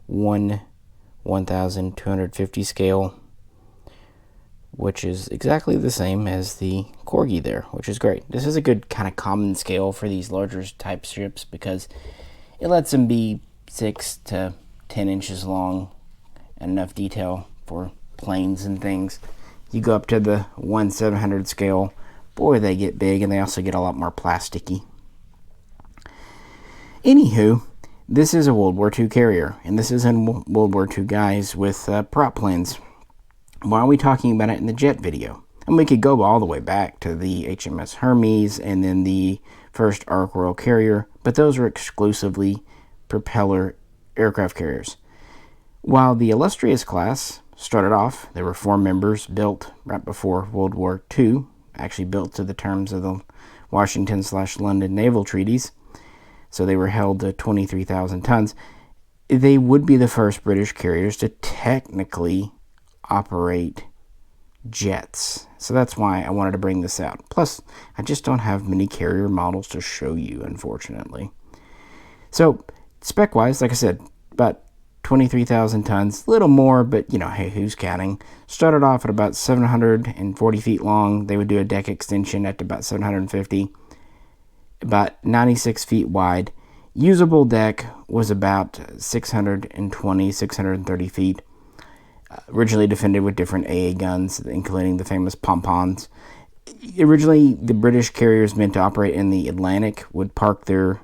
1/1250 scale, which is exactly the same as the Corgi there, which is great. This is a good kind of common scale for these larger type ships because it lets them be 6 to 10 inches long and enough detail for planes and things. You go up to the 1/700 scale, boy, they get big, and they also get a lot more plasticky. Anywho, this is a World War II carrier, and this is in World War II guys with prop planes. Why are we talking about it in the jet video? And we could go all the way back to the HMS Hermes and then the first Ark Royal carrier, but those were exclusively propeller aircraft carriers. While the Illustrious class started off, there were 4 members built right before World War II, actually built to the terms of the Washington/London naval treaties, so they were held to 23,000 tons. They would be the first British carriers to technically operate jets. So that's why I wanted to bring this out. Plus, I just don't have many carrier models to show you, unfortunately. So, spec-wise, like I said, about 23,000 tons, a little more, but, hey, who's counting? Started off at about 740 feet long. They would do a deck extension at about 750, about 96 feet wide. Usable deck was about 630 feet. Originally defended with different AA guns, including the famous pom-poms. Originally, the British carriers meant to operate in the Atlantic would park their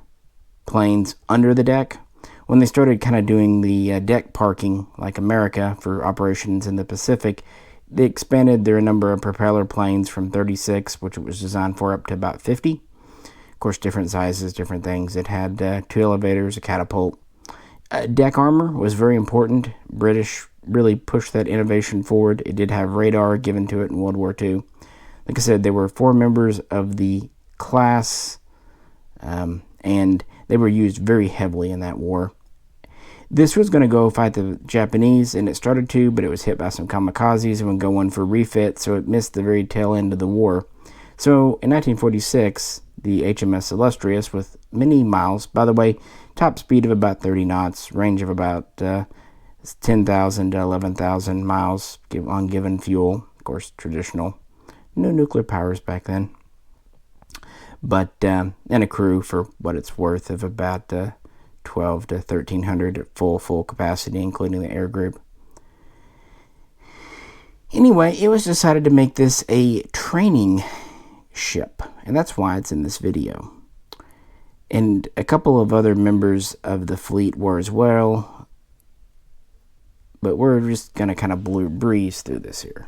planes under the deck. When they started kind of doing the deck parking, like America, for operations in the Pacific, they expanded their number of propeller planes from 36, which it was designed for, up to about 50. Of course, different sizes, different things. It had 2 elevators, a catapult. Deck armor was very important. British really pushed that innovation forward. It did have radar given to it in World War II. Like I said, there were 4 members of the class, and they were used very heavily in that war. This was going to go fight the Japanese, and it started to, but it was hit by some kamikazes and would go on for refit, so it missed the very tail end of the war. So in 1946, the HMS Illustrious, with many miles, by the way, top speed of about 30 knots, range of about 10,000 to 11,000 miles on given fuel. Of course, traditional. No nuclear powers back then. But, and a crew, for what it's worth, of about 12 to 1,300 at full capacity, including the air group. Anyway, it was decided to make this a training ship, and that's why it's in this video. And a couple of other members of the fleet were as well, but we're just going to kind of breeze through this here.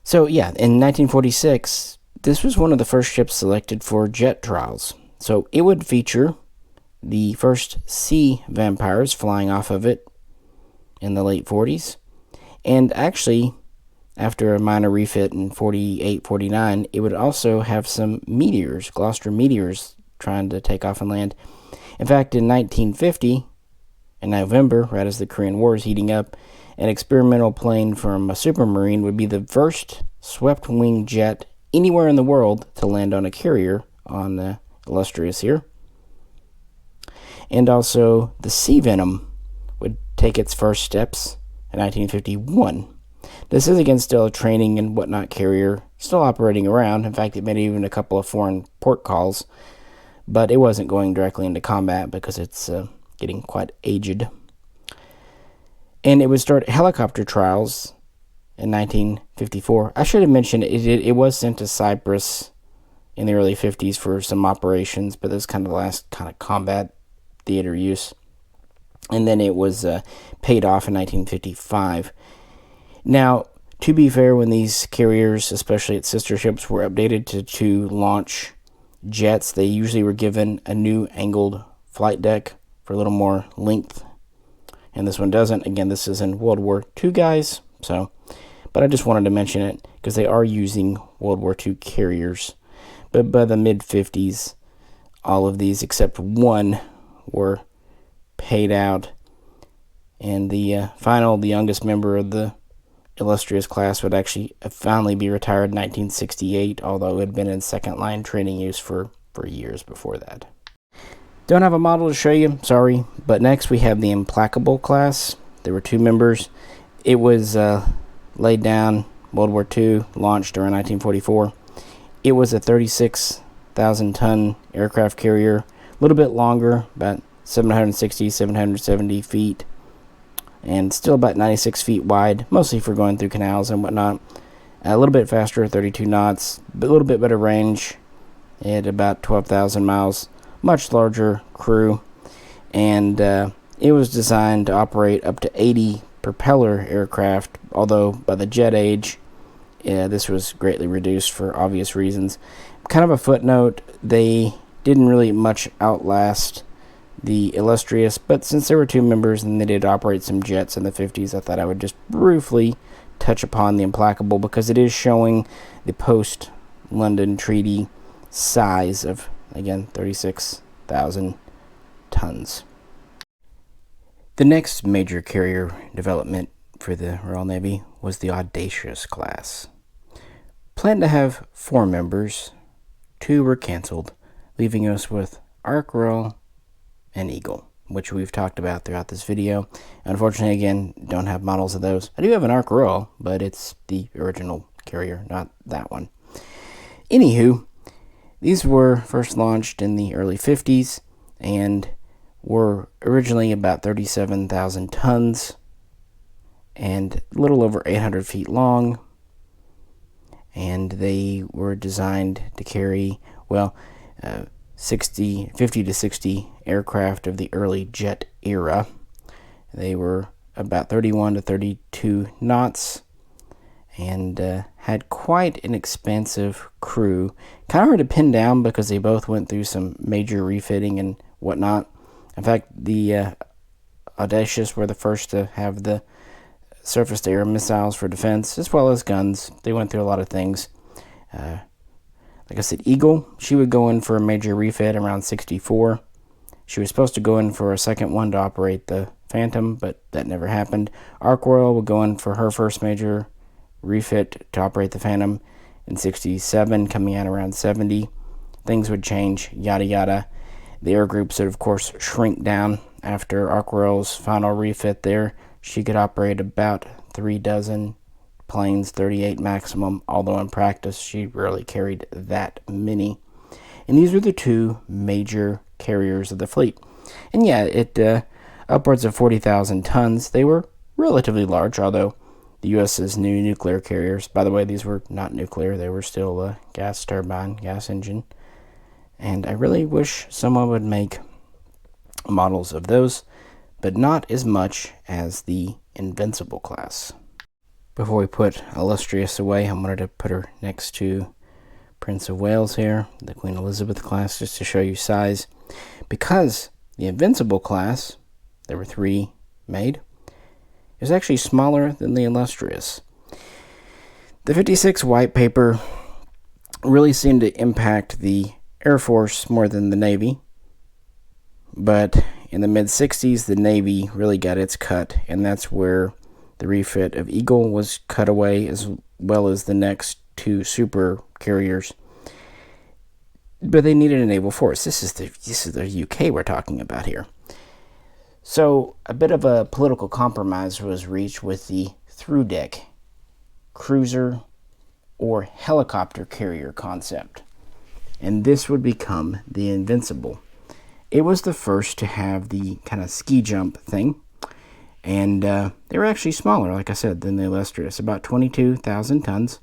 So yeah, in 1946, this was one of the first ships selected for jet trials. So it would feature the first Sea Vampires flying off of it in the late 40s. And actually, after a minor refit in 48, 49, it would also have some meteors, Gloucester meteors, trying to take off and land. In fact, in 1950, in November, right as the Korean War is heating up, an experimental plane from a supermarine would be the first swept-wing jet anywhere in the world to land on a carrier on the Illustrious here. And also, the Sea Venom would take its first steps in 1951. This is again still a training and whatnot carrier, still operating around. In fact, it made even a couple of foreign port calls. but it wasn't going directly into combat because it's getting quite aged. And it would start helicopter trials in 1954. I should have mentioned it was sent to Cyprus in the early 50s for some operations, but that was kind of the last kind of combat theater use. And then it was paid off in 1955. Now, to be fair, when these carriers, especially its sister ships, were updated to launch jets, they usually were given a new angled flight deck for a little more length. And this one doesn't. Again, this is in World War II, guys. But I just wanted to mention it because they are using World War II carriers. But by the mid-50s, all of these except one were paid out. And the youngest member of the illustrious class would actually finally be retired in 1968, although it had been in second-line training use for years before that. Don't have a model to show you, sorry, but next we have the Implacable class. There were 2 members. It was laid down World War II, launched around 1944. It was a 36,000-ton aircraft carrier, a little bit longer, about 760, 770 feet, and still about 96 feet wide, mostly for going through canals and whatnot. A little bit faster, 32 knots, but a little bit better range at about 12,000 miles. Much larger crew, and it was designed to operate up to 80 propeller aircraft, although by the jet age, this was greatly reduced for obvious reasons. Kind of a footnote, they didn't really much outlast the Illustrious, but since there were 2 members and they did operate some jets in the 50s, I thought I would just briefly touch upon the Implacable because it is showing the post-London Treaty size of, again, 36,000 tons. The next major carrier development for the Royal Navy was the Audacious class. Planned to have 4 members, 2 were canceled, leaving us with Ark Royal and Eagle, which we've talked about throughout this video. Unfortunately, again, don't have models of those. I do have an Ark Royal, but it's the original carrier, not that one. Anywho, these were first launched in the early 50s and were originally about 37,000 tons and a little over 800 feet long. And they were designed to carry, 50 to 60 aircraft of the early jet era. They were about 31 to 32 knots and had quite an expansive crew. Kind of hard to pin down because they both went through some major refitting and whatnot. In fact, the Audacious were the first to have the surface-to-air missiles for defense, as well as guns. They went through a lot of things. Like I said, Eagle, she would go in for a major refit around 64. She was supposed to go in for a second one to operate the Phantom, but that never happened. Ark Royal would go in for her first major refit to operate the Phantom in 67, coming out around 70. Things would change, yada yada. The air groups would, of course, shrink down after Ark Royal's final refit there. She could operate about 3 dozen planes, 38 maximum, although in practice she rarely carried that many. And these were the 2 major carriers of the fleet. And yeah, upwards of 40,000 tons. They were relatively large, although the U.S.'s new nuclear carriers, by the way, these were not nuclear, they were still a gas turbine, gas engine. And I really wish someone would make models of those, but not as much as the Invincible class. Before we put Illustrious away, I wanted to put her next to Prince of Wales here, the Queen Elizabeth class, just to show you size. Because the Invincible class, there were 3 made, is actually smaller than the Illustrious. The 56 white paper really seemed to impact the Air Force more than the Navy, but in the mid-60s, the Navy really got its cut, and that's where the refit of Eagle was cut away, as well as the next 2 super carriers. But they needed a naval force. This is the UK we're talking about here. So a bit of a political compromise was reached with the through-deck cruiser or helicopter carrier concept. and this would become the Invincible. It was the first to have the kind of ski jump thing, and they were actually smaller, like I said, than the Illustrious, about 22,000 tons.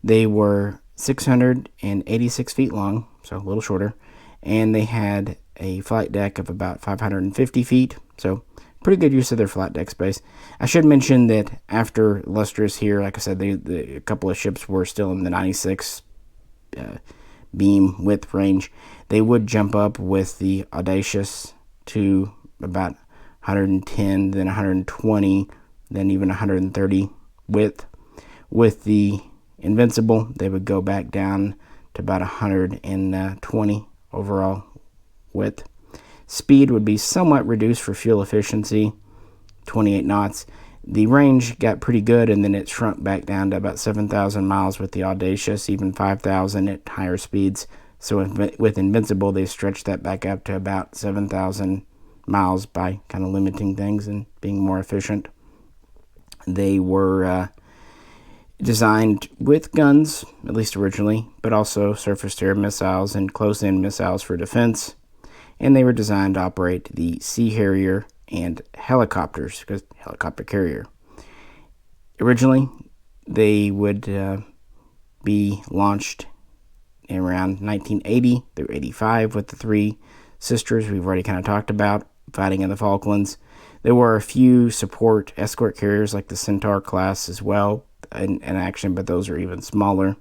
They were 686 feet long, so a little shorter, and they had a flight deck of about 550 feet, so pretty good use of their flat deck space. I should mention that after Illustrious here, like I said, a couple of ships were still in the 96 beam width range. They would jump up with the Audacious to about 110, then 120, then even 130 width. With the Invincible, they would go back down to about 120 overall width. Speed would be somewhat reduced for fuel efficiency, 28 knots. The range got pretty good, and then it shrunk back down to about 7,000 miles with the Audacious, even 5,000 at higher speeds. So with Invincible, they stretched that back up to about 7,000 miles by kind of limiting things and being more efficient. They were designed with guns, at least originally, but also surface-to-air missiles and close-in missiles for defense. And they were designed to operate the Sea Harrier and helicopters, because helicopter carrier. Originally, they would be launched in around 1980 through 85 with the three sisters we've already kind of talked about, fighting in the Falklands. There were a few support escort carriers like the Centaur class as well in action, but those are even smaller.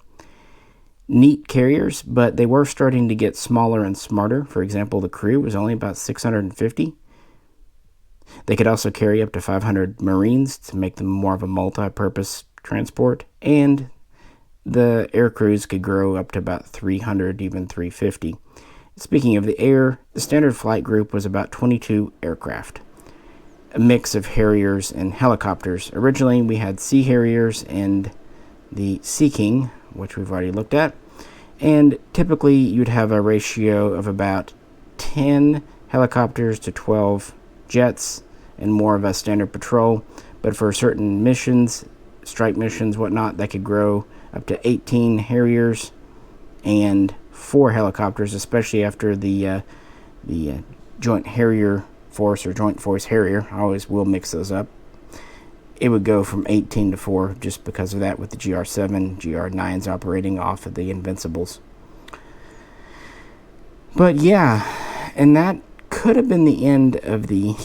Neat carriers, but they were starting to get smaller and smarter. For example, the crew was only about 650. They could also carry up to 500 Marines to make them more of a multi-purpose transport, and the air crews could grow up to about 300, even 350. Speaking of the air, the standard flight group was about 22 aircraft, a mix of Harriers and helicopters. Originally, we had Sea Harriers and the Sea King, which we've already looked at, and typically you'd have a ratio of about 10 helicopters to 12 jets and more of a standard patrol. But for certain missions, strike missions, whatnot, that could grow up to 18 Harriers and 4 helicopters, especially after the Joint Harrier Force or Joint Force Harrier. I always will mix those up. It would go from 18 to 4 just because of that, with the GR7, GR9s operating off of the Invincibles. But yeah, and that could have been the end of the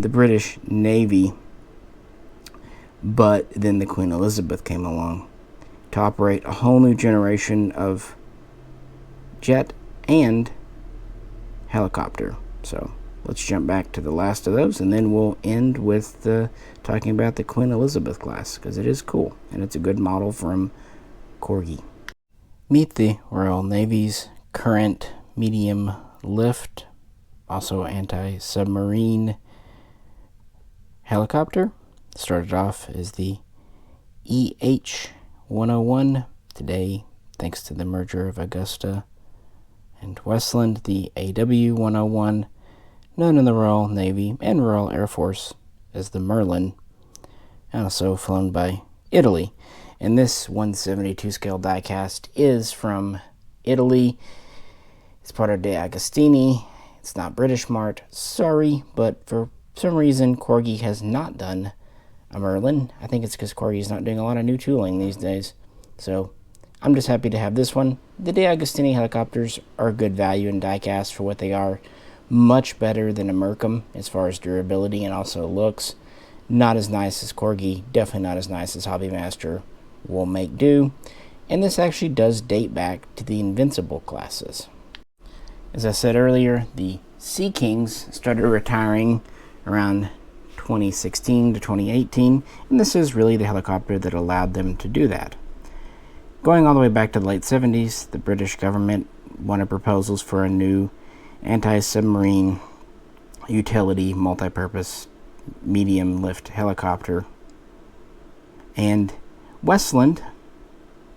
British Navy, but then the Queen Elizabeth came along to operate a whole new generation of jet and helicopter. So let's jump back to the last of those, and then we'll end with talking about the Queen Elizabeth class, because it is cool, and it's a good model from Corgi. Meet the Royal Navy's current medium lift, also anti-submarine helicopter. Started off as the EH-101. Today, thanks to the merger of Augusta and Westland, the AW-101, known in the Royal Navy and Royal Air Force as the Merlin, and also flown by Italy. And this 172 scale diecast is from Italy. It's part of De Agostini. It's not British Mart, sorry, but for some reason Corgi has not done a Merlin. I think it's because Corgi's not doing a lot of new tooling these days. So I'm just happy to have this one. The De Agostini helicopters are good value in diecast for what they are. Much better than a Mercum as far as durability and also looks. Not as nice as Corgi, definitely not as nice as Hobbymaster will make do. And this actually does date back to the Invincible classes. As I said earlier, the Sea Kings started retiring around 2016 to 2018, and this is really the helicopter that allowed them to do that. Going all the way back to the late 70s, the British government wanted proposals for a new anti-submarine utility multi-purpose medium lift helicopter, and Westland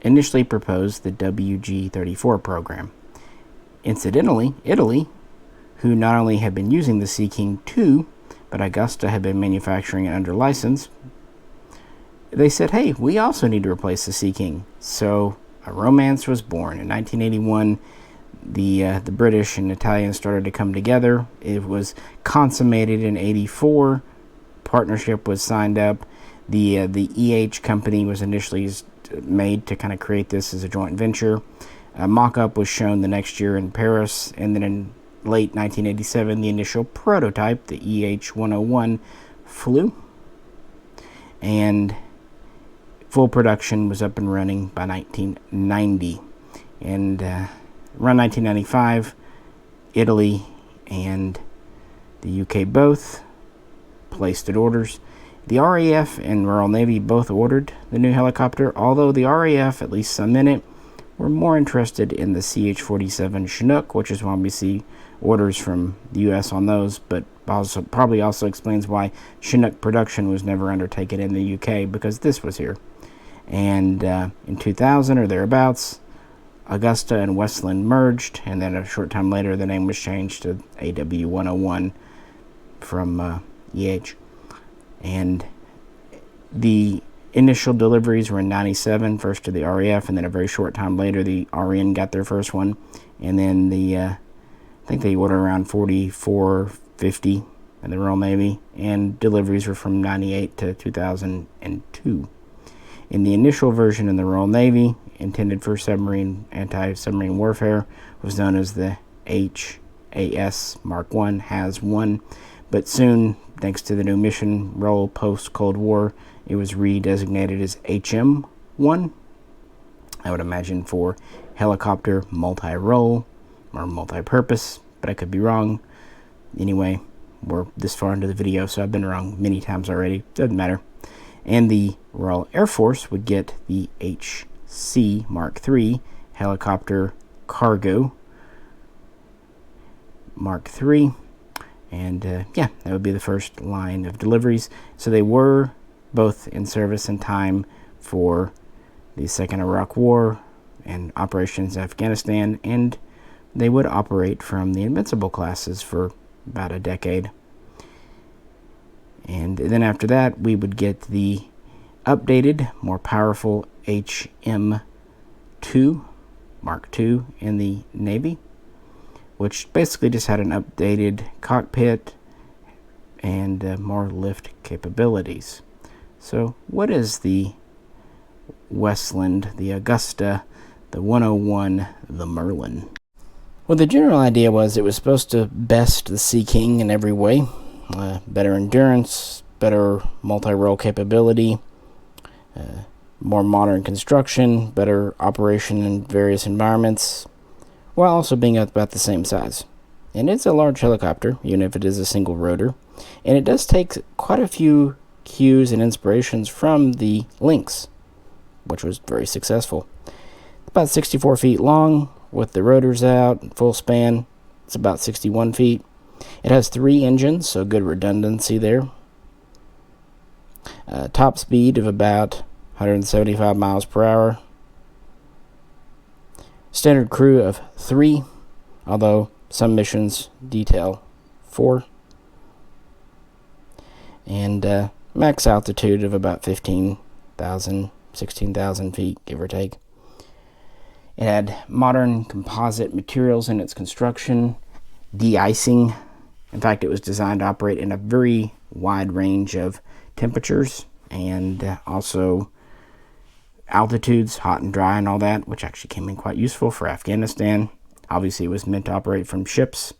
initially proposed the WG-34 program. Incidentally, Italy, who not only had been using the Sea King II, but Augusta had been manufacturing it under license, they said, hey, we also need to replace the Sea King. So a romance was born. In 1981, the British and Italians started to come together. It was consummated in 84. Partnership was signed up. The EH company was initially made to kind of create this as a joint venture. A mock-up was shown the next year in Paris, and then in late 1987, the initial prototype, the EH-101, flew, and full production was up and running by 1990. And around 1995, Italy and the UK both placed orders. The RAF and Royal Navy both ordered the new helicopter, although the RAF, at least some in it, were more interested in the CH-47 Chinook, which is why we see orders from the U.S. on those, but probably also explains why Chinook production was never undertaken in the U.K., because this was here. And in 2000 or thereabouts, Augusta and Westland merged, and then a short time later the name was changed to AW-101 from EH. And the initial deliveries were in 97, first to the RAF, and then a very short time later the RN got their first one, and then I think they ordered around 44, 50 in the Royal Navy, and deliveries were from 98 to 2002. In the initial version in the Royal Navy, intended for anti-submarine warfare, was known as the HAS Mark I, HAS 1, but soon, thanks to the new mission role post-Cold War, it was redesignated as HM-1, I would imagine for helicopter multi-role or multi-purpose, but I could be wrong. Anyway, we're this far into the video, so I've been wrong many times already. Doesn't matter. And the Royal Air Force would get the HC Mark III helicopter cargo Mark III. And yeah, that would be the first line of deliveries. So they were both in service in time for the Second Iraq War and operations in Afghanistan, and they would operate from the Invincible classes for about a decade. And then after that, we would get the updated, more powerful HM-2 Mark II in the Navy, which basically just had an updated cockpit and more lift capabilities. So what is the Westland, the Augusta, the 101, the Merlin? Well, the general idea was it was supposed to best the Sea King in every way. Better endurance, better multi-role capability, more modern construction, better operation in various environments, while also being about the same size. And it's a large helicopter, even if it is a single rotor. And it does take quite a few cues and inspirations from the Lynx, which was very successful. About 64 feet long, with the rotors out, full span. It's about 61 feet. It has 3 engines, so good redundancy there. Top speed of about 175 miles per hour. Standard crew of 3, although some missions detail 4. And max altitude of about 15,000, 16,000 feet, give or take. It had modern composite materials in its construction, de-icing. In fact, it was designed to operate in a very wide range of temperatures and also altitudes, hot and dry and all that, which actually came in quite useful for Afghanistan. Obviously, it was meant to operate from ships.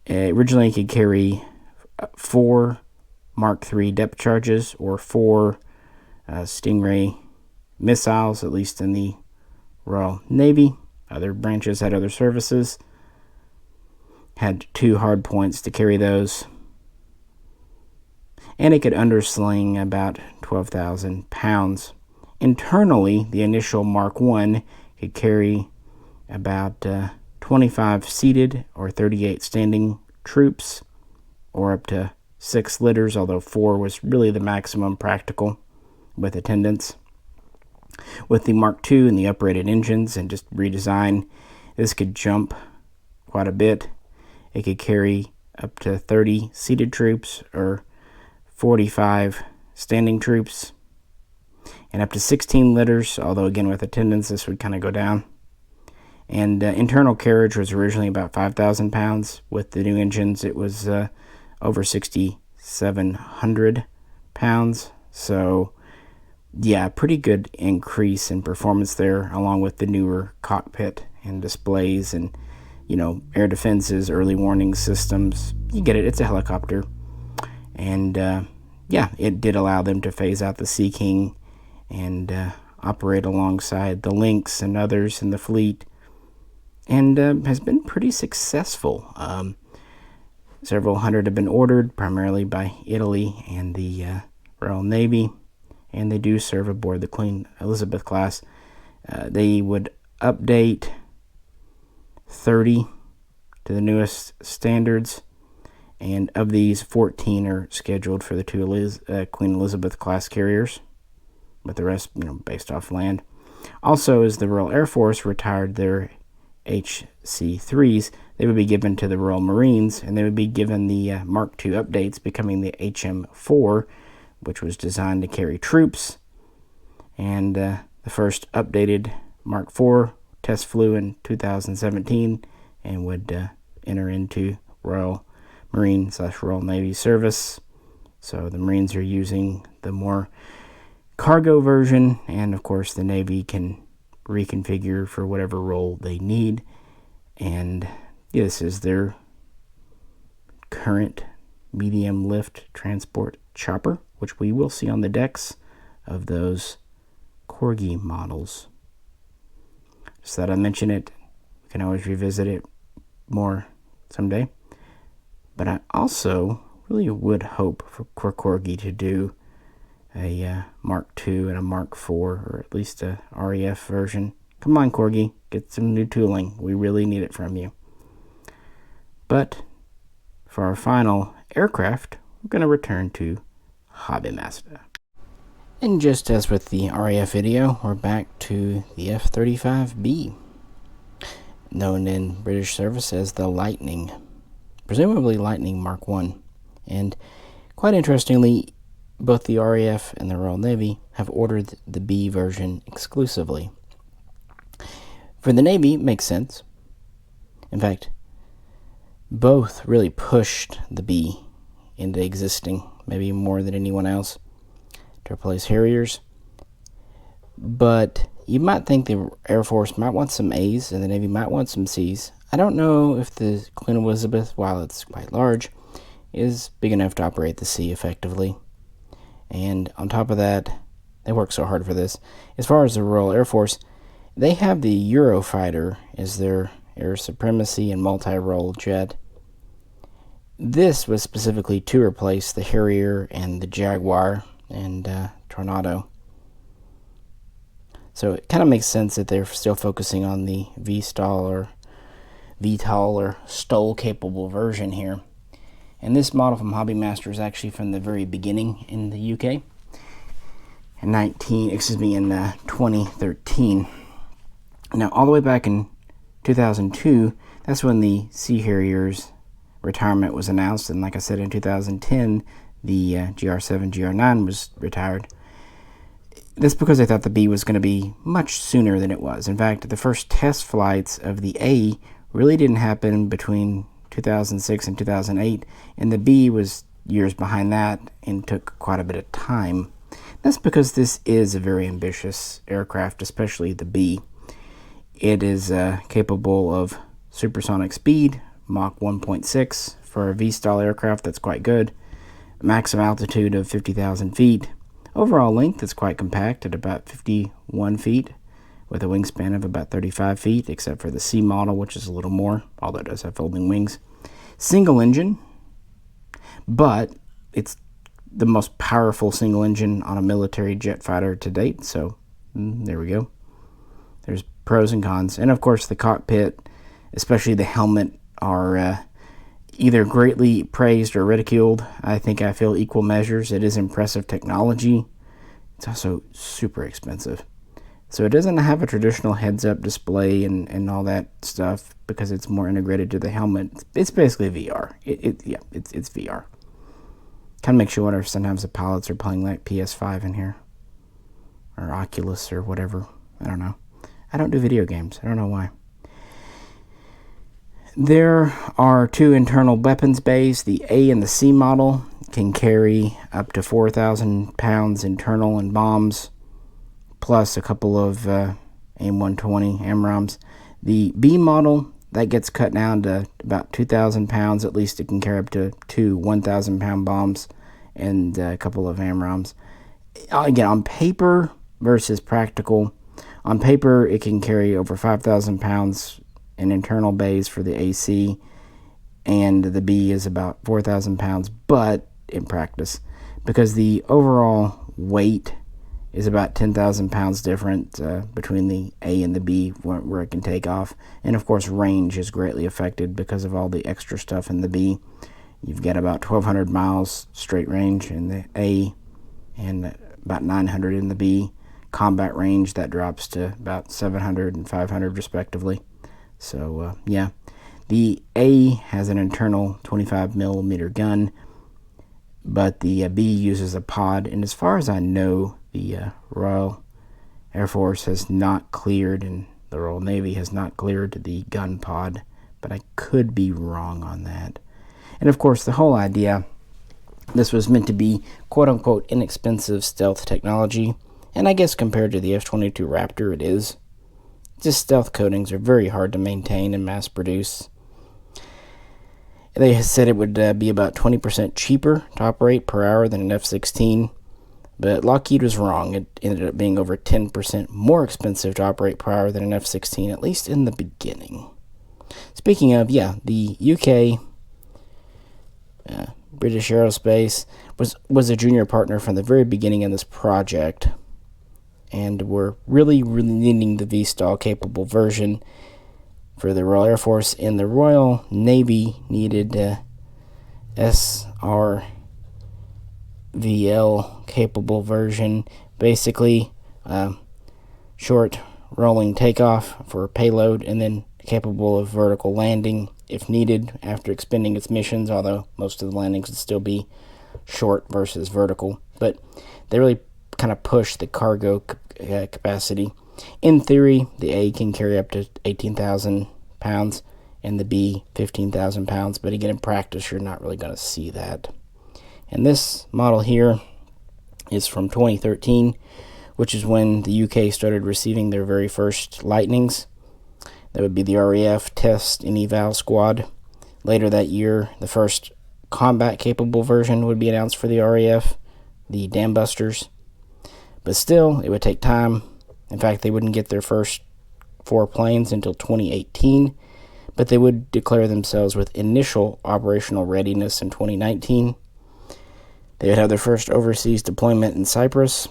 Originally, it could carry 4 Mark III depth charges or 4 Stingray missiles, at least in the Royal Navy. Other branches had other services. Had 2 hard points to carry those. And it could undersling about 12,000 pounds. Internally, the initial Mark I could carry about 25 seated or 38 standing troops, or up to 6 litters, although 4 was really the maximum practical with attendants. With the Mark II and the uprated engines and just redesign, this could jump quite a bit. It could carry up to 30 seated troops or 45 standing troops. and up to 16 liters, although again with attendance this would kind of go down. And internal carriage was originally about 5,000 pounds. With the new engines, it was over 6,700 pounds. So, yeah, pretty good increase in performance there, along with the newer cockpit and displays and, you know, air defenses, early warning systems. You get it. It's a helicopter. And, yeah, it did allow them to phase out the Sea King and operate alongside the Lynx and others in the fleet. And has been pretty successful. Several hundred have been ordered, primarily by Italy and the Royal Navy, and they do serve aboard the Queen Elizabeth class. They would update 30 to the newest standards, and of these, 14 are scheduled for the two Queen Elizabeth class carriers, with the rest, you know, based off land. Also, as the Royal Air Force retired their HC-3s, they would be given to the Royal Marines, and they would be given the Mark II updates, becoming the HM-4, which was designed to carry troops. And the first updated Mark IV test flew in 2017 and would enter into Royal Marine/Royal Navy service. So the Marines are using the more cargo version, and of course the Navy can reconfigure for whatever role they need. And this is their current medium lift transport chopper, which we will see on the decks of those Corgi models. Just thought I'd mention it. We can always revisit it more someday. But I also really would hope for Corgi to do a Mark II and a Mark IV, or at least a RAF version. Come on, Corgi, get some new tooling. We really need it from you. But for our final aircraft, we're going to return to Hobbymaster. And just as with the RAF video, we're back to the F-35B, known in British service as the Lightning, presumably Lightning Mark I. And quite interestingly, both the RAF and the Royal Navy have ordered the B version exclusively. For the Navy, it makes sense. In fact, both really pushed the B into existing, maybe more than anyone else, to replace Harriers. But you might think the Air Force might want some A's and the Navy might want some C's. I don't know if the Queen Elizabeth, while it's quite large, is big enough to operate the sea effectively. And on top of that, they work so hard for this. As far as the Royal Air Force, they have the Eurofighter as their air supremacy and multi-role jet. This was specifically to replace the Harrier and the Jaguar and Tornado. So it kind of makes sense that they're still focusing on the VTOL or STOL-capable version here. And this model from Hobbymaster is actually from the very beginning in the UK. In 2013. Now, all the way back in 2002, that's when the Sea Harrier's retirement was announced. And like I said, in 2010, the GR7, GR9 was retired. That's because they thought the B was going to be much sooner than it was. In fact, the first test flights of the A really didn't happen between 2006 and 2008, and the B was years behind that and took quite a bit of time. That's because this is a very ambitious aircraft, especially the B. It is capable of supersonic speed, Mach 1.6 for a V-style aircraft. That's quite good. A maximum altitude of 50,000 feet. Overall length is quite compact at about 51 feet, with a wingspan of about 35 feet, except for the C model, which is a little more, although it does have folding wings. Single engine, but it's the most powerful single engine on a military jet fighter to date, so there we go. There's pros and cons. And of course the cockpit, especially the helmet, are either greatly praised or ridiculed. I think I feel equal measures. It is impressive technology. It's also super expensive. So it doesn't have a traditional heads-up display and all that stuff because it's more integrated to the helmet. It's basically VR. It's VR. Kind of makes you wonder if sometimes the pilots are playing like PS5 in here. or Oculus or whatever. I don't know. I don't do video games. I don't know why. There are 2 internal weapons bays. The A and the C model can carry up to 4,000 pounds internal and bombs, plus a couple of AIM-120 AMRAAMs. The B model, that gets cut down to about 2,000 pounds. At least it can carry up to 2 1,000-pound bombs and a couple of AMRAAMs. Again, on paper versus practical, on paper it can carry over 5,000 pounds in internal bays for the AC, and the B is about 4,000 pounds, but in practice, because the overall weight is about 10,000 pounds different between the A and the B where it can take off. And of course range is greatly affected because of all the extra stuff in the B. You've got about 1,200 miles straight range in the A and about 900 in the B. Combat range, that drops to about 700 and 500 respectively. So yeah, the A has an internal 25 millimeter gun, but the B uses a pod, and as far as I know, the Royal Air Force has not cleared, and the Royal Navy has not cleared the gun pod, but I could be wrong on that. And of course, the whole idea, this was meant to be quote-unquote inexpensive stealth technology, and I guess compared to the F-22 Raptor, it is. Just stealth coatings are very hard to maintain and mass produce. They said it would be about 20% cheaper to operate per hour than an F-16, but Lockheed was wrong. It ended up being over 10% more expensive to operate per hour than an F-16, at least in the beginning. Speaking of, yeah, the UK, British Aerospace, was a junior partner from the very beginning in this project, and we're really needing the VSTOL capable version for the Royal Air Force, and the Royal Navy needed SRVL capable version, basically short rolling takeoff for payload, and then capable of vertical landing if needed after expending its missions, although most of the landings would still be short versus vertical. But they really kind of push the cargo capacity. In theory, the A can carry up to 18,000 pounds and the B 15,000 pounds, but again, in practice, you're not really going to see that. And this model here is from 2013, which is when the UK started receiving their very first Lightnings. That would be the RAF Test and Eval Squad. Later that year, the first combat-capable version would be announced for the RAF, the Dam Busters. But still, it would take time. In fact, they wouldn't get their first 4 planes until 2018, but they would declare themselves with initial operational readiness in 2019. They would have their first overseas deployment in Cyprus,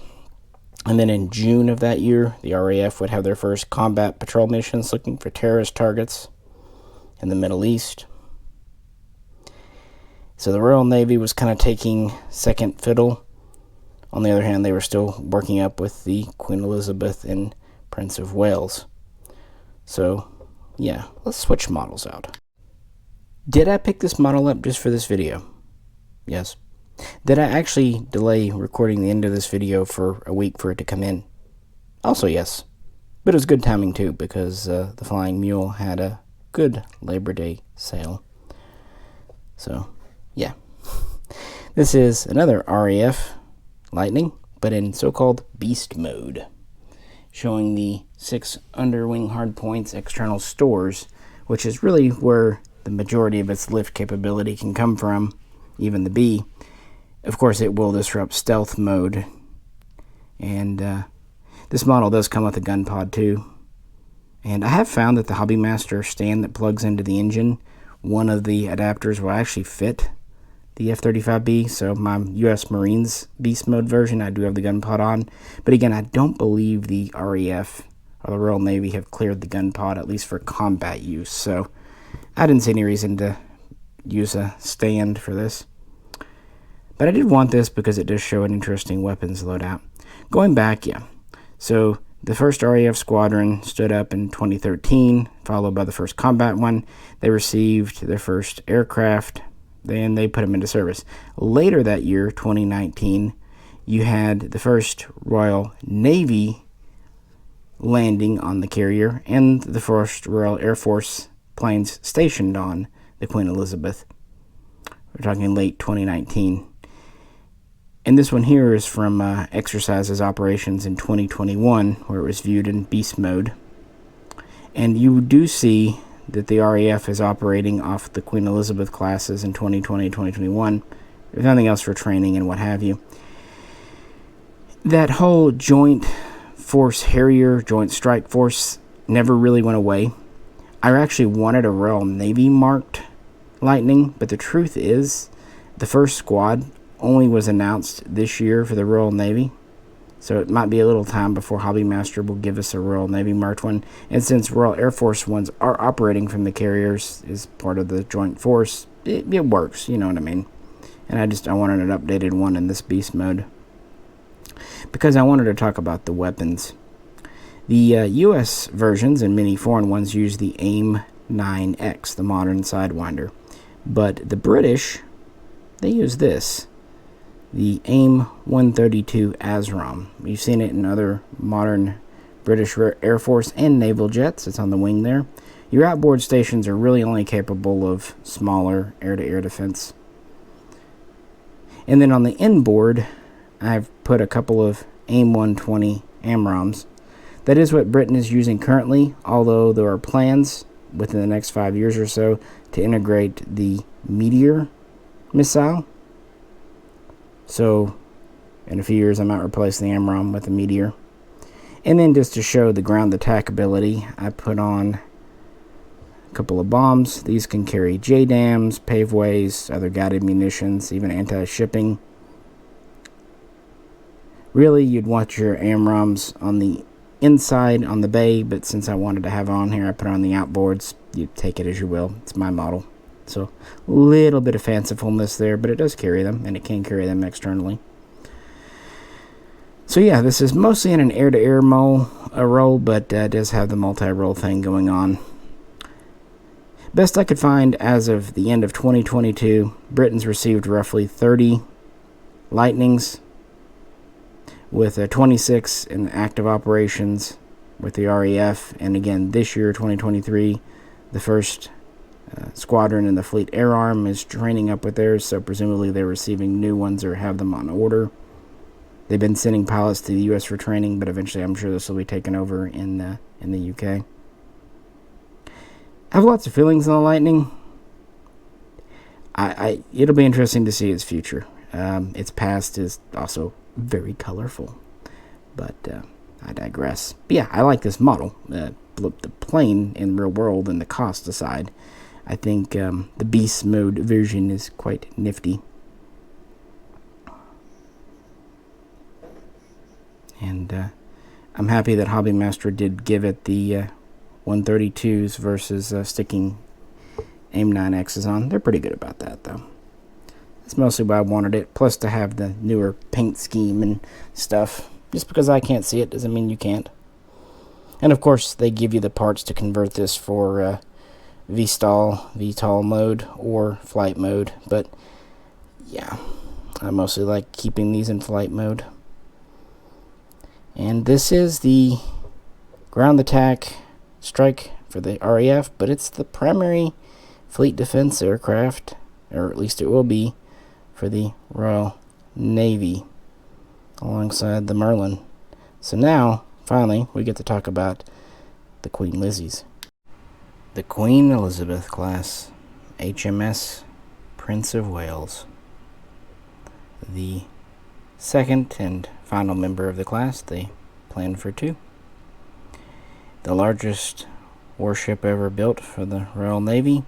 and then in June of that year, the RAF would have their first combat patrol missions looking for terrorist targets in the Middle East. So the Royal Navy was kind of taking second fiddle. On the other hand, they were still working up with the Queen Elizabeth and Prince of Wales. So, yeah, let's switch models out. Did I pick this model up just for this video? Yes. Did I actually delay recording the end of this video for a week for it to come in? Also, yes. But it was good timing, too, because the Flying Mule had a good Labor Day sale. So, yeah. This is another RAF Lightning, but in so-called beast mode, showing the 6 underwing hardpoints external stores, which is really where the majority of its lift capability can come from, even the B. Of course, it will disrupt stealth mode, and this model does come with a gun pod too. And I have found that the Hobbymaster stand that plugs into the engine, one of the adapters will actually fit the F-35B, so my U.S. Marines Beast Mode version, I do have the gun pod on. But again, I don't believe the RAF or the Royal Navy have cleared the gun pod, at least for combat use. So I didn't see any reason to use a stand for this. But I did want this because it does show an interesting weapons loadout. Going back, yeah. So the first RAF squadron stood up in 2013, followed by the first combat one. They received their first aircraft, then they put them into service. Later that year, 2019, you had the first Royal Navy landing on the carrier and the first Royal Air Force planes stationed on the Queen Elizabeth. We're talking late 2019. And this one here is from exercises operations in 2021, where it was viewed in beast mode. And you do see that the RAF is operating off the Queen Elizabeth classes in 2020 and 2021. There's nothing else for training and what have you. That whole joint force Harrier, joint strike force, never really went away. I actually wanted a Royal Navy marked Lightning, but the truth is, the first squad only was announced this year for the Royal Navy, so it might be a little time before Hobbymaster will give us a Royal Navy marked one. And since Royal Air Force ones are operating from the carriers as part of the joint force, it works, you know what I mean. And I wanted an updated one in this beast mode, because I wanted to talk about the weapons. The U.S. versions and many foreign ones use the AIM 9X, the modern Sidewinder. But the British, they use this, the AIM 132 ASROM. You've seen it in other modern British Air Force and naval jets. It's on the wing there. Your outboard stations are really only capable of smaller air-to-air defense. And then on the inboard, I've put a couple of AIM 120 AMRAAMs. That is what Britain is using currently, although there are plans within the next 5 years or so to integrate the Meteor missile. So in a few years I might replace the AMRAAM with the Meteor. And then just to show the ground attack ability, I put on a couple of bombs. These can carry JDAMs, paveways, other guided munitions, even anti-shipping. Really, you'd want your AMRAAMs on the inside on the bay, but since I wanted to have it on here, I put it on the outboards. You take it as you will. It's my model. So a little bit of fancifulness there, but it does carry them, and it can carry them externally. So yeah, this is mostly in an air-to-air role, but it does have the multi-role thing going on. Best I could find as of the end of 2022, Britain's received roughly 30 Lightnings, with 26 in active operations with the RAF. And again, this year, 2023, the first squadron in the Fleet Air Arm is training up with theirs, so presumably they're receiving new ones or have them on order. They've been sending pilots to the U.S. for training, but eventually I'm sure this will be taken over in the U.K. I have lots of feelings on the Lightning. It'll be interesting to see its future. Its past is also very colorful, but I digress. But yeah, I like this model. The plane in real world and the cost aside, I think the beast mode version is quite nifty. And I'm happy that Hobbymaster did give it the 132s versus sticking AIM 9Xs on. They're pretty good about that, though. That's mostly why I wanted it, plus to have the newer paint scheme and stuff. Just because I can't see it doesn't mean you can't. And of course, they give you the parts to convert this for VTOL mode or flight mode. But yeah, I mostly like keeping these in flight mode. And this is the ground attack strike for the RAF, but it's the primary fleet defense aircraft, or at least it will be, for the Royal Navy alongside the Merlin. So now, finally, we get to talk about the Queen Lizzies. The Queen Elizabeth class HMS Prince of Wales. The second and final member of the class. They planned for 2. The largest warship ever built for the Royal Navy.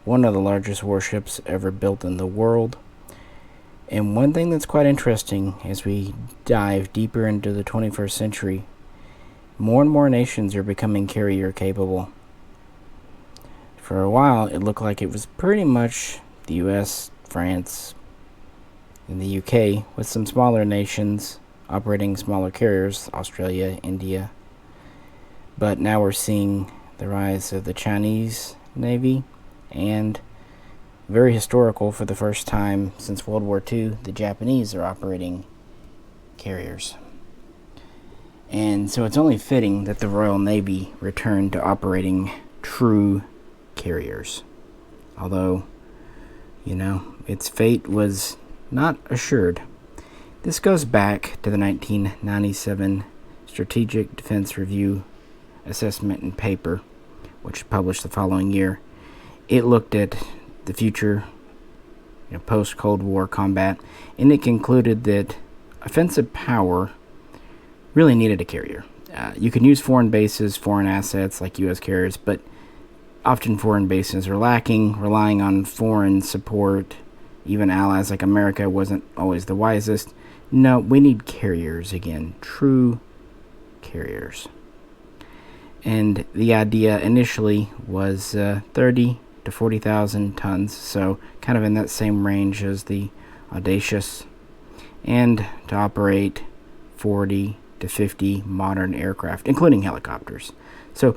One of the largest warships ever built in the world. And one thing that's quite interesting as we dive deeper into the 21st century, more and more nations are becoming carrier capable. For a while, it looked like it was pretty much the US, France, and the UK, with some smaller nations operating smaller carriers, Australia, India. But now we're seeing the rise of the Chinese Navy, and very historical, for the first time since World War II, the Japanese are operating carriers. And so it's only fitting that the Royal Navy returned to operating true carriers. Although, its fate was not assured. This goes back to the 1997 Strategic Defense Review Assessment and Paper, which was published the following year. It looked at the future, post-Cold War combat, and it concluded that offensive power really needed a carrier. You can use foreign bases, foreign assets like U.S. carriers, but often foreign bases are lacking. Relying on foreign support, even allies like America, wasn't always the wisest. No, we need carriers again, true carriers. And the idea initially was 30 to 40,000 tons, so kind of in that same range as the Audacious, and to operate 40 to 50 modern aircraft, including helicopters. So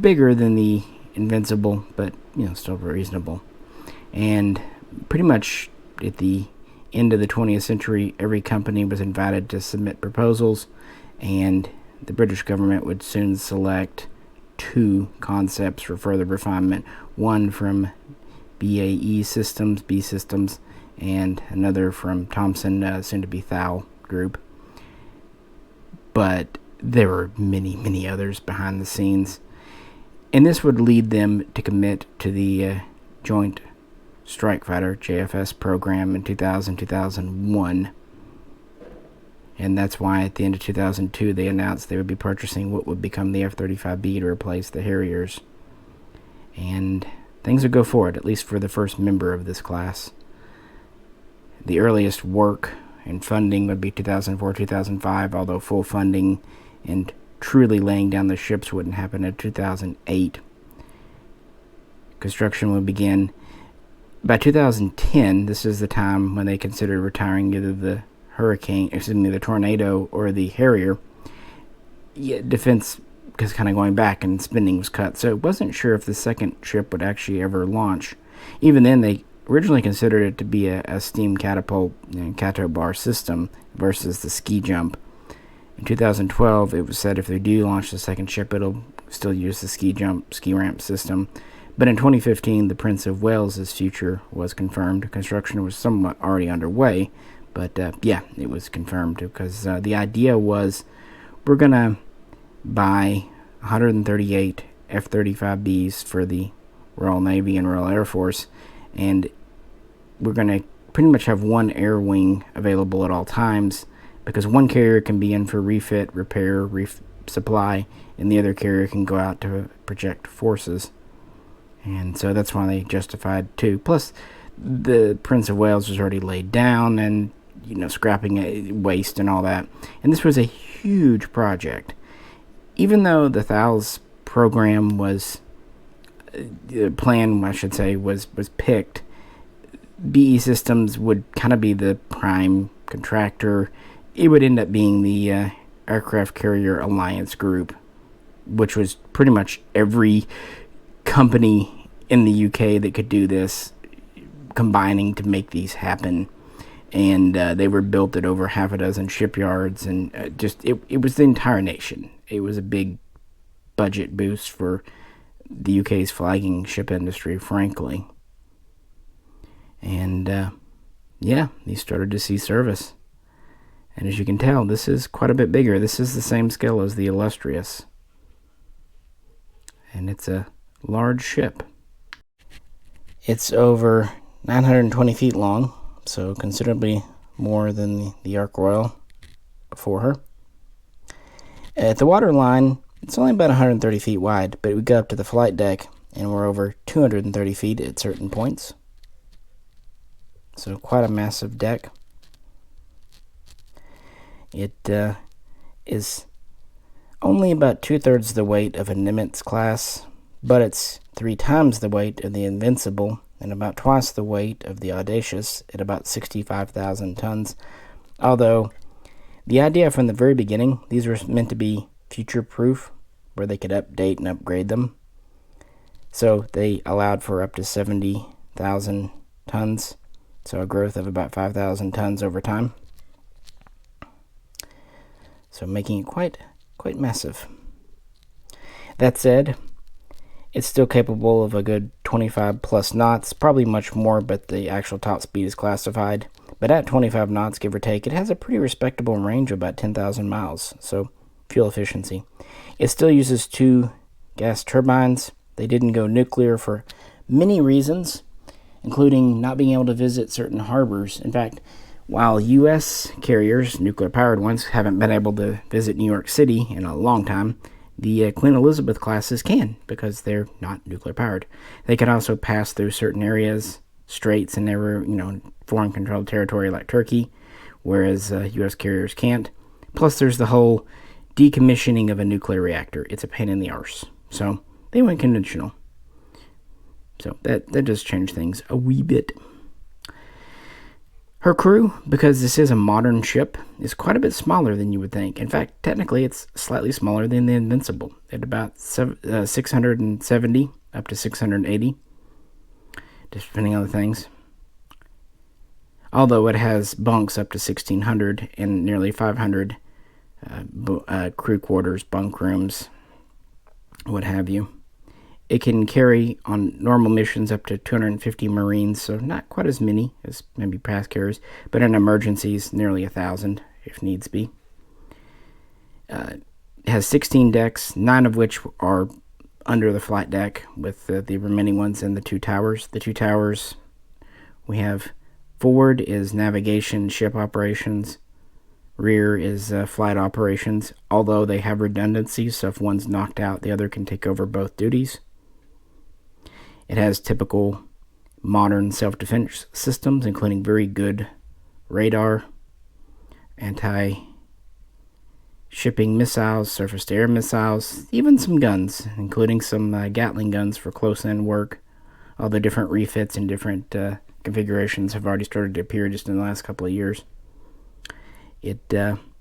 bigger than the Invincible, but still reasonable. And pretty much at the end of the 20th century, every company was invited to submit proposals, and the British government would soon select 2 concepts for further refinement. One from BAE Systems, B Systems, and another from Thomson, soon to be Thal Group. But there were many, many others behind the scenes. And this would lead them to commit to the Joint Strike Fighter, JFS program in 2000-2001. And that's why at the end of 2002 they announced they would be purchasing what would become the F-35B to replace the Harriers. And things would go forward, at least for the first member of this class. The earliest work and funding would be 2004-2005, although full funding and truly laying down the ships wouldn't happen until 2008. Construction would begin. By 2010, this is the time when they considered retiring either the the Tornado or the Harrier. Defense was kind of going back and spending was cut, so it wasn't sure if the second ship would actually ever launch. Even then, they originally considered it to be a steam catapult and Cato bar system versus the ski jump. In 2012, it was said if they do launch the second ship, it'll still use the ski ramp system. But in 2015, the Prince of Wales's future was confirmed. Construction was somewhat already underway, but it was confirmed because the idea was we're going to buy 138 F-35Bs for the Royal Navy and Royal Air Force, and we're going to pretty much have one air wing available at all times, because one carrier can be in for refit, repair, resupply, and the other carrier can go out to project forces. And so that's why they justified 2. Plus, the Prince of Wales was already laid down and, scrapping waste and all that. And this was a huge project. Even though the Thal's program was, the plan, I should say, was picked, BE Systems would kind of be the prime contractor. It would end up being the Aircraft Carrier Alliance Group, which was pretty much every company in the UK that could do this, combining to make these happen. And they were built at over half a dozen shipyards, and it was the entire nation. It was a big budget boost for the UK's flagging ship industry, frankly. And these started to see service. And as you can tell, this is quite a bit bigger. This is the same scale as the Illustrious. And it's a large ship. It's over 920 feet long, so considerably more than the Ark Royal before her. At the waterline, it's only about 130 feet wide, but we go up to the flight deck, and we're over 230 feet at certain points. So quite a massive deck. It is only about 2/3 the weight of a Nimitz class, but it's 3 times the weight of the Invincible and about twice the weight of the Audacious at about 65,000 tons. Although the idea from the very beginning, these were meant to be future-proof, where they could update and upgrade them. So they allowed for up to 70,000 tons, so a growth of about 5,000 tons over time. so making it quite massive. That said, it's still capable of a good 25 plus knots, probably much more, but the actual top speed is classified. But at 25 knots, give or take, it has a pretty respectable range of about 10,000 miles, so fuel efficiency. It still uses 2 gas turbines. They didn't go nuclear for many reasons, including not being able to visit certain harbors. In fact, while U.S. carriers, nuclear-powered ones, haven't been able to visit New York City in a long time, the Queen Elizabeth classes can, because they're not nuclear-powered. They can also pass through certain areas, straits, and never, foreign-controlled territory like Turkey, whereas U.S. carriers can't. Plus, there's the whole decommissioning of a nuclear reactor. It's a pain in the arse. So they went conventional. So that does change things a wee bit. Her crew, because this is a modern ship, is quite a bit smaller than you would think. In fact, technically, it's slightly smaller than the Invincible, at about 670 up to 680, depending on the things. Although it has bunks up to 1,600 and nearly 500 crew quarters, bunk rooms, what have you. It can carry on normal missions up to 250 Marines, so not quite as many as maybe past carriers, but in emergencies, nearly 1,000 if needs be. It has 16 decks, 9 of which are under the flight deck, with the remaining ones in the 2 towers. The 2 towers we have forward is navigation, ship operations. Rear is flight operations, although they have redundancy, so if one's knocked out, the other can take over both duties. It has typical modern self-defense systems, including very good radar, anti-shipping missiles, surface-to-air missiles, even some guns, including some Gatling guns for close-in work. All the different refits and different configurations have already started to appear just in the last couple of years. It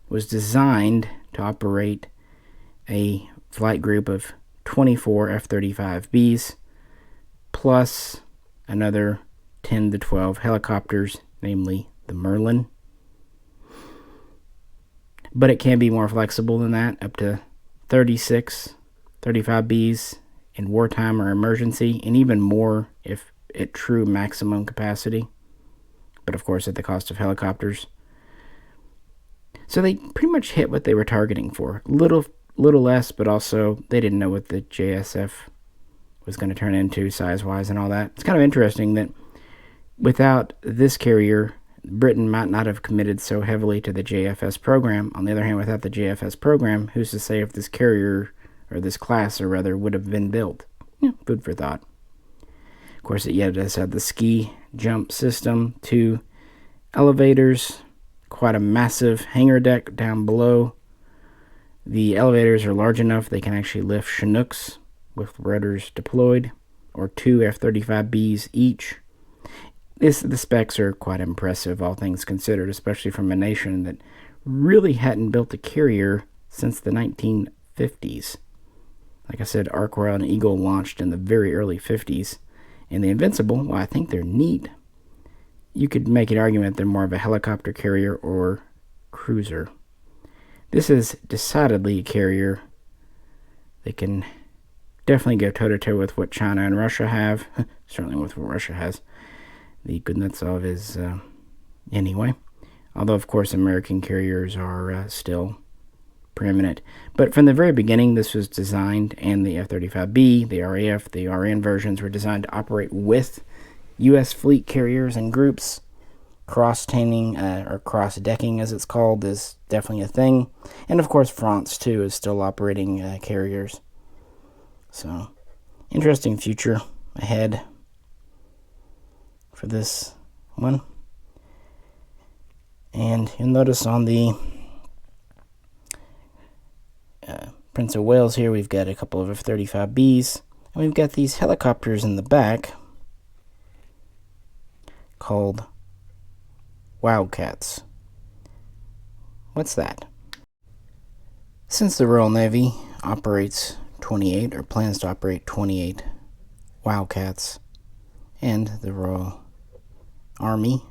was designed to operate a flight group of 24 F-35Bs, plus another 10 to 12 helicopters, namely the Merlin. But it can be more flexible than that, up to 36 35Bs in wartime or emergency, and even more if at true maximum capacity, but of course at the cost of helicopters. So they pretty much hit what they were targeting for. Little less, but also they didn't know what the JSF was going to turn into size-wise and all that. It's kind of interesting that without this carrier, Britain might not have committed so heavily to the JFS program. On the other hand, without the JFS program, who's to say if this carrier, or this class, or rather, would have been built? Food for thought. Of course, it does have the ski jump system, 2 elevators, quite a massive hangar deck down below. The elevators are large enough they can actually lift Chinooks with rudders deployed, or 2 F-35Bs each. The specs are quite impressive, all things considered, especially from a nation that really hadn't built a carrier since the 1950s. Like I said, Ark Royal and Eagle launched in the very early 50s, and the Invincible, well, I think they're neat. You could make an argument they're more of a helicopter carrier or cruiser. This is decidedly a carrier that can definitely go toe-to-toe with what China and Russia have. Certainly with what Russia has. The Kuznetsov is, anyway. Although, of course, American carriers are still preeminent. But from the very beginning, this was designed, and the F-35B, the RAF, the RN versions were designed to operate with U.S. fleet carriers and groups. Cross-tanning, or cross-decking as it's called, is definitely a thing. And, of course, France, too, is still operating carriers. So, interesting future ahead for this one. And you'll notice on the Prince of Wales here, we've got a couple of F-35Bs, and we've got these helicopters in the back called Wildcats. What's that? Since the Royal Navy operates 28, or plans to operate 28 Wildcats, and the Royal Army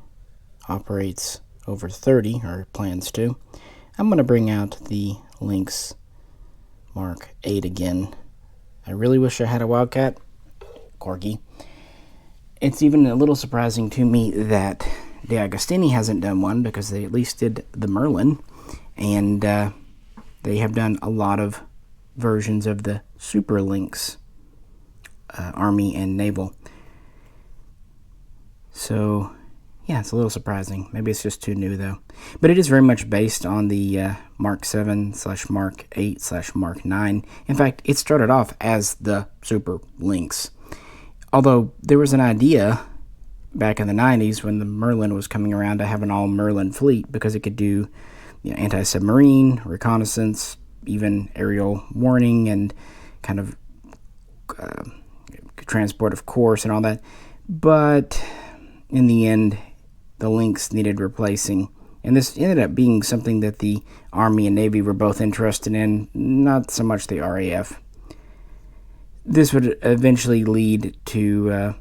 operates over 30, or plans to, I'm going to bring out the Lynx Mark 8 again. I really wish I had a Wildcat Corgi. It's even a little surprising to me that DeAgostini hasn't done one, because they at least did the Merlin, and they have done a lot of versions of the Super Lynx, Army and Naval. So, yeah, it's a little surprising. Maybe it's just too new, though. But it is very much based on the Mark 7/Mark 8/Mark 9. In fact, it started off as the Super Lynx. Although there was an idea back in the 90s when the Merlin was coming around to have an all-Merlin fleet, because it could do, anti-submarine, reconnaissance, even aerial warning, and kind of transport of course and all that. But in the end, the Lynx needed replacing, and this ended up being something that the Army and Navy were both interested in, not so much the RAF. This would eventually lead to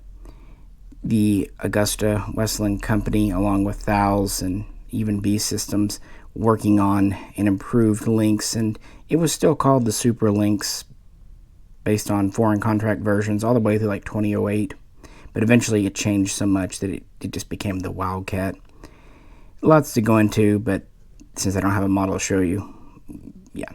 the Augusta Westland Company, along with Thales and even B Systems, working on an improved Lynx, and it was still called the Super Lynx, based on foreign contract versions all the way through like 2008. But eventually it changed so much that it just became the Wildcat. Lots to go into, but since I don't have a model to show you, yeah.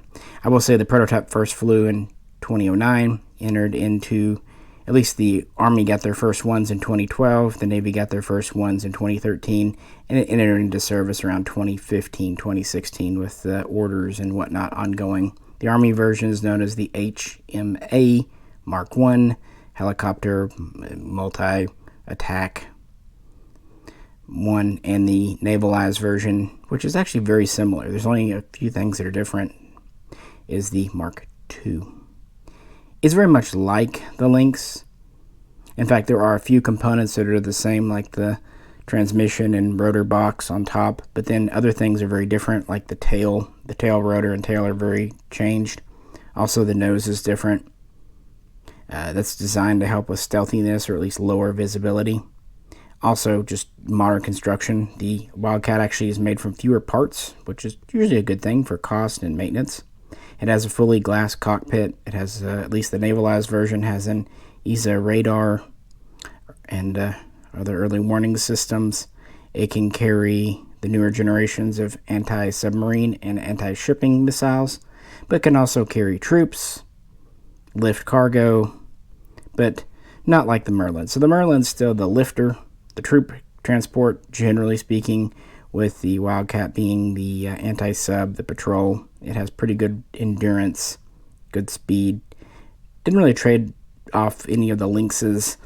I will say the prototype first flew in 2009, entered into, at least the Army got their first ones in 2012, the Navy got their first ones in 2013, and it entered into service around 2015, 2016 with orders and whatnot ongoing. The Army version is known as the HMA Mark 1 helicopter multi-attack one, and the navalized version, which is actually very similar, there's only a few things that are different, is the Mark 2. It's very much like the Lynx. In fact, there are a few components that are the same, like the transmission and rotor box on top, but then other things are very different, like the tail rotor and tail are very changed. Also, the nose is different. That's designed to help with stealthiness, or at least lower visibility. Also, just modern construction. The Wildcat actually is made from fewer parts, which is usually a good thing for cost and maintenance. It has a fully glass cockpit. It has, at least the navalized version, has an ESA radar and other early warning systems. It can carry the newer generations of anti-submarine and anti-shipping missiles, but can also carry troops, lift cargo, but not like the Merlin. So the Merlin's still the lifter, the troop transport, generally speaking, with the Wildcat being the anti-sub, the patrol. It has pretty good endurance, good speed. Didn't really trade off any of the Lynx's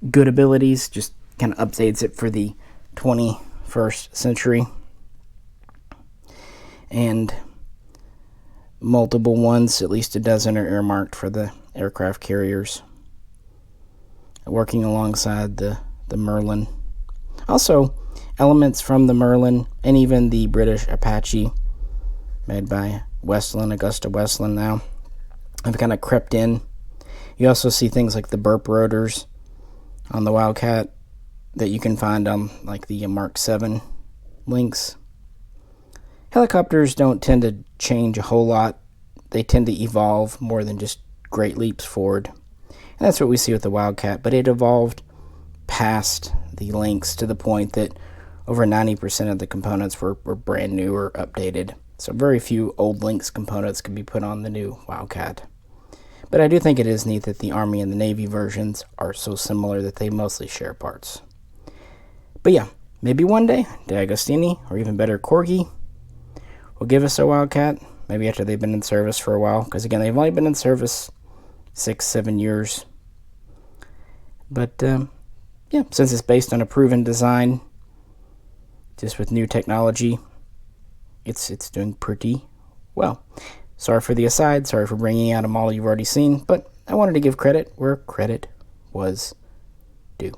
good abilities, just kind of updates it for the 21st century. And multiple ones, at least a dozen, are earmarked for the aircraft carriers, working alongside the Merlin. Also, elements from the Merlin and even the British Apache, made by Westland, Augusta Westland now, have kind of crept in. You also see things like the burp rotors on the Wildcat that you can find on like the Mark 7 Lynx. Helicopters don't tend to change a whole lot. They tend to evolve more than just great leaps forward. And that's what we see with the Wildcat, but it evolved past the Lynx to the point that over 90% of the components were brand new or updated. So very few old Lynx components can be put on the new Wildcat. But I do think it is neat that the Army and the Navy versions are so similar that they mostly share parts. But yeah, maybe one day, DeAgostini, or even better, Corgi, will give us a Wildcat, maybe after they've been in service for a while, because again, they've only been in service 6-7 years. But yeah, since it's based on a proven design, just with new technology, it's doing pretty well. Sorry for the aside, sorry for bringing out a model you've already seen, but I wanted to give credit where credit was due.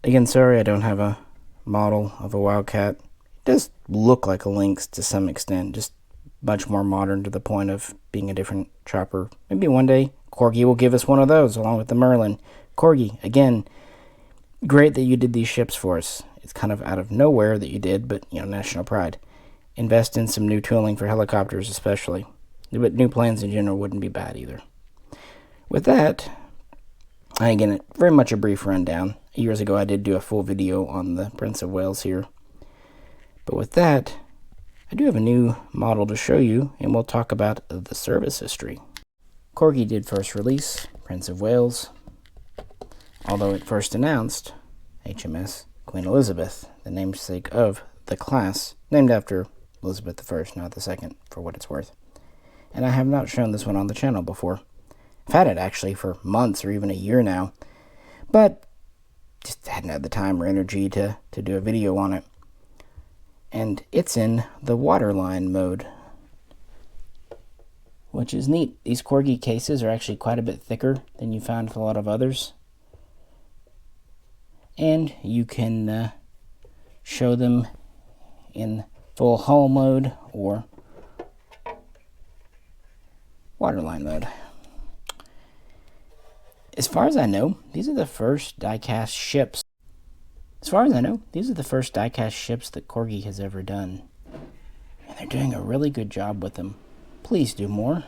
Again, sorry I don't have a model of a Wildcat. It does look like a Lynx to some extent, just much more modern to the point of being a different chopper. Maybe one day Corgi will give us one of those along with the Merlin. Corgi, again, great that you did these ships for us. It's kind of out of nowhere that you did, but, national pride. invest in some new tooling for helicopters especially. But new planes in general wouldn't be bad either. With that, again, very much a brief rundown. Years ago I did do a full video on the Prince of Wales here. But with that, I do have a new model to show you, and we'll talk about the service history. Corgi did first release Prince of Wales, although it first announced HMS Queen Elizabeth, the namesake of the class, named after Elizabeth I, not the second, for what it's worth. And I have not shown this one on the channel before. I've had it actually for months or even a year now, but just hadn't had the time or energy to do a video on it. And it's in the waterline mode, which is neat. These Corgi cases are actually quite a bit thicker than you find with a lot of others. And you can show them in full hull mode or waterline mode. As far as I know, these are the first die-cast ships. As far as I know, these are the first die-cast ships that Corgi has ever done. And they're doing a really good job with them. Please do more.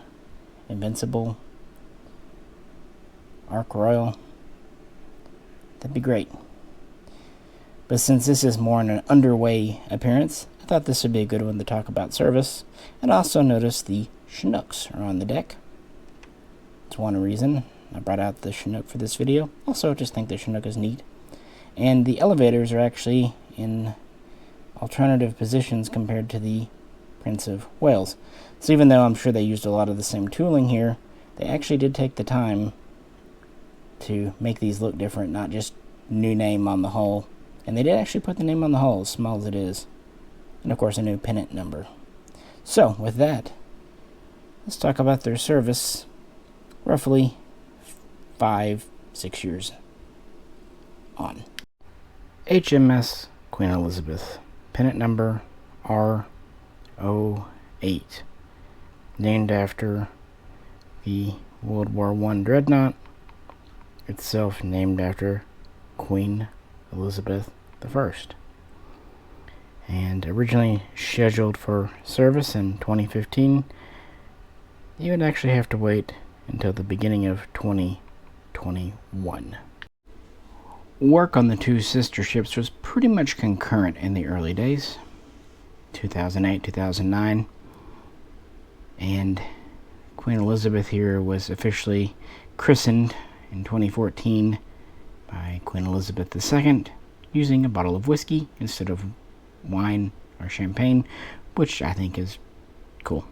Invincible. Ark Royal. That'd be great. But since this is more in an underway appearance, I thought this would be a good one to talk about service. And also notice the Chinooks are on the deck. It's one reason I brought out the Chinook for this video. Also, just think the Chinook is neat. And the elevators are actually in alternative positions compared to the Prince of Wales. So even though I'm sure they used a lot of the same tooling here, they actually did take the time to make these look different, not just new name on the hull. And they did actually put the name on the hull, as small as it is. And of course a new pennant number. So with that, let's talk about their service. Roughly 5-6 years on. HMS Queen Elizabeth, pennant number R08, named after the World War I dreadnought, itself named after Queen Elizabeth I, and originally scheduled for service in 2015. You would actually have to wait until the beginning of 2021. Work on the two sister ships was pretty much concurrent in the early days, 2008, 2009, and Queen Elizabeth here was officially christened in 2014 by Queen Elizabeth II, using a bottle of whiskey instead of wine or champagne, which I think is cool.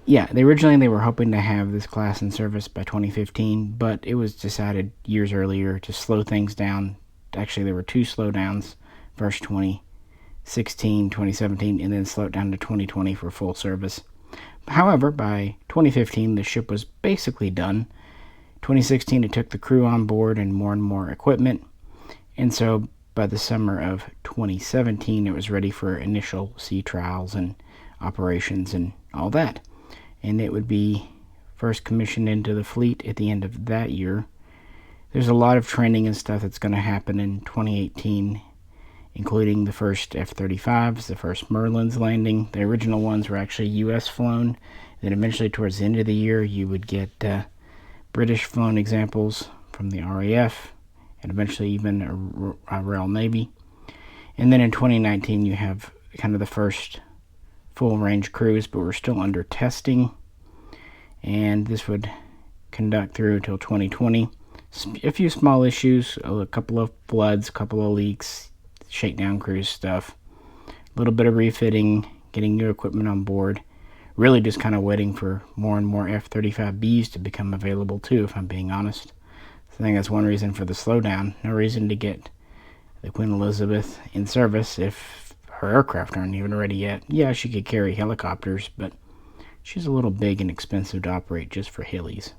Yeah, originally they were hoping to have this class in service by 2015, but it was decided years earlier to slow things down. Actually, there were two slowdowns, first 2016, 2017, and then slowed down to 2020 for full service. However, by 2015, the ship was basically done. 2016, it took the crew on board and more equipment, and so by the summer of 2017, it was ready for initial sea trials and operations and all that. And it would be first commissioned into the fleet at the end of that year. There's a lot of training and stuff that's going to happen in 2018, including the first F-35s, the first Merlins landing. The original ones were actually U.S. flown. Then eventually towards the end of the year, you would get British flown examples from the RAF, and eventually even a Royal Navy. And then in 2019, you have kind of the first full range cruise, but we're still under testing, and this would conduct through until 2020. A few small issues, a couple of floods, a couple of leaks, shakedown cruise stuff, a little bit of refitting, getting new equipment on board, really just kind of waiting for more and more F-35Bs to become available too, if I'm being honest. So I think that's one reason for the slowdown. No reason to get the Queen Elizabeth in service if her aircraft aren't even ready yet. Yeah, she could carry helicopters, but she's a little big and expensive to operate just for hillies.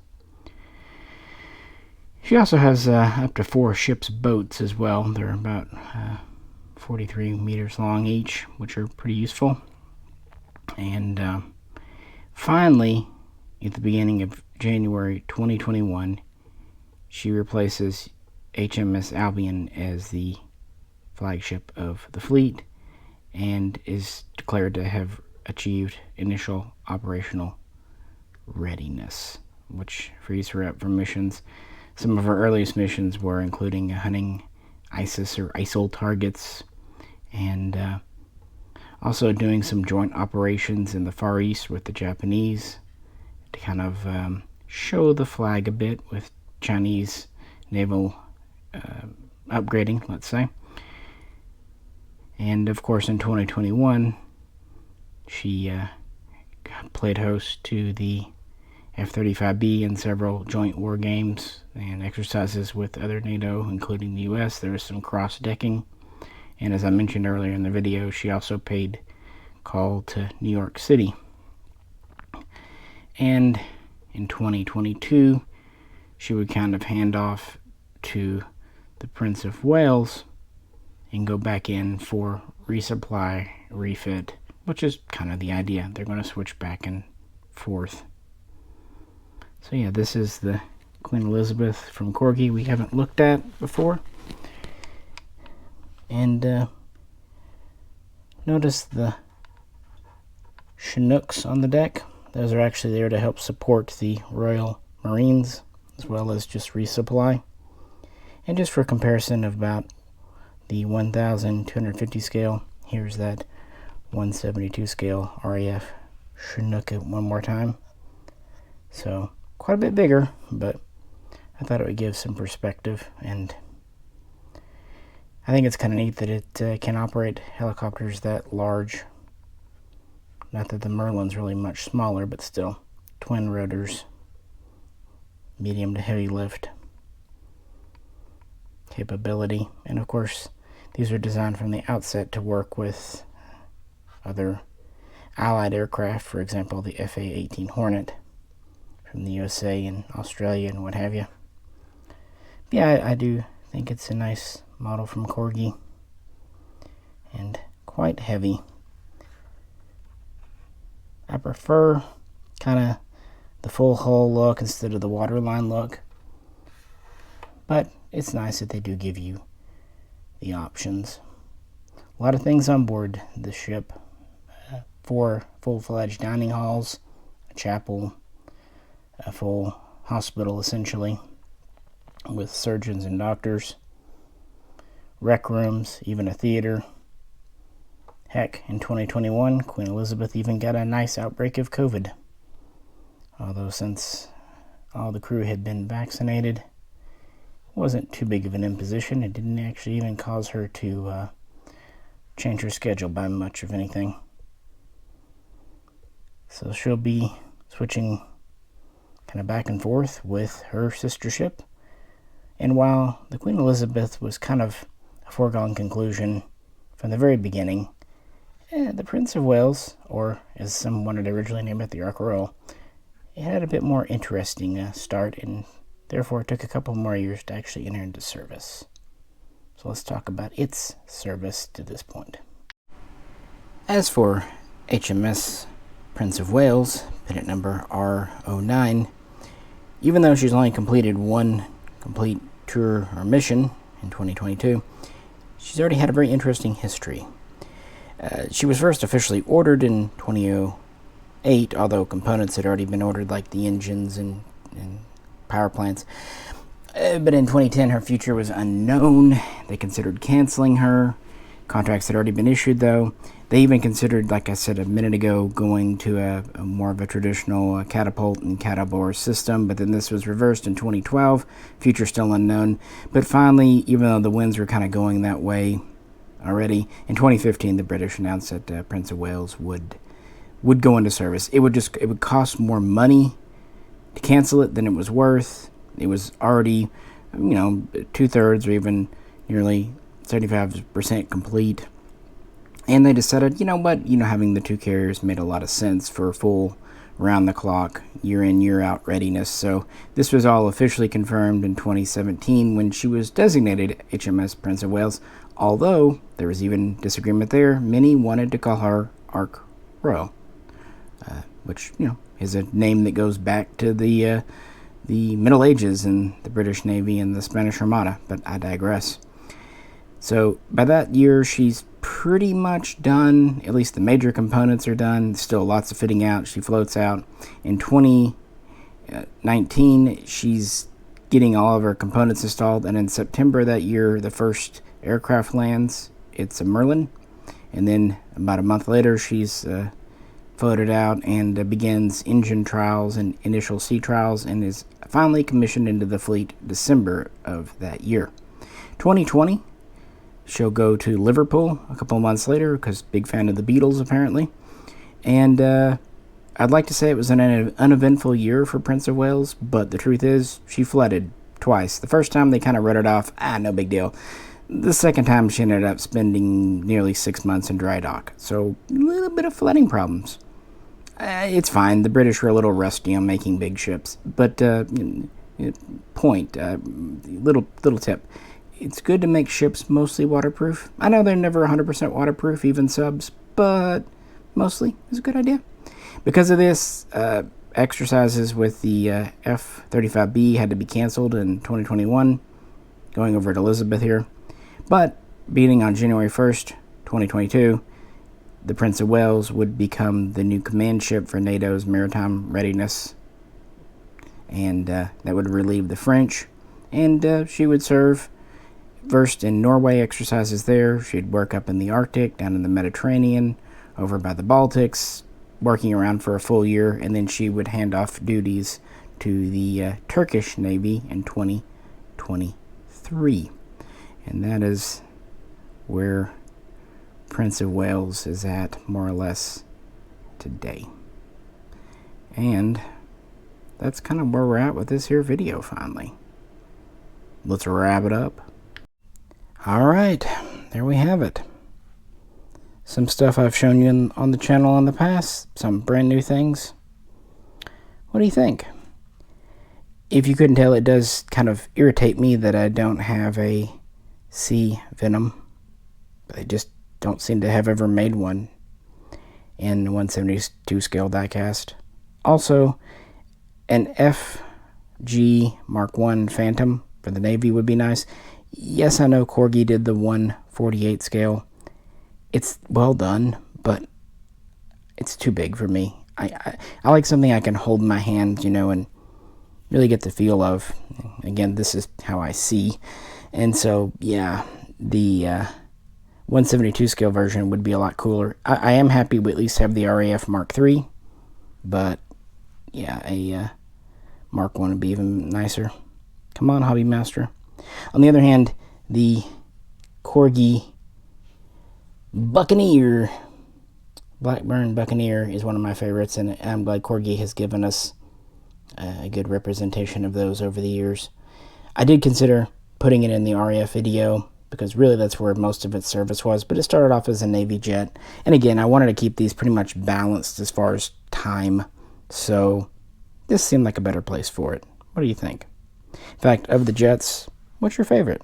She also has up to 4 ship's boats as well. They're about 43 meters long each, which are pretty useful. And finally, at the beginning of January 2021, she replaces HMS Albion as the flagship of the fleet, and is declared to have achieved initial operational readiness, which frees her up for missions. Some of her earliest missions were including hunting ISIS or ISIL targets, and also doing some joint operations in the Far East with the Japanese to kind of show the flag a bit with Chinese naval upgrading, let's say. And of course, in 2021, she played host to the F-35B in several joint war games and exercises with other NATO, including the U.S. There was some cross-decking. And as I mentioned earlier in the video, she also paid call to New York City. And in 2022, she would kind of hand off to the Prince of Wales and go back in for resupply, refit, which is kind of the idea. They're going to switch back and forth. So yeah, this is the Queen Elizabeth from Corgi we haven't looked at before. And notice the Chinooks on the deck. Those are actually there to help support the Royal Marines, as well as just resupply. And just for comparison of about the 1,250 scale, here's that 172 scale RAF Chinook one more time. So quite a bit bigger, but I thought it would give some perspective, and I think it's kind of neat that it can operate helicopters that large. Not that the Merlin's really much smaller, but still, twin rotors, medium to heavy lift capability. And of course, these are designed from the outset to work with other Allied aircraft, for example, the FA-18 Hornet from the USA and Australia and what have you. Yeah, I do think it's a nice model from Corgi, and quite heavy. I prefer kind of the full hull look instead of the waterline look, but it's nice that they do give you the options. A lot of things on board the ship. 4 full-fledged dining halls, a chapel, a full hospital essentially, with surgeons and doctors, rec rooms, even a theater. Heck, in 2021, Queen Elizabeth even got a nice outbreak of COVID. Although since all the crew had been vaccinated, it wasn't too big of an imposition. It didn't actually even cause her to change her schedule by much of anything. So she'll be switching kind of back and forth with her sister ship. And while the Queen Elizabeth was kind of a foregone conclusion from the very beginning, the Prince of Wales, or as some wanted to originally name it, the Ark Royal, it had a bit more interesting start, and therefore it took a couple more years to actually enter into service. So let's talk about its service to this point. As for HMS Prince of Wales, pennant number R09, even though she's only completed one complete tour or mission in 2022, she's already had a very interesting history. She was first officially ordered in 2008, although components had already been ordered, like the engines and power plants. But in 2010, her future was unknown. They considered canceling her. Contracts had already been issued, though. They even considered, like I said a minute ago, going to a more of a traditional catapult and catabore system, but then this was reversed in 2012. Future still unknown. But finally, even though the winds were kind of going that way already, in 2015, the British announced that Prince of Wales would go into service. It would cost more money to cancel it than it was worth. It was already, 2/3 or even nearly 75% complete. And they decided, having the two carriers made a lot of sense for full round-the-clock, year-in, year-out readiness. So this was all officially confirmed in 2017 when she was designated HMS Prince of Wales, although there was even disagreement there. Many wanted to call her Ark Royal, which, is a name that goes back to the Middle Ages and the British Navy and the Spanish Armada, but I digress. So by that year, she's pretty much done. At least the major components are done. Still lots of fitting out. She floats out. In 2019, she's getting all of her components installed. And in September that year, the first aircraft lands. It's a Merlin. And then about a month later, she's floated out and begins engine trials and initial sea trials and is finally commissioned into the fleet December of that year. 2020, she'll go to Liverpool a couple of months later because big fan of the Beatles apparently. And I'd like to say it was an uneventful year for Prince of Wales, but the truth is she flooded twice. The first time they kind of wrote it off, no big deal. The second time she ended up spending nearly 6 months in dry dock. So a little bit of flooding problems. It's fine. The British are a little rusty on making big ships. But little tip. It's good to make ships mostly waterproof. I know they're never 100% waterproof, even subs, but mostly is a good idea. Because of this, exercises with the F-35B had to be canceled in 2021. Going over to Elizabeth here. But beginning on January 1st, 2022, the Prince of Wales would become the new command ship for NATO's maritime readiness, and that would relieve the French, and she would serve first in Norway exercises there. She'd work up in the Arctic, down in the Mediterranean, over by the Baltics, working around for a full year, and then she would hand off duties to the Turkish Navy in 2023. And that is where Prince of Wales is at, more or less, today. And that's kind of where we're at with this here video, finally. Let's wrap it up. Alright, there we have it. Some stuff I've shown you on the channel in the past, some brand new things. What do you think? If you couldn't tell, it does kind of irritate me that I don't have a Sea Venom. They just don't seem to have ever made one in 172 scale diecast. Also, an FG Mark I Phantom for the Navy would be nice. Yes, I know Corgi did the 148 scale. It's well done, but it's too big for me. I like something I can hold in my hand, and really get the feel of. Again, this is how I see. And so, yeah, the 172 scale version would be a lot cooler. I am happy we at least have the RAF Mark III, but yeah, a Mark I would be even nicer. Come on, Hobby Master. On the other hand, the Corgi Buccaneer, Blackburn Buccaneer, is one of my favorites, and I'm glad Corgi has given us a good representation of those over the years. I did consider putting it in the RAF video, because really that's where most of its service was, but it started off as a Navy jet. And again, I wanted to keep these pretty much balanced as far as time, so this seemed like a better place for it. What do you think? In fact, of the jets, what's your favorite?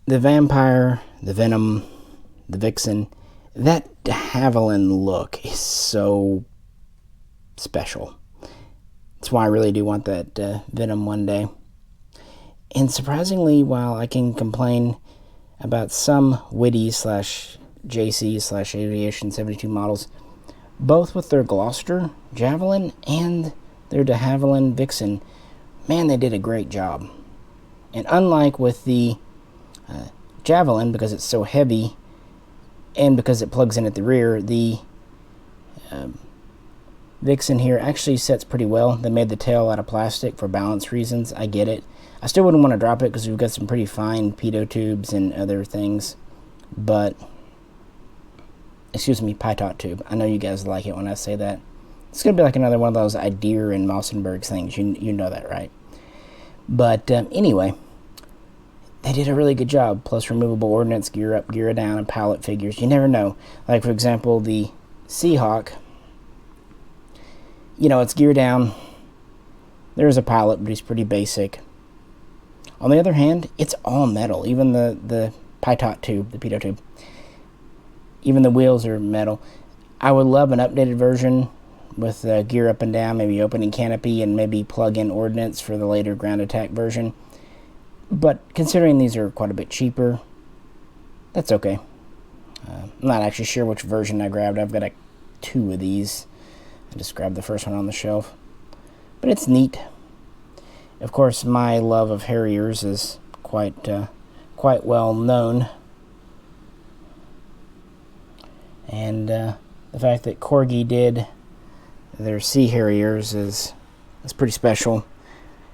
The Vampire, the Venom, the Vixen, that de Havilland look is so special. That's why I really do want that Venom one day. And surprisingly, while I can complain about some witty /JC /Aviation 72 models, both with their Gloucester Javelin and their de Havilland Vixen, man, they did a great job. And unlike with the Javelin, because it's so heavy and because it plugs in at the rear, the Vixen here actually sets pretty well. They made the tail out of plastic for balance reasons. I get it. I still wouldn't want to drop it because we've got some pretty fine pitot tubes and other things. But, excuse me, pitot tube. I know you guys like it when I say that. It's going to be like another one of those Ideer and Mossenberg things. You know that, right? But anyway, they did a really good job. Plus removable ordnance, gear up, gear down, and pallet figures. You never know. Like, for example, the Seahawk. It's gear down. There's a pallet, but it's pretty basic. On the other hand, it's all metal. Even the pitot tube, the pitot tube. Even the wheels are metal. I would love an updated version with gear up and down, maybe opening canopy, and maybe plug-in ordnance for the later ground attack version. But considering these are quite a bit cheaper, that's okay. I'm not actually sure which version I grabbed. I've got 2 of these. I just grabbed the first one on the shelf. But it's neat. Of course, my love of Harriers is quite well known. And the fact that Corgi did their Sea Harriers is pretty special.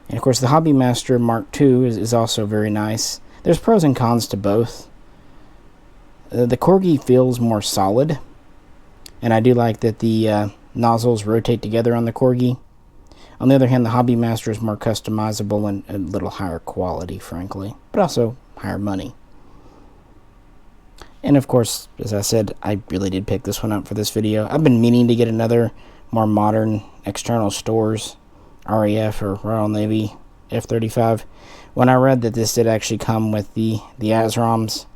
And of course, the Hobbymaster Mark II is also very nice. There's pros and cons to both. The Corgi feels more solid, and I do like that the nozzles rotate together on the Corgi. On the other hand, the Hobbymaster is more customizable and a little higher quality, frankly, but also higher money. And of course, as I said, I really did pick this one up for this video. I've been meaning to get another more modern external stores RAF or Royal Navy F-35. When I read that this did actually come with the ASROMs,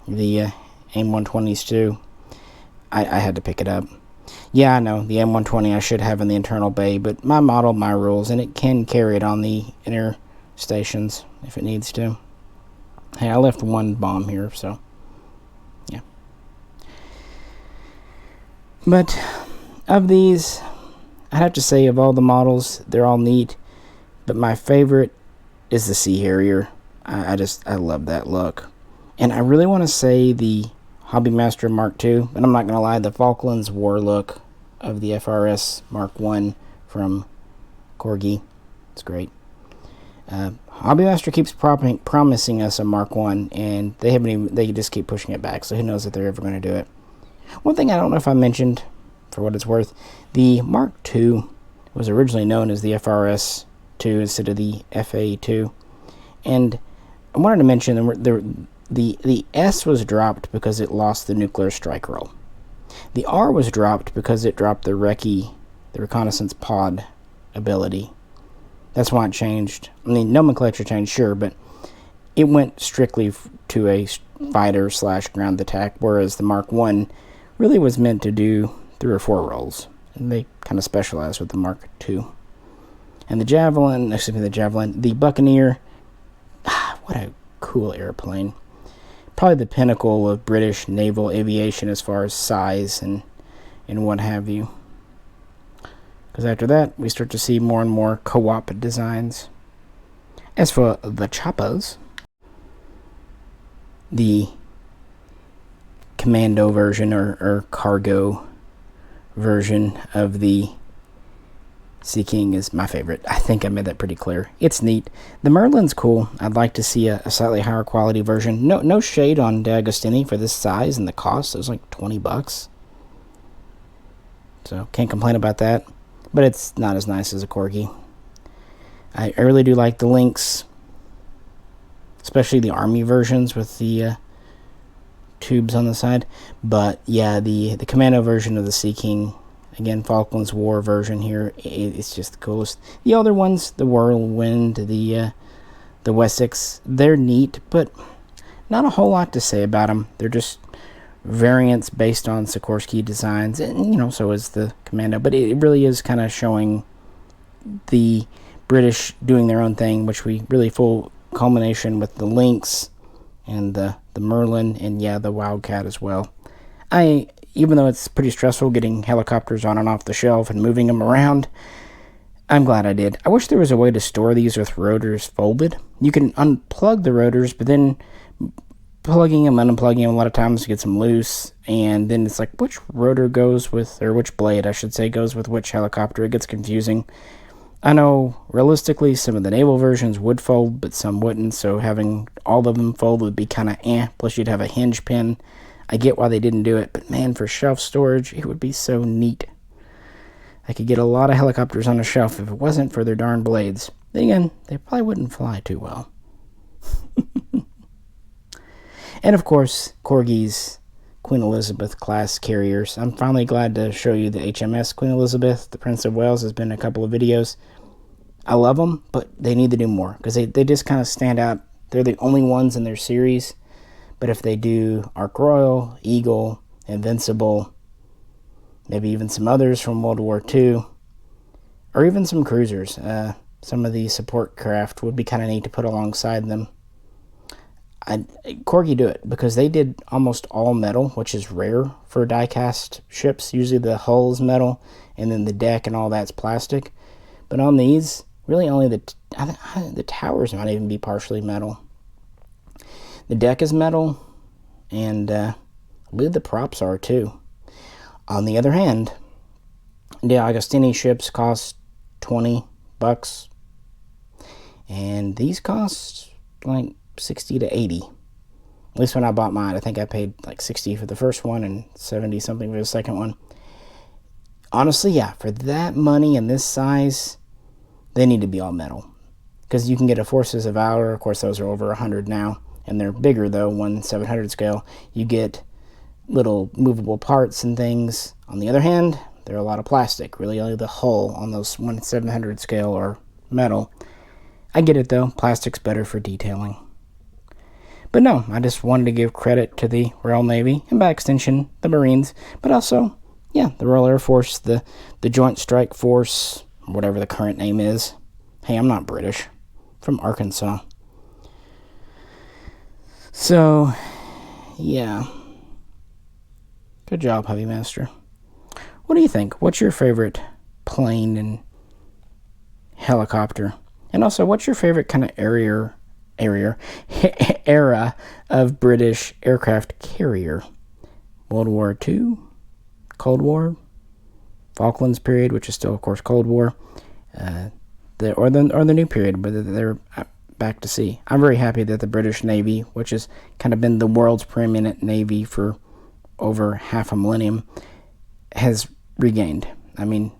the AIM-120s too, I had to pick it up. Yeah, I know, the M120 I should have in the internal bay, but my model, my rules, and it can carry it on the inner stations if it needs to. Hey, I left one bomb here, so yeah. But of these, I'd have to say of all the models, they're all neat, but my favorite is the Sea Harrier. I love that look. And I really want to say the Hobbymaster Mark II, but I'm not going to lie, the Falklands War look of the FRS Mark I from Corgi, it's great. Hobbymaster keeps promising us a Mark I, and they just keep pushing it back, so who knows if they're ever going to do it. One thing I don't know if I mentioned, for what it's worth, the Mark II was originally known as the FRS II instead of the FA2, and I wanted to mention the S was dropped because it lost the nuclear strike role. The R was dropped because it dropped the reconnaissance pod ability. That's why it changed. I mean, nomenclature changed, sure, but it went strictly to a fighter / ground attack, whereas the Mark I really was meant to do 3 or 4 roles, and they kind of specialized with the Mark II. And the Buccaneer, what a cool airplane. Probably the pinnacle of British naval aviation as far as size and what have you. Because after that, we start to see more and more co-op designs. As for the choppers, the commando version or cargo version of the Sea King is my favorite. I think I made that pretty clear. It's neat. The Merlin's cool. I'd like to see a slightly higher quality version. No shade on D'Agostini for this size and the cost. It was like $20. So can't complain about that. But it's not as nice as a Corgi. I really do like the links, especially the Army versions with the tubes on the side. But yeah, the commando version of the Sea King, again, Falklands War version here, it's just the coolest. The other ones, the Whirlwind, the Wessex, they're neat, but not a whole lot to say about them. They're just variants based on Sikorsky designs, and so is the Commando, but it really is kind of showing the British doing their own thing, which we really full culmination with the Lynx and the Merlin, and yeah, the Wildcat as well. Even though it's pretty stressful getting helicopters on and off the shelf and moving them around, I'm glad I did. I wish there was a way to store these with rotors folded. You can unplug the rotors, but then plugging them, unplugging them a lot of times gets them loose, and then it's like which rotor goes with, or which blade I should say goes with which helicopter. It gets confusing. I know realistically some of the naval versions would fold, but some wouldn't, so having all of them fold would be kind of plus you'd have a hinge pin. I get why they didn't do it, but man, for shelf storage it would be so neat. I could get a lot of helicopters on a shelf if it wasn't for their darn blades. Then again, they probably wouldn't fly too well. And of course, Corgi's Queen Elizabeth class carriers. I'm finally glad to show you the HMS Queen Elizabeth. The Prince of Wales has been in a couple of videos. I love them, but they need to do more because they just kind of stand out. They're the only ones in their series. But if they do Ark Royal, Eagle, Invincible, maybe even some others from World War II, or even some cruisers, some of the support craft would be kind of neat to put alongside them. Corgi do it because they did almost all metal, which is rare for die-cast ships. Usually the hull is metal, and then the deck and all that's plastic. But on these, really only the towers might even be partially metal. The deck is metal, and I believe the props are too. On the other hand, the Agostini ships cost $20, and these cost like 60 to 80. At least when I bought mine, I think I paid like 60 for the first one and 70 something for the second one. Honestly, yeah, for that money and this size, they need to be all metal. Because you can get a Forces of Valor, of course those are over 100 now, and they're bigger though, 1/700 scale. You get little movable parts and things. On the other hand, they're a lot of plastic. Really only the hull on those 1/700 scale are metal. I get it though, plastic's better for detailing. But no, I just wanted to give credit to the Royal Navy, and by extension, the Marines, but also, yeah, the Royal Air Force, the Joint Strike Force, whatever the current name is. Hey, I'm not British. From Arkansas. So, yeah. Good job, Heavy Master. What do you think? What's your favorite plane and helicopter? And also, what's your favorite kind of era of British aircraft carrier? World War II, Cold War, Falklands period, which is still, of course, Cold War, or the new period, but they're back to sea. I'm very happy that the British Navy, which has kind of been the world's preeminent navy for over half a millennium, has regained. I mean,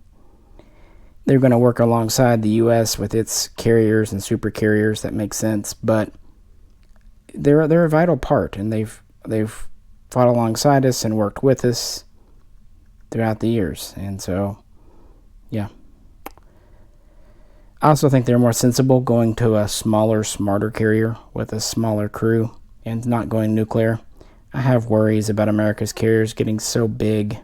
they're going to work alongside the U.S. with its carriers and super carriers. That makes sense, but they're a vital part, and they've fought alongside us and worked with us throughout the years. And so, yeah. I also think they're more sensible going to a smaller, smarter carrier with a smaller crew and not going nuclear. I have worries about America's carriers getting so big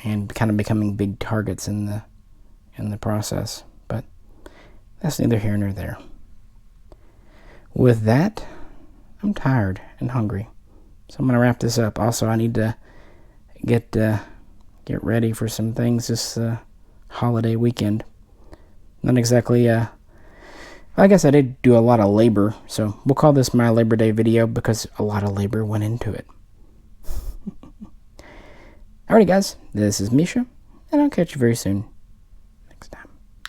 and kind of becoming big targets in the process, but that's neither here nor there. With that, I'm tired and hungry, so I'm gonna wrap this up. Also, I need to get ready for some things this holiday weekend. Not exactly I guess I did do a lot of labor, so we'll call this my Labor Day video because a lot of labor went into it. Alrighty guys, this is Misha, and I'll catch you very soon.